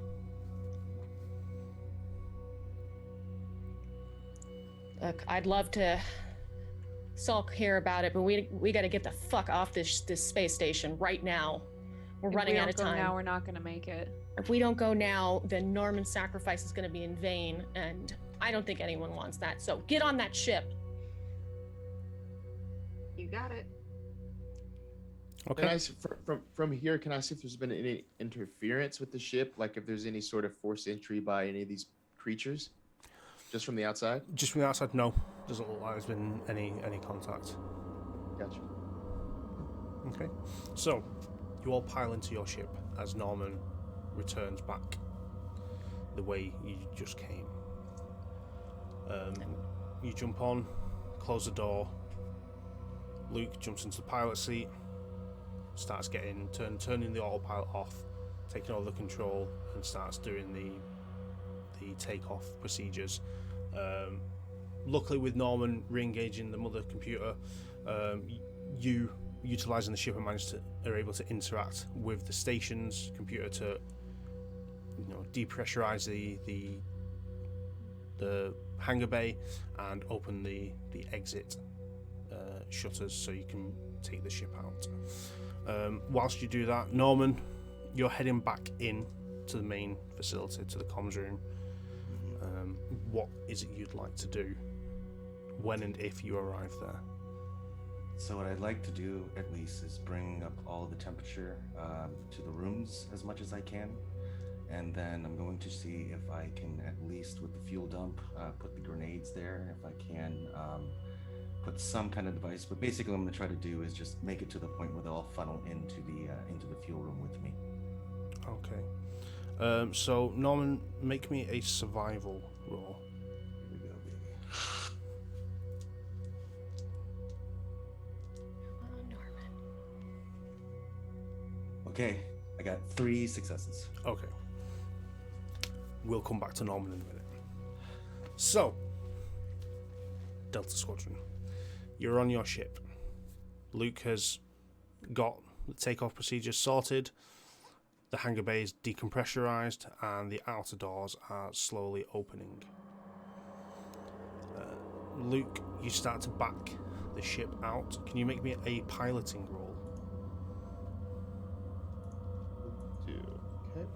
Look, I'd love to sulk here about it, but we got to get the fuck off this space station right now. We're running out of time. Now we're not going to make it. If we don't go now, then Norman's sacrifice is going to be in vain, and I don't think anyone wants that. So get on that ship. You got it. Okay. Can I, from here, can I see if there's been any interference with the ship? Like if there's any sort of forced entry by any of these creatures? Just from the outside? Just from the outside, no. Doesn't look like there's been any contact. Gotcha. Okay. So, you all pile into your ship as Norman returns back the way you just came. You jump on, close the door. Luke jumps into the pilot seat, starts turning the autopilot off, taking all the control, and starts doing the takeoff procedures. Luckily, with Norman re-engaging the mother computer, you utilizing the ship are able to interact with the station's computer to, depressurize the hangar bay and open the exit shutters so you can take the ship out. Whilst you do that, Norman, you're heading back in to the main facility, to the comms room. What is it you'd like to do when and if you arrive there? So what I'd like to do, at least, is bring up all of the temperature to the rooms as much as I can. And then I'm going to see if I can, at least with the fuel dump, put the grenades there. If I can put some kind of device. But basically what I'm going to try to do is just make it to the point where they'll all funnel into the fuel room with me. Okay. So, Norman, make me a survival roll. Here we go, baby. Oh, Norman. Okay, I got 3 successes. Okay. We'll come back to Norman in a minute. So, Delta Squadron, you're on your ship. Luke has got the takeoff procedures sorted. The hangar bay is decompressurized and the outer doors are slowly opening. Luke, you start to back the ship out. Can you make me a piloting roll? Okay.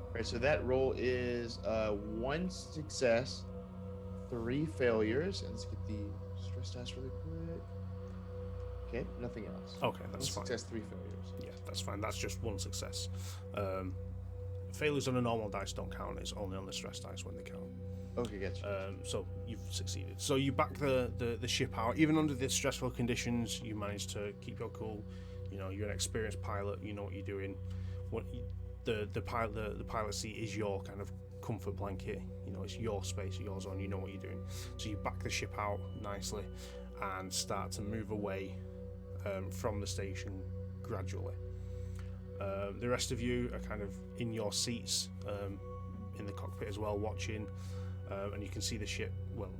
Alright, so that roll is 1 success, 3 failures, and let's get the stress dice really quick. Okay, nothing else. Okay, that's fine. 1 success, 3 failures. Yeah, that's fine. That's just 1 success. Failures on a normal dice don't count. It's only on the stress dice when they count. Okay, gotcha. So you've succeeded. So you back the ship out. Even under the stressful conditions, you managed to keep your cool. You're an experienced pilot. You know what you're doing. the pilot seat is your kind of comfort blanket. You know, it's your space, your zone. You know what you're doing. So you back the ship out nicely and start to move away from the station gradually. The rest of you are kind of in your seats in the cockpit as well, watching, and you can see the ship. Well,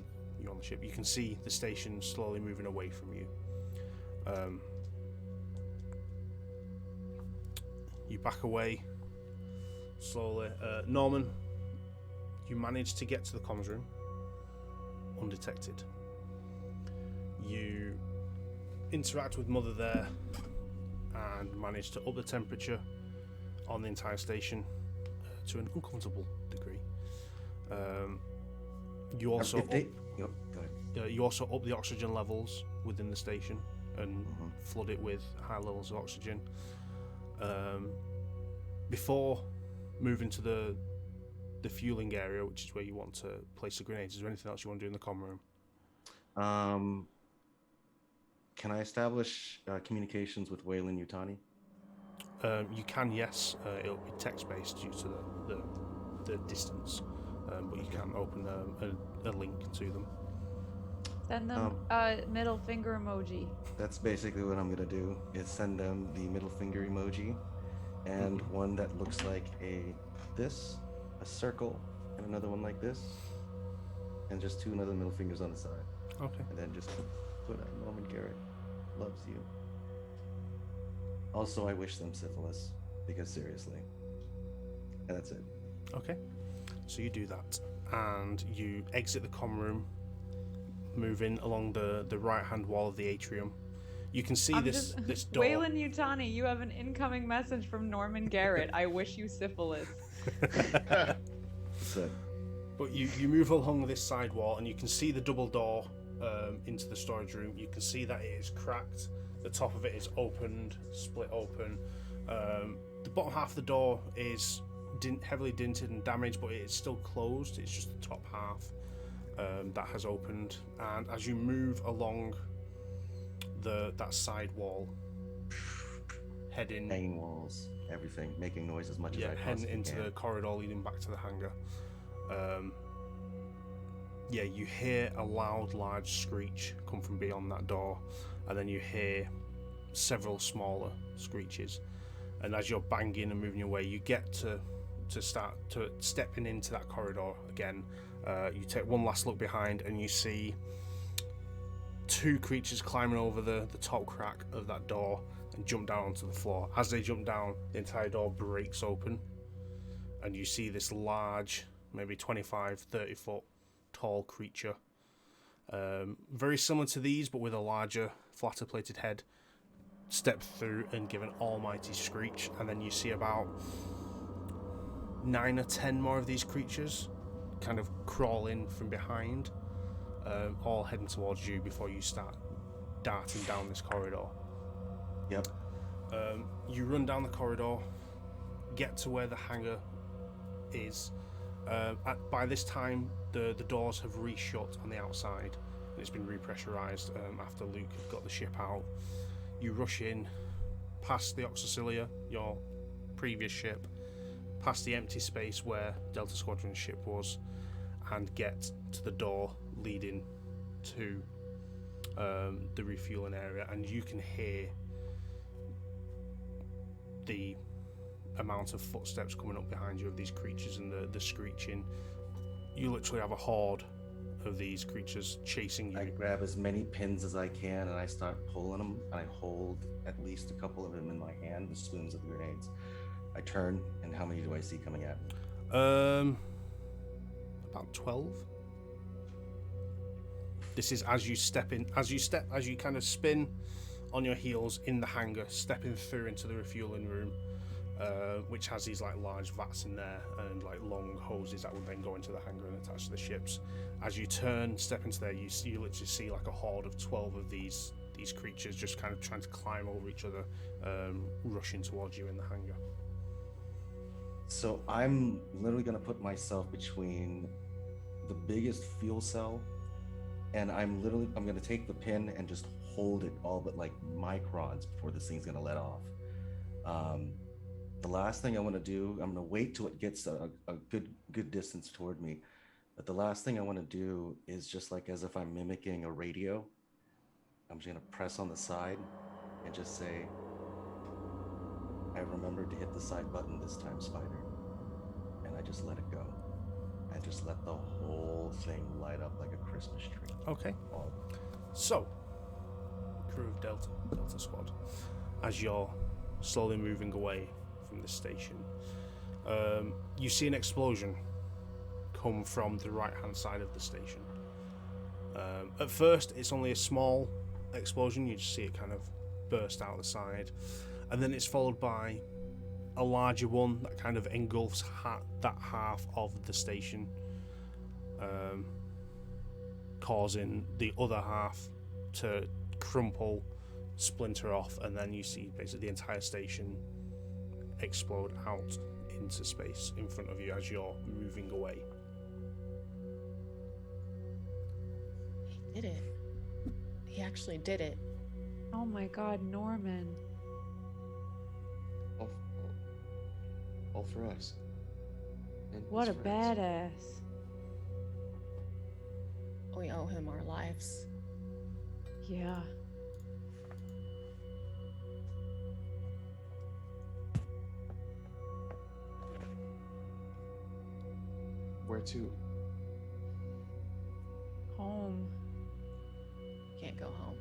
you're on the ship. You can see the station slowly moving away from you. You back away slowly. Norman, you manage to get to the comms room undetected. You interact with Mother there and manage to up the temperature on the entire station to an uncomfortable degree. You also you also up the oxygen levels within the station and flood it with high levels of oxygen. Before moving to the fueling area, which is where you want to place the grenades, is there anything else you want to do in the comm room? Can I establish communications with Wayland Yutani? You can, yes. It'll be text-based due to the distance, but you can open a link to them. Send them middle finger emoji. That's basically what I'm gonna do, is send them the middle finger emoji and one that looks like a circle, and another one like this, and just two other middle fingers on the side. Okay. And then just put Norman Garrett loves you. Also, I wish them syphilis, because seriously. And that's it. Okay. So you do that, and you exit the comm room, moving along the right-hand wall of the atrium. You can see this door. Wayland Yutani, you have an incoming message from Norman Garrett. I wish you syphilis. That's it. But you move along this side wall, and you can see the double door into the storage room. You can see that it is cracked. The top of it is opened, split open. The bottom half of the door is heavily dinted and damaged, but it is still closed. It's just the top half that has opened. And as you move along that side wall, heading Banging walls, everything, making noise as much as I heading possibly into can. the corridor leading back to the hangar. You hear a loud, large screech come from beyond that door, and then you hear several smaller screeches. And as you're banging and moving your way, you get to start to stepping into that corridor again. You take one last look behind, and you see two creatures climbing over the top crack of that door and jump down onto the floor. As they jump down, the entire door breaks open, and you see this large, maybe 25, 30 foot tall creature, very similar to these but with a larger, flatter plated head, step through and give an almighty screech. And then you see about 9 or 10 more of these creatures kind of crawl in from behind, all heading towards you before you start darting down this corridor. Yep. You run down the corridor, get to where the hangar is. By this time, the doors have reshut on the outside, and it's been repressurized after Luke had got the ship out. You rush in, past the Oxycilia, your previous ship, past the empty space where Delta Squadron's ship was, and get to the door leading to the refueling area, and you can hear the amount of footsteps coming up behind you of these creatures and the screeching. You literally have a horde of these creatures chasing you. I grab as many pins as I can and I start pulling them, and I hold at least a couple of them in my hand, the spoons of the grenades. I turn, and how many do I see coming at me? About 12. This is as you kind of spin on your heels in the hangar, stepping through into the refueling room, which has these like large vats in there and like long hoses that would then go into the hangar and attach to the ships. As you turn, step into there, you literally see like a horde of 12 of these creatures just kind of trying to climb over each other, rushing towards you in the hangar. So I'm literally gonna put myself between the biggest fuel cell, and I'm gonna take the pin and just hold it all but like microns before this thing's gonna let off. The last thing I want to do, I'm going to wait till it gets a good distance toward me. But the last thing I want to do is just like as if I'm mimicking a radio. I'm just going to press on the side and just say, I remembered to hit the side button this time, Spider. And I just let it go. And just let the whole thing light up like a Christmas tree. Okay. So, crew of Delta Squad, as you're slowly moving away from the station, you see an explosion come from the right-hand side of the station. At first, it's only a small explosion. You just see it kind of burst out the side, and then it's followed by a larger one that kind of engulfs that half of the station, causing the other half to crumple, splinter off, and then you see basically the entire station explode out into space in front of you as you're moving away. He did it. He actually did it. Oh my god, Norman. All for us. And What a his friends. badass. We owe him our lives. Yeah. Where to? Home. Can't go home.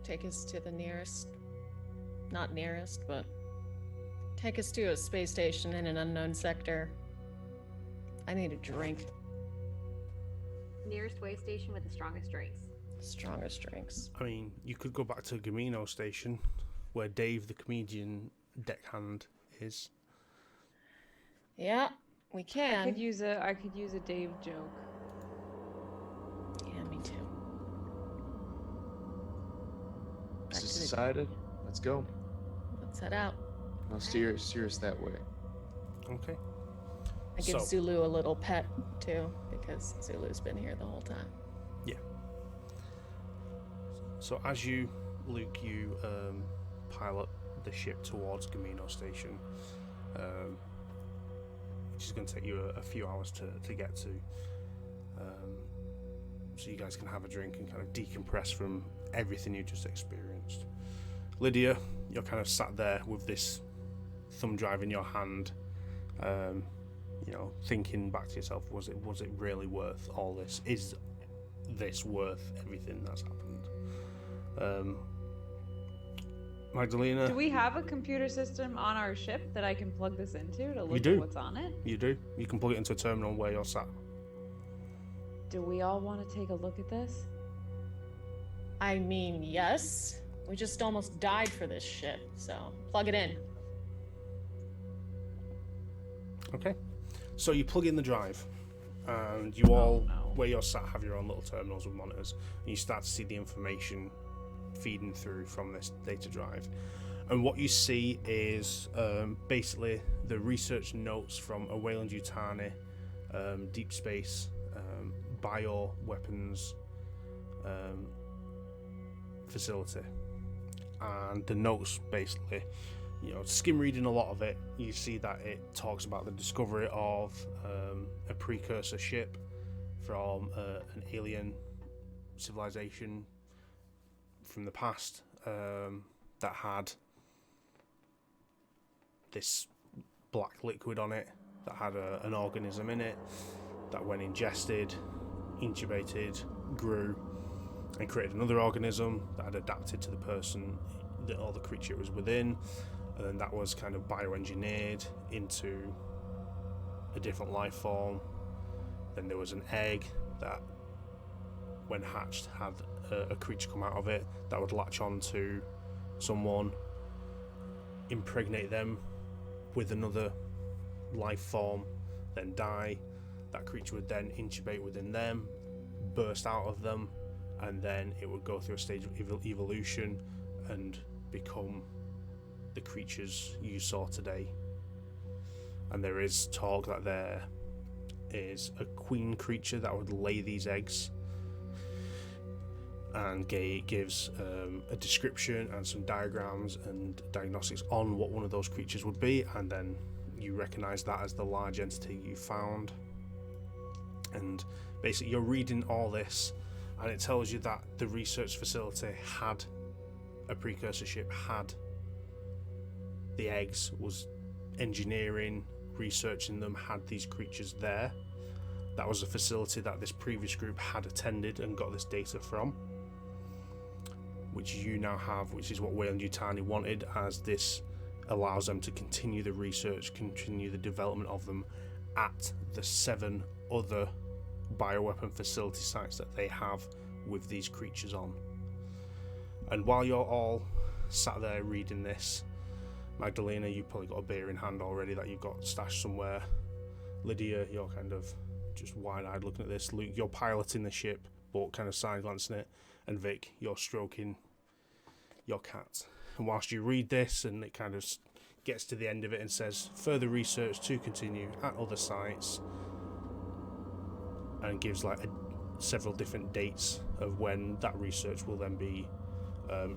Take us to the nearest, not nearest, but take us to a space station in an unknown sector. I need a drink. Nearest way station with the strongest drinks. Strongest drinks. I mean, you could go back to Gamino Station, where Dave the comedian deckhand is. Yeah, we I can. could use a Dave joke. Yeah, me too. This Back is to the- decided. Let's go. Let's head out. I'll steer us that way. Okay. I give So- Zulu a little pet too, because Zulu's been here the whole time. So as you, Luke, you pilot the ship towards Gamino Station, which is going to take you a few hours to get to, so you guys can have a drink and kind of decompress from everything you just experienced. Lydia, you're kind of sat there with this thumb drive in your hand, thinking back to yourself, was it really worth all this? Is this worth everything that's happened? Magdalena, Do we have a computer system on our ship that I can plug this into to look do. at what's on it? you do. You can plug it into a terminal where you're sat. Do we all want to take a look at this? I mean, yes. We just almost died for this shit, so plug it in. Okay. So you plug in the drive, and you all, where you're sat, have your own little terminals with monitors, and you start to see the information feeding through from this data drive. And what you see is basically the research notes from a Wayland Yutani deep space bioweapons facility. And the notes basically, skim reading a lot of it, you see that it talks about the discovery of a precursor ship from an alien civilization from the past that had this black liquid on it, that had an organism in it, that when ingested, incubated, grew, and created another organism that had adapted to the person or the creature it was within, and then that was kind of bioengineered into a different life form. Then there was an egg that, when hatched, had a creature come out of it that would latch on to someone, impregnate them with another life form, then die. That creature would then incubate within them, burst out of them, and then it would go through a stage of evolution and become the creatures you saw today. And there is talk that there is a queen creature that would lay these eggs, and gives a description and some diagrams and diagnostics on what one of those creatures would be, and then you recognize that as the large entity you found. And basically you're reading all this, and it tells you that the research facility had a precursor ship, had the eggs, was engineering, researching them, had these creatures there. That was a facility that this previous group had attended and got this data from, which you now have, which is what Wayland Yutani wanted, as this allows them to continue the research, continue the development of them at the 7 other bioweapon facility sites that they have with these creatures on. And while you're all sat there reading this, Magdalena, you've probably got a beer in hand already that you've got stashed somewhere. Lydia, you're kind of just wide-eyed looking at this. Luke, you're piloting the ship but kind of side-glancing it. And Vic, you're stroking your cat. And whilst you read this, and it kind of gets to the end of it and says further research to continue at other sites, and gives like several different dates of when that research will then be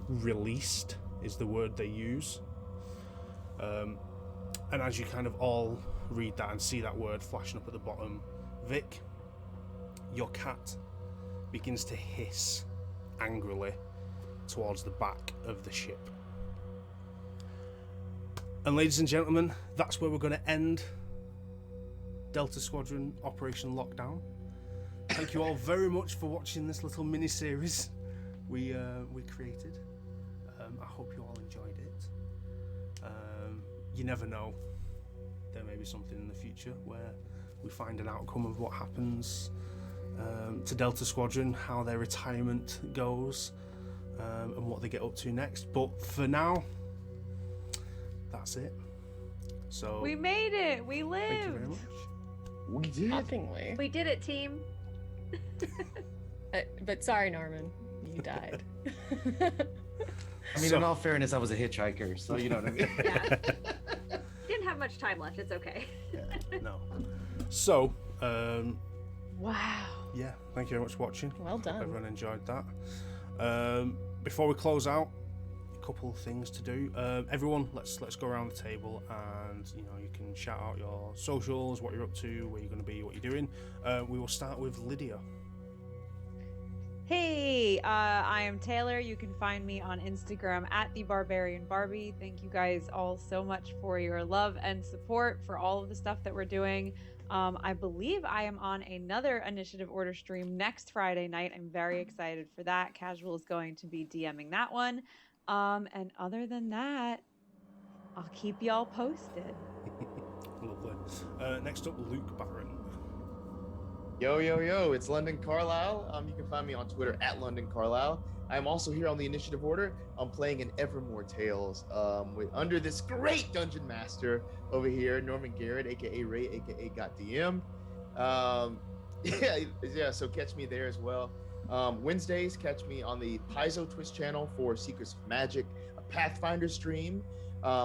released, is the word they use. And as you kind of all read that and see that word flashing up at the bottom, Vic, your cat begins to hiss angrily towards the back of the ship. And ladies and gentlemen, that's where we're going to end Delta Squadron Operation Lockdown. Thank you all very much for watching this little mini-series we created. I hope you all enjoyed it. You never know, there may be something in the future where we find an outcome of what happens to Delta Squadron, how their retirement goes, and what they get up to next. But for now, that's it. So We made it. We lived. thank you very much. We did. Shockingly. We did it, team. But sorry, Norman, you died. I mean, So- in all fairness, I was a hitchhiker, so you know what I mean. Yeah. Didn't have much time left. It's okay. No. So, Wow. yeah, thank you very much for watching. Well Hope done. everyone enjoyed that. Before we close out, a couple of things to do. Everyone, let's go around the table, and you can shout out your socials, what you're up to, where you're going to be, what you're doing. We will start with Lydia. Hey, I am Taylor. You can find me on Instagram at @thebarbarianbarbie. Thank you guys all so much for your love and support for all of the stuff that we're doing. I believe I am on another Initiative Order stream next Friday night. I'm very excited for that. Casual is going to be DMing that one. And other than that, I'll keep y'all posted. Lovely. Next up, Luke Barron. Yo, it's London Carlisle. You can find me on Twitter at London Carlisle. I'm also here on the Initiative Order. I'm playing in Evermore Tales under this great dungeon master over here, Norman Garrett, aka Ray, aka GotDM. So catch me there as well. Wednesdays, catch me on the Paizo Twitch channel for Secrets of Magic, a Pathfinder stream,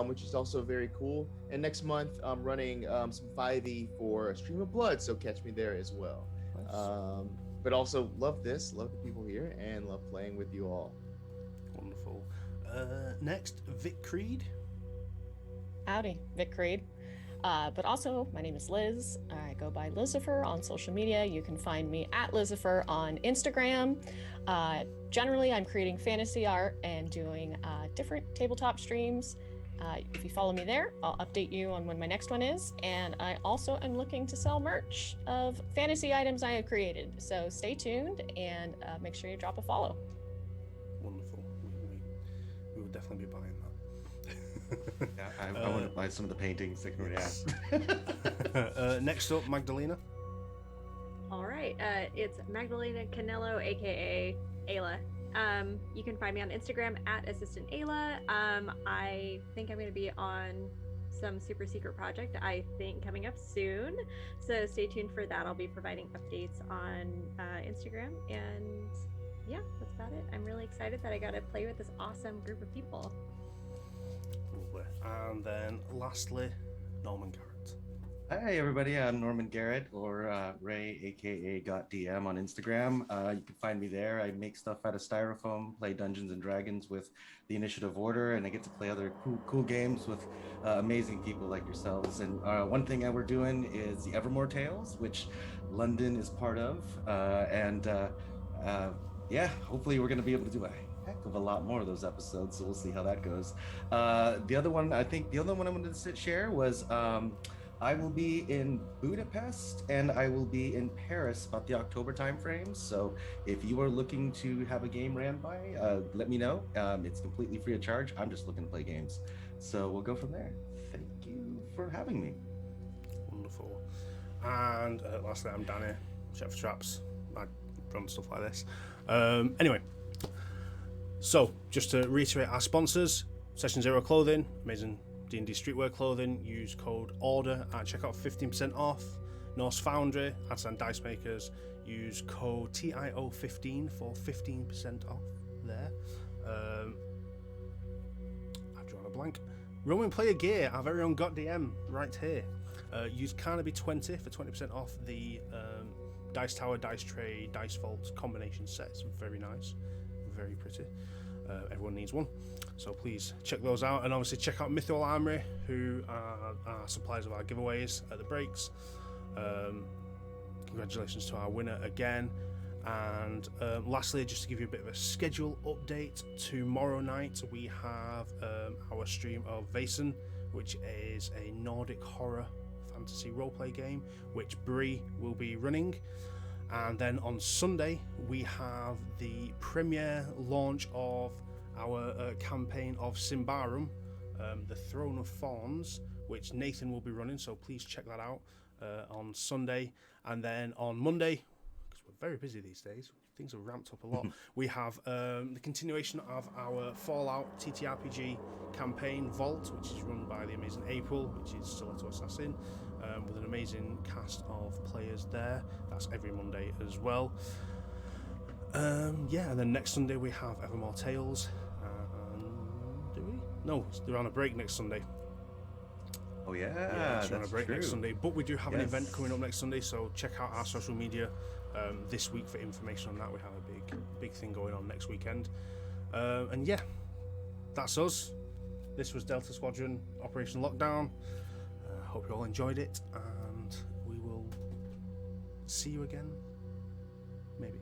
which is also very cool. And next month, I'm running some 5e for Stream of Blood, so catch me there as well. Nice. But also love the people here, and love playing with you all. Wonderful. Next, Vic Creed. Howdy, Vic Creed. But also, my name is Liz. I go by Lizifer on social media. You can find me at Lizifer on Instagram. Generally, I'm creating fantasy art and doing different tabletop streams. If you follow me there, I'll update you on when my next one is. And I also am looking to sell merch of fantasy items I have created. So stay tuned and make sure you drop a follow. Wonderful. We will definitely be buying that. Yeah, I want to buy some of the paintings that can react. Next up, Magdalena. All right. It's Magdalena Canelo, aka Ayla. You can find me on Instagram at Assistant Ayla. I think I'm going to be on some super secret project, I think, coming up soon. So stay tuned for that. I'll be providing updates on Instagram. And yeah, that's about it. I'm really excited that I got to play with this awesome group of people. Lovely. And then lastly, Norman Garrett. Hi everybody, I'm Norman Garrett, or Ray, aka GotDM on Instagram. You can find me there. I make stuff out of styrofoam, play Dungeons and Dragons with the Initiative Order, and I get to play other cool games with amazing people like yourselves. And one thing that we're doing is the Evermore Tales, which London is part of. Yeah, hopefully we're going to be able to do a heck of a lot more of those episodes, so we'll see how that goes. The other one I wanted to share was I will be in Budapest and I will be in Paris about the October timeframe. So if you are looking to have a game ran by, let me know. It's completely free of charge. I'm just looking to play games. So we'll go from there. Thank you for having me. Wonderful. And lastly, I'm Danny, Chef of Traps. I run stuff like this. Anyway, so just to reiterate our sponsors, Session Zero Clothing, amazing D&D streetwear clothing. Use code ORDER at checkout for 15% off. Norse Foundry, Artisan Dice Makers. Use code TIO15 for 15% off there. I've drawn a blank. Roman Player Gear, our very own GotDM, right here. Use Carnaby20 for 20% off the Dice Tower, Dice Tray, Dice Vault combination sets. Very nice, very pretty. Everyone needs one, so please check those out. And obviously check out Mythical Armory, who are suppliers of our giveaways at the breaks. Congratulations to our winner again. And lastly, just to give you a bit of a schedule update, tomorrow night we have our stream of Vaesen, which is a Nordic horror fantasy roleplay game, which Bree will be running. And then on Sunday we have the premiere launch of our campaign of Symbarum, the Throne of Fawns, which Nathan will be running, so please check that out on Sunday. And then on Monday, because we're very busy these days, things have ramped up a lot, we have the continuation of our Fallout TTRPG campaign Vault, which is run by the amazing April, which is Stiletto Assassin, with an amazing cast of players there. That's every Monday as well. And then next Sunday we have Evermore Tales. Do we? No, they're on a break next Sunday. Oh yeah, they're on a that's break true. next Sunday. But we do have an Yes. event coming up next Sunday, so check out our social media this week for information on that. We have a big thing going on next weekend. And yeah, that's us. This was Delta Squadron Operation Lockdown. Hope you all enjoyed it, and we will see you again, maybe.